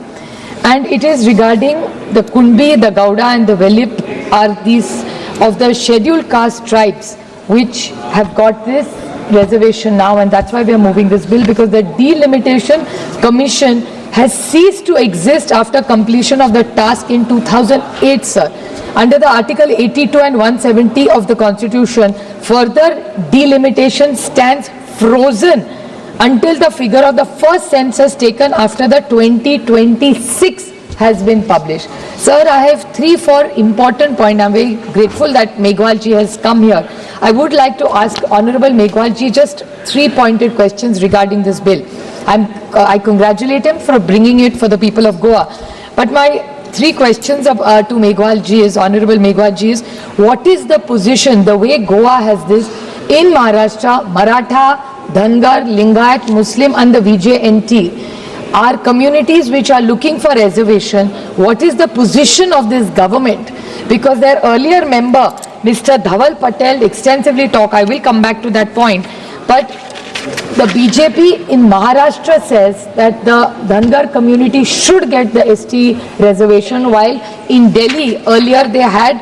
[SPEAKER 15] And it is regarding the Kunbi, the Gauda and the Velip are these of the scheduled caste tribes which have got this reservation now, and that's why we are moving this bill, because the delimitation commission has ceased to exist after completion of the task in 2008, sir. Under the Article 82 and 170 of the Constitution, further delimitation stands frozen until the figure of the first census taken after the 2026 has been published. Sir, I have 3-4 important points. I'm very grateful that Meghwal ji has come here. I would like to ask Honorable Meghwal ji just 3 pointed questions regarding this bill. I congratulate him for bringing it for the people of Goa. But my 3 questions to Meghwal ji is, Honorable Meghwal ji, is what is the position, the way Goa has this in Maharashtra, Maratha, Dhangar, Lingayat, Muslim and the VJNT are communities which are looking for reservation. What is the position of this government? Because their earlier member, Mr. Dhaval Patel, extensively talked, I will come back to that point, but the BJP in Maharashtra says that the Dhangar community should get the ST reservation, while in Delhi earlier they had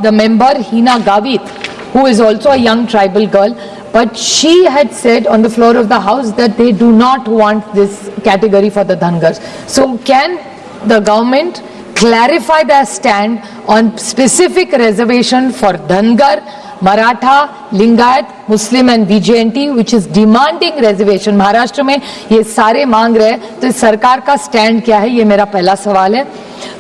[SPEAKER 15] the member Hina Gavit, who is also a young tribal girl, but she had said on the floor of the house that they do not want this category for the Dhangars. So can the government clarify their stand on specific reservation for Dhangar Maratha, Lingayat, Muslim and VJNT, which is demanding reservation. Maharashtra में ये सारे मांग रहे हैं, तो सरकार का stand क्या है, ये मेरा पहला सवाल है.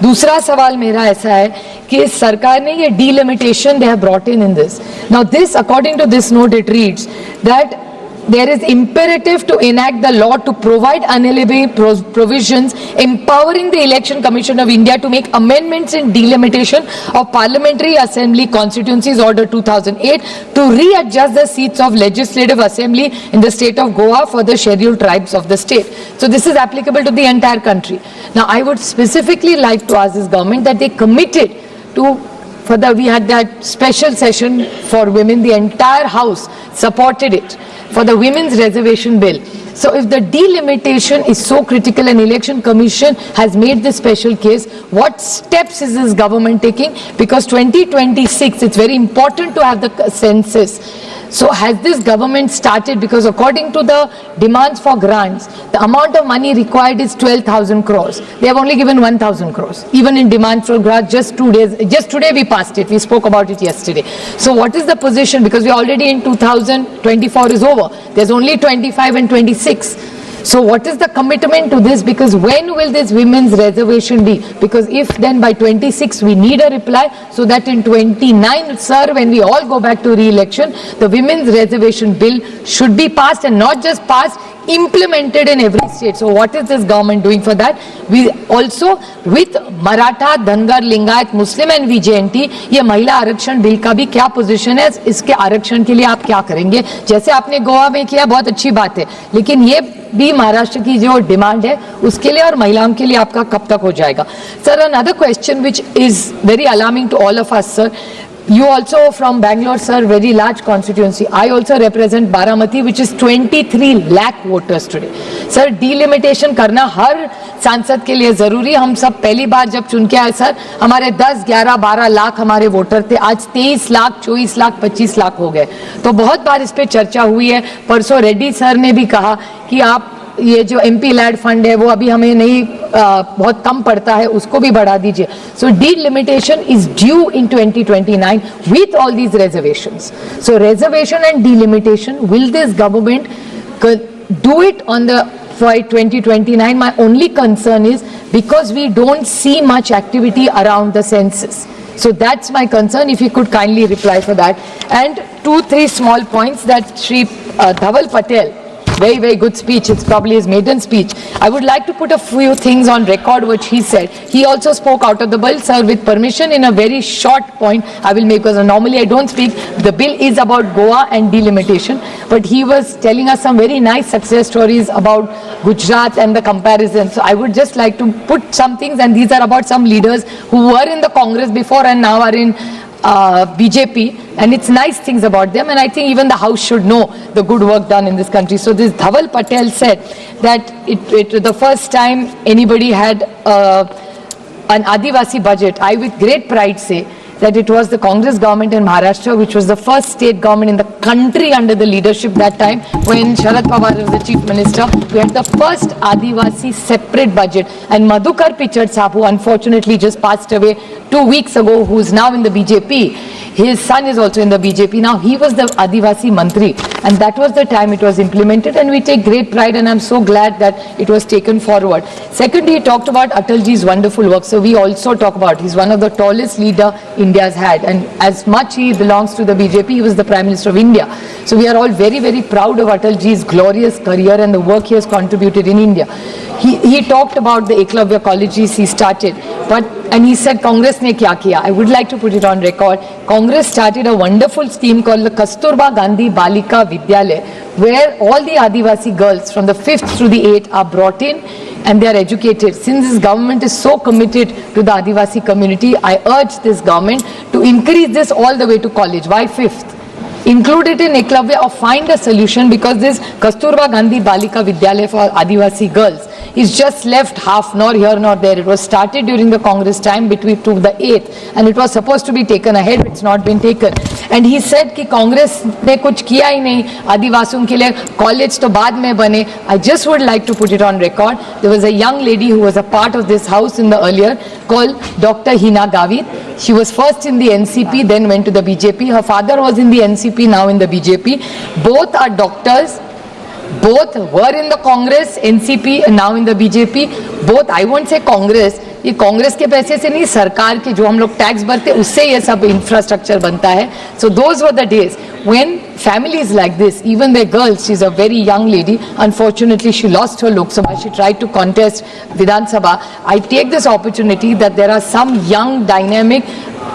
[SPEAKER 15] दूसरा सवाल मेरा ऐसा है कि सरकार ने ये delimitation they have brought in this. Now this, according to this note, it reads that there is imperative to enact the law to provide unalienable provisions empowering the Election Commission of India to make amendments in delimitation of Parliamentary Assembly Constituencies Order 2008 to readjust the seats of Legislative Assembly in the state of Goa for the scheduled tribes of the state. So this is applicable to the entire country. Now I would specifically like to ask this government that they committed to we had that special session for women, the entire house supported it for the women's reservation bill. So if the delimitation is so critical and election commission has made this special case, what steps is this government taking? Because 2026, it's very important to have the census. So has this government started, because according to the demands for grants, the amount of money required is 12,000 crores. They have only given 1,000 crores. Even in demand for grants, just today we passed it. We spoke about it yesterday. So what is the position? Because we are already in 2024 is over. There's only 25 and 26. So what is the commitment to this? Because when will this women's reservation be? Because if then by 26 we need a reply, so that in 29, sir, when we all go back to re-election, the women's reservation bill should be passed, and not just passed, implemented in every state. So what is this government doing for that? We also, with Maratha, Dhangar, Lingayat, Muslim and VJNT, ये महिला आरक्षण bill का भी क्या position है? इसके आरक्षण के लिए आप क्या करेंगे? जैसे आपने गोवा में किया, बहुत अच्छी बात है, लेकिन ये भी महाराष्ट्र की जो डिमांड है उसके लिए और महिलाओं के लिए आपका कब तक हो जाएगा? Sir, another question which is very alarming to all of us, sir. You also from Bangalore, sir, very large constituency. I also represent Baramati, which is 23 lakh voters today. Sir, delimitation करना हर सांसद के लिए जरूरी. हम सब पहली बार जब चुन के आए सर, हमारे 10, 11, 12 लाख हमारे वोटर थे. आज 23 लाख, 24 लाख, 25 लाख हो गए. तो बहुत बार इस पे चर्चा हुई है. परसों रेड्डी सर ने भी कहा कि आप ये जो MP लैड फंड है वो अभी हमें नहीं बहुत कम पड़ता है, उसको भी बढ़ा दीजिए. So delimitation is due in 2029 with all these reservations. So reservation and delimitation, will this government do it on the for 2029? My only concern is because we don't see much activity around the census. So that's my concern, if you could kindly reply for that. And 2-3 small points that Shri Dhaval Patel, very, very good speech. It's probably his maiden speech. I would like to put a few things on record which he said. He also spoke out of the bill, sir, with permission, in a very short point I will make, because normally I don't speak. The bill is about Goa and delimitation, but he was telling us some very nice success stories about Gujarat and the comparison. So I would just like to put some things, and these are about some leaders who were in the Congress before and now are in BJP, and it's nice things about them, and I think even the House should know the good work done in this country. So this Dhaval Patel said that it the first time anybody had an Adivasi budget, I with great pride say that it was the Congress government in Maharashtra, which was the first state government in the country under the leadership that time when Sharad Pawar was the chief minister. We had the first Adivasi separate budget, and Madhukar Pichard Saab, who unfortunately just passed away 2 weeks ago, who is now in the BJP, his son is also in the BJP now. He was the Adivasi Mantri, and that was the time it was implemented, and we take great pride, and I'm so glad that it was taken forward. Secondly, he talked about Atalji's wonderful work, so we also talk about, he's one of the tallest leader India's had, and as much he belongs to the BJP, he was the Prime Minister of India. So we are all very, very proud of Atalji's glorious career and the work he has contributed in India. He talked about the Eklavya colleges he started, and he said Congress ne kya kiya. I would like to put it on record. Congress started a wonderful scheme called the Kasturba Gandhi Balika Vidyalaya, where all the Adivasi girls from the 5th through the 8th are brought in and they are educated. Since this government is so committed to the Adivasi community, I urge this government to increase this all the way to college. Why 5th? Include it in Eklavya or find a solution, because this Kasturba Gandhi Balika Vidyalaya for Adivasi girls is just left half, nor here nor there. It was started during the Congress time between to the 8th, and it was supposed to be taken ahead, but it's not been taken. And he said कि Congress ने कुछ किया ही नहीं आदिवासियों के लिए, college तो बाद में बने. I just would like to put it on record. There was a young lady who was a part of this house in the earlier called Dr. Hina Gavit. She was first in the NCP, then went to the BJP. Her father was in the NCP, now in the BJP. Both are doctors. Both were in the Congress, NCP, and now in the BJP. Both, I won't say Congress, ये कांग्रेस के पैसे से नहीं, सरकार के जो हम लोग टैक्स भरते उससे ये सब इंफ्रास्ट्रक्चर बनता है. So those were the days when families like this, even their girls, she's a very young lady, unfortunately she lost her Lok Sabha, she tried to contest Vidhan Sabha. I take this opportunity that there are some young, dynamic,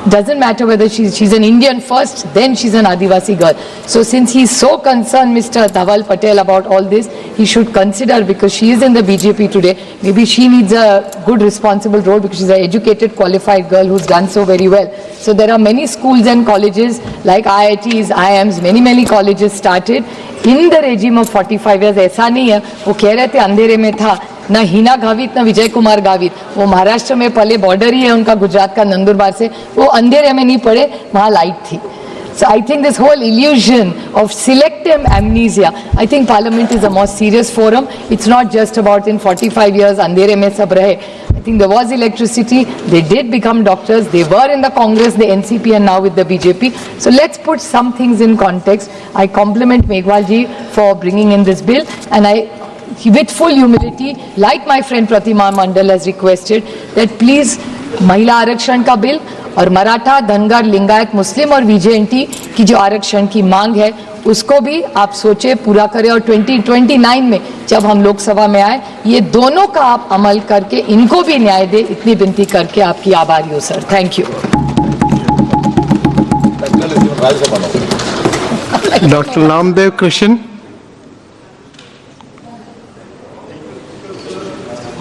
[SPEAKER 15] doesn't matter whether she's an Indian first, then she's an Adivasi girl. So since he's so concerned, Mr. Dhaval Patel, about all this, he should consider, because she is in the BJP today, maybe she needs a good responsible role because she's an educated, qualified girl who's done so very well. So there are many schools and colleges like IITs, IIMs, many colleges started in the regime of 45 years. ऐसा नहीं है, वो कह रहे थे अंधेरे में था, ना हिना गावित ना विजय कुमार गावित, वो महाराष्ट्र में पले, बॉर्डर ही है उनका गुजरात का नंदुरबार से, वो अंधेरे में नहीं पड़े, वहाँ लाइट थी. So I think this whole illusion of selective amnesia, I think Parliament is a more serious forum. It's not just about in 45 years अंधेरे में सब रहे. I think there was electricity, they did become doctors, they were in the Congress, the NCP, and now with the BJP. So let's put some things in context. I compliment Meghwal ji for bringing in this bill, and with full humility, like my friend Pratima Mandal has requested, that please महिला आरक्षण का bill और मराठा, धनगर, लिंगायत, मुस्लिम और VJNT की जो आरक्षण की मांग है उसको भी आप सोचे पूरा करें, और 2029 में जब हम लोकसभा में आए ये दोनों का आप अमल करके इनको भी न्याय दे, इतनी विनती करके आपकी आभारी हूं sir. Thank you.
[SPEAKER 16] Dr. Namdev Krishan,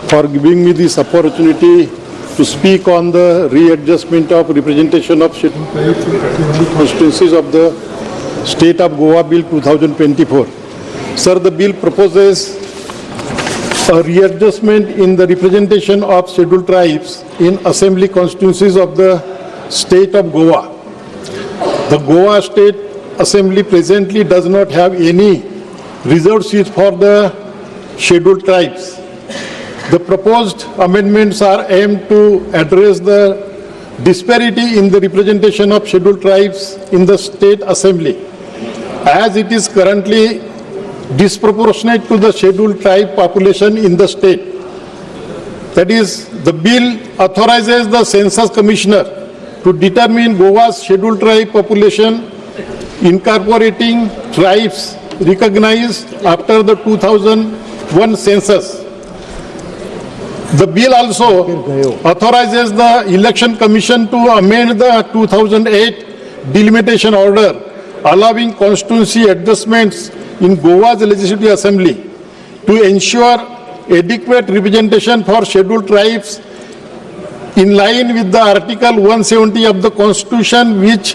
[SPEAKER 17] for giving me this opportunity to speak on the readjustment of representation of constituencies of the State of Goa Bill 2024. Sir, the bill proposes a readjustment in the representation of scheduled tribes in assembly constituencies of the State of Goa. The Goa State Assembly presently does not have any reserved seats for the scheduled tribes. The proposed amendments are aimed to address the disparity in the representation of scheduled tribes in the State Assembly, as it is currently disproportionate to the scheduled tribe population in the state. That is, the bill authorizes the Census Commissioner to determine Goa's scheduled tribe population, incorporating tribes recognized after the 2001 census. The bill also authorizes the Election Commission to amend the 2008 delimitation order, allowing constituency adjustments in Goa's Legislative Assembly to ensure adequate representation for scheduled tribes in line with the Article 170 of the Constitution, which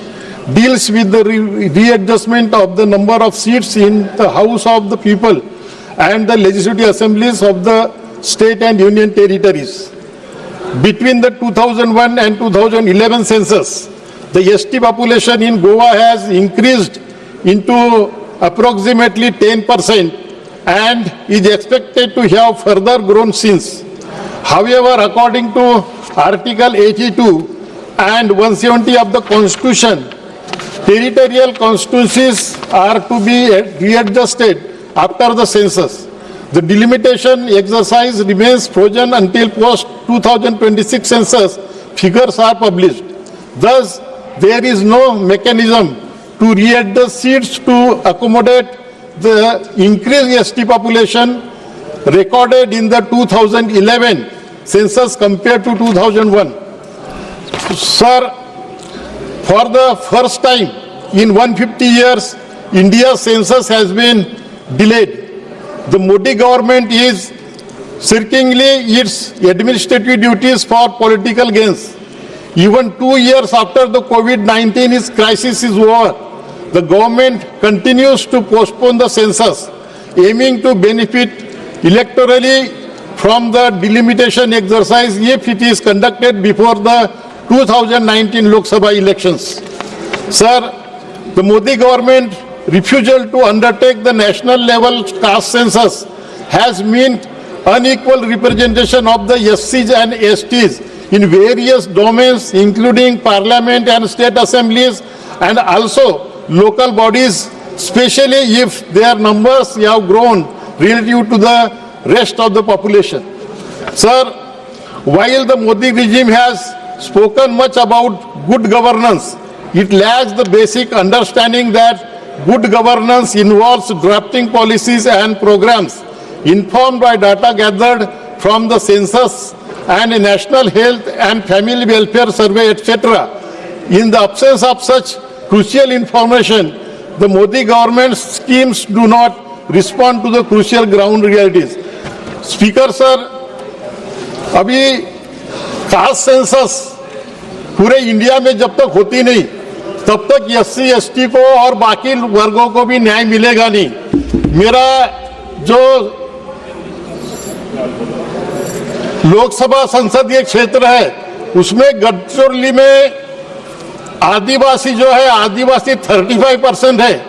[SPEAKER 17] deals with the readjustment of the number of seats in the House of the People and the Legislative Assemblies of the state and union territories. Between the 2001 and 2011 census, the ST population in Goa has increased into approximately 10% and is expected to have further grown since. However, according to Article 82 and 170 of the Constitution, territorial constituencies are to be readjusted after the census. The delimitation exercise remains frozen until post-2026 census figures are published. Thus, there is no mechanism to readjust seats to accommodate the increased ST population recorded in the 2011 census compared to 2001. Sir, for the first time in 150 years, India's census has been delayed. The Modi government is shirkingly its administrative duties for political gains. Even 2 years after the COVID-19 crisis is over, the government continues to postpone the census, aiming to benefit electorally from the delimitation exercise if it is conducted before the 2019 Lok Sabha elections. Sir, the Modi government refusal to undertake the national level caste census has meant unequal representation of the SCs and STs in various domains, including parliament and state assemblies, and also local bodies, especially if their numbers have grown relative to the rest of the population. Sir, while the Modi regime has spoken much about good governance, it lacks the basic understanding that good governance involves drafting policies and programs informed by data gathered from the census and National Health and Family Welfare Survey, etc. In the absence of such crucial information, the Modi government's schemes do not respond to the crucial ground realities. Speaker sir, अभी caste census पूरे India में जब तक होती नहीं तब तक SC ST को और बाकी वर्गों को भी न्याय मिलेगा नहीं। मेरा जो लोकसभा संसदीय क्षेत्र है उसमें गढ़चिरौली में आदिवासी जो है आदिवासी 35% है,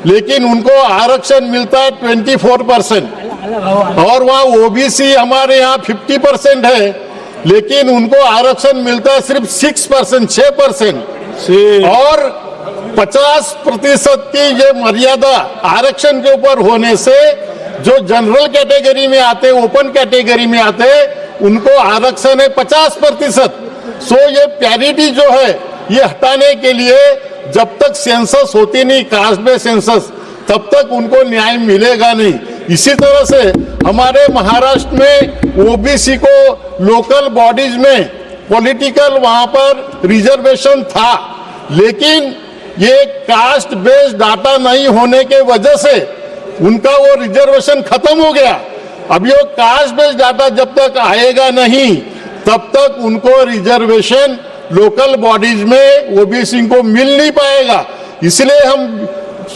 [SPEAKER 17] लेकिन उनको आरक्षण मिलता है 24%, और वहाँ OBC हमारे यहाँ 50% है, लेकिन उनको आरक्षण मिलता है सिर्फ 6%, और 50% की ये मर्यादा आरक्षण के ऊपर होने से जो जनरल कैटेगरी में आते, ओपन कैटेगरी में आते, उनको आरक्षण है 50%। सो ये पैरिटी जो है ये हटाने के लिए जब तक सेंसस होती नहीं, कास्ट बेस्ड सेंसस, तब तक उनको न्याय मिलेगा नहीं। इसी तरह से हमारे महाराष्ट्र में OBC को लोकल बॉडीज में पॉलिटिकल वहां पर रिजर्वेशन था, लेकिन ये कास्ट बेस्ड डाटा नहीं होने के वजह से उनका वो रिजर्वेशन खत्म हो गया। अब ये कास्ट बेस्ड डाटा जब तक आएगा नहीं तब तक उनको रिजर्वेशन लोकल बॉडीज में OBC को मिल नहीं पाएगा। इसलिए हम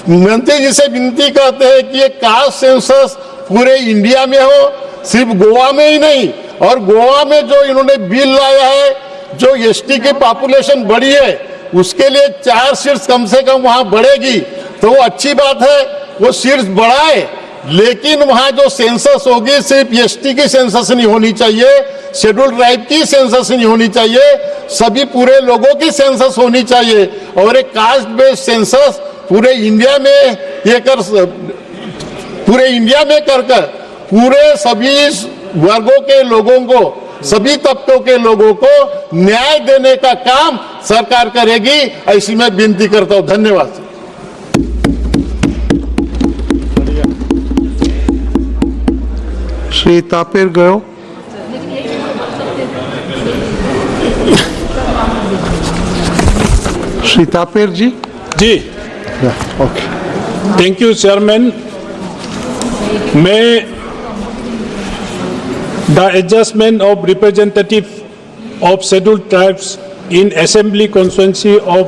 [SPEAKER 17] मंत्री जी से विनती करते हैं कि ये कास्ट सेंसस पूरे इंडिया में हो, सिर्फ गोवा में ही नहीं। और गोवा में जो इन्होंने बिल लाया है, जो ST की पॉपुलेशन बढ़ी है उसके लिए 4 सीट्स कम से कम वहां बढ़ेगी, तो वो अच्छी बात है, वो सीट्स बढ़ाए, लेकिन वहां जो सेंसस होगी सिर्फ ST की सेंसस नहीं होनी चाहिए, शेड्यूल ट्राइब की सेंसस नहीं होनी चाहिए, सभी पूरे लोगों की सेंसस होनी चाहिए। और एक कास्ट बेस्ड सेंसस पूरे इंडिया में कर पूरे सभी वर्गों के लोगों को, सभी तबकों के लोगों को न्याय देने का काम सरकार करेगी, ऐसी मैं विनती करता हूं। धन्यवाद।
[SPEAKER 16] श्री तापेर गयो। श्री तापेर जी।
[SPEAKER 18] जी
[SPEAKER 16] ओके,
[SPEAKER 18] थैंक यू चेयरमैन। मैं the adjustment of representative of scheduled tribes in assembly constituency of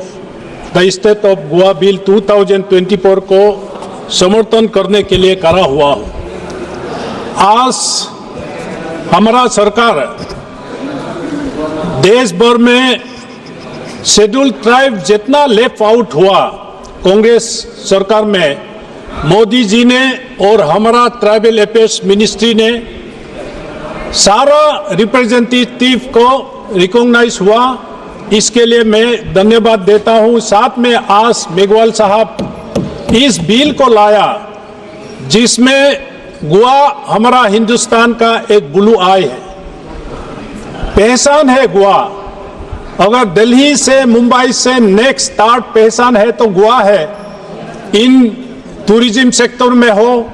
[SPEAKER 18] the state of Goa bill 2024 को समर्थन करने के लिए खड़ा हुआ हूँ। आज हमारा सरकार देश भर में शेड्यूल ट्राइब जितना लेफ्ट आउट हुआ कांग्रेस सरकार में, मोदी जी ने और हमारा ट्राइबल अफेयर्स मिनिस्ट्री ने सारा रिप्रेजेंटेटिव को रिकॉग्नाइज हुआ, इसके लिए मैं धन्यवाद देता हूं। साथ में आज मेघवाल साहब इस बिल को लाया जिसमें गोवा हमारा हिंदुस्तान का एक ब्लू आई है, पहचान है गोवा। अगर दिल्ली से मुंबई से नेक्स्ट 3rd पहचान है तो गोवा है। इन टूरिज्म सेक्टर में हो,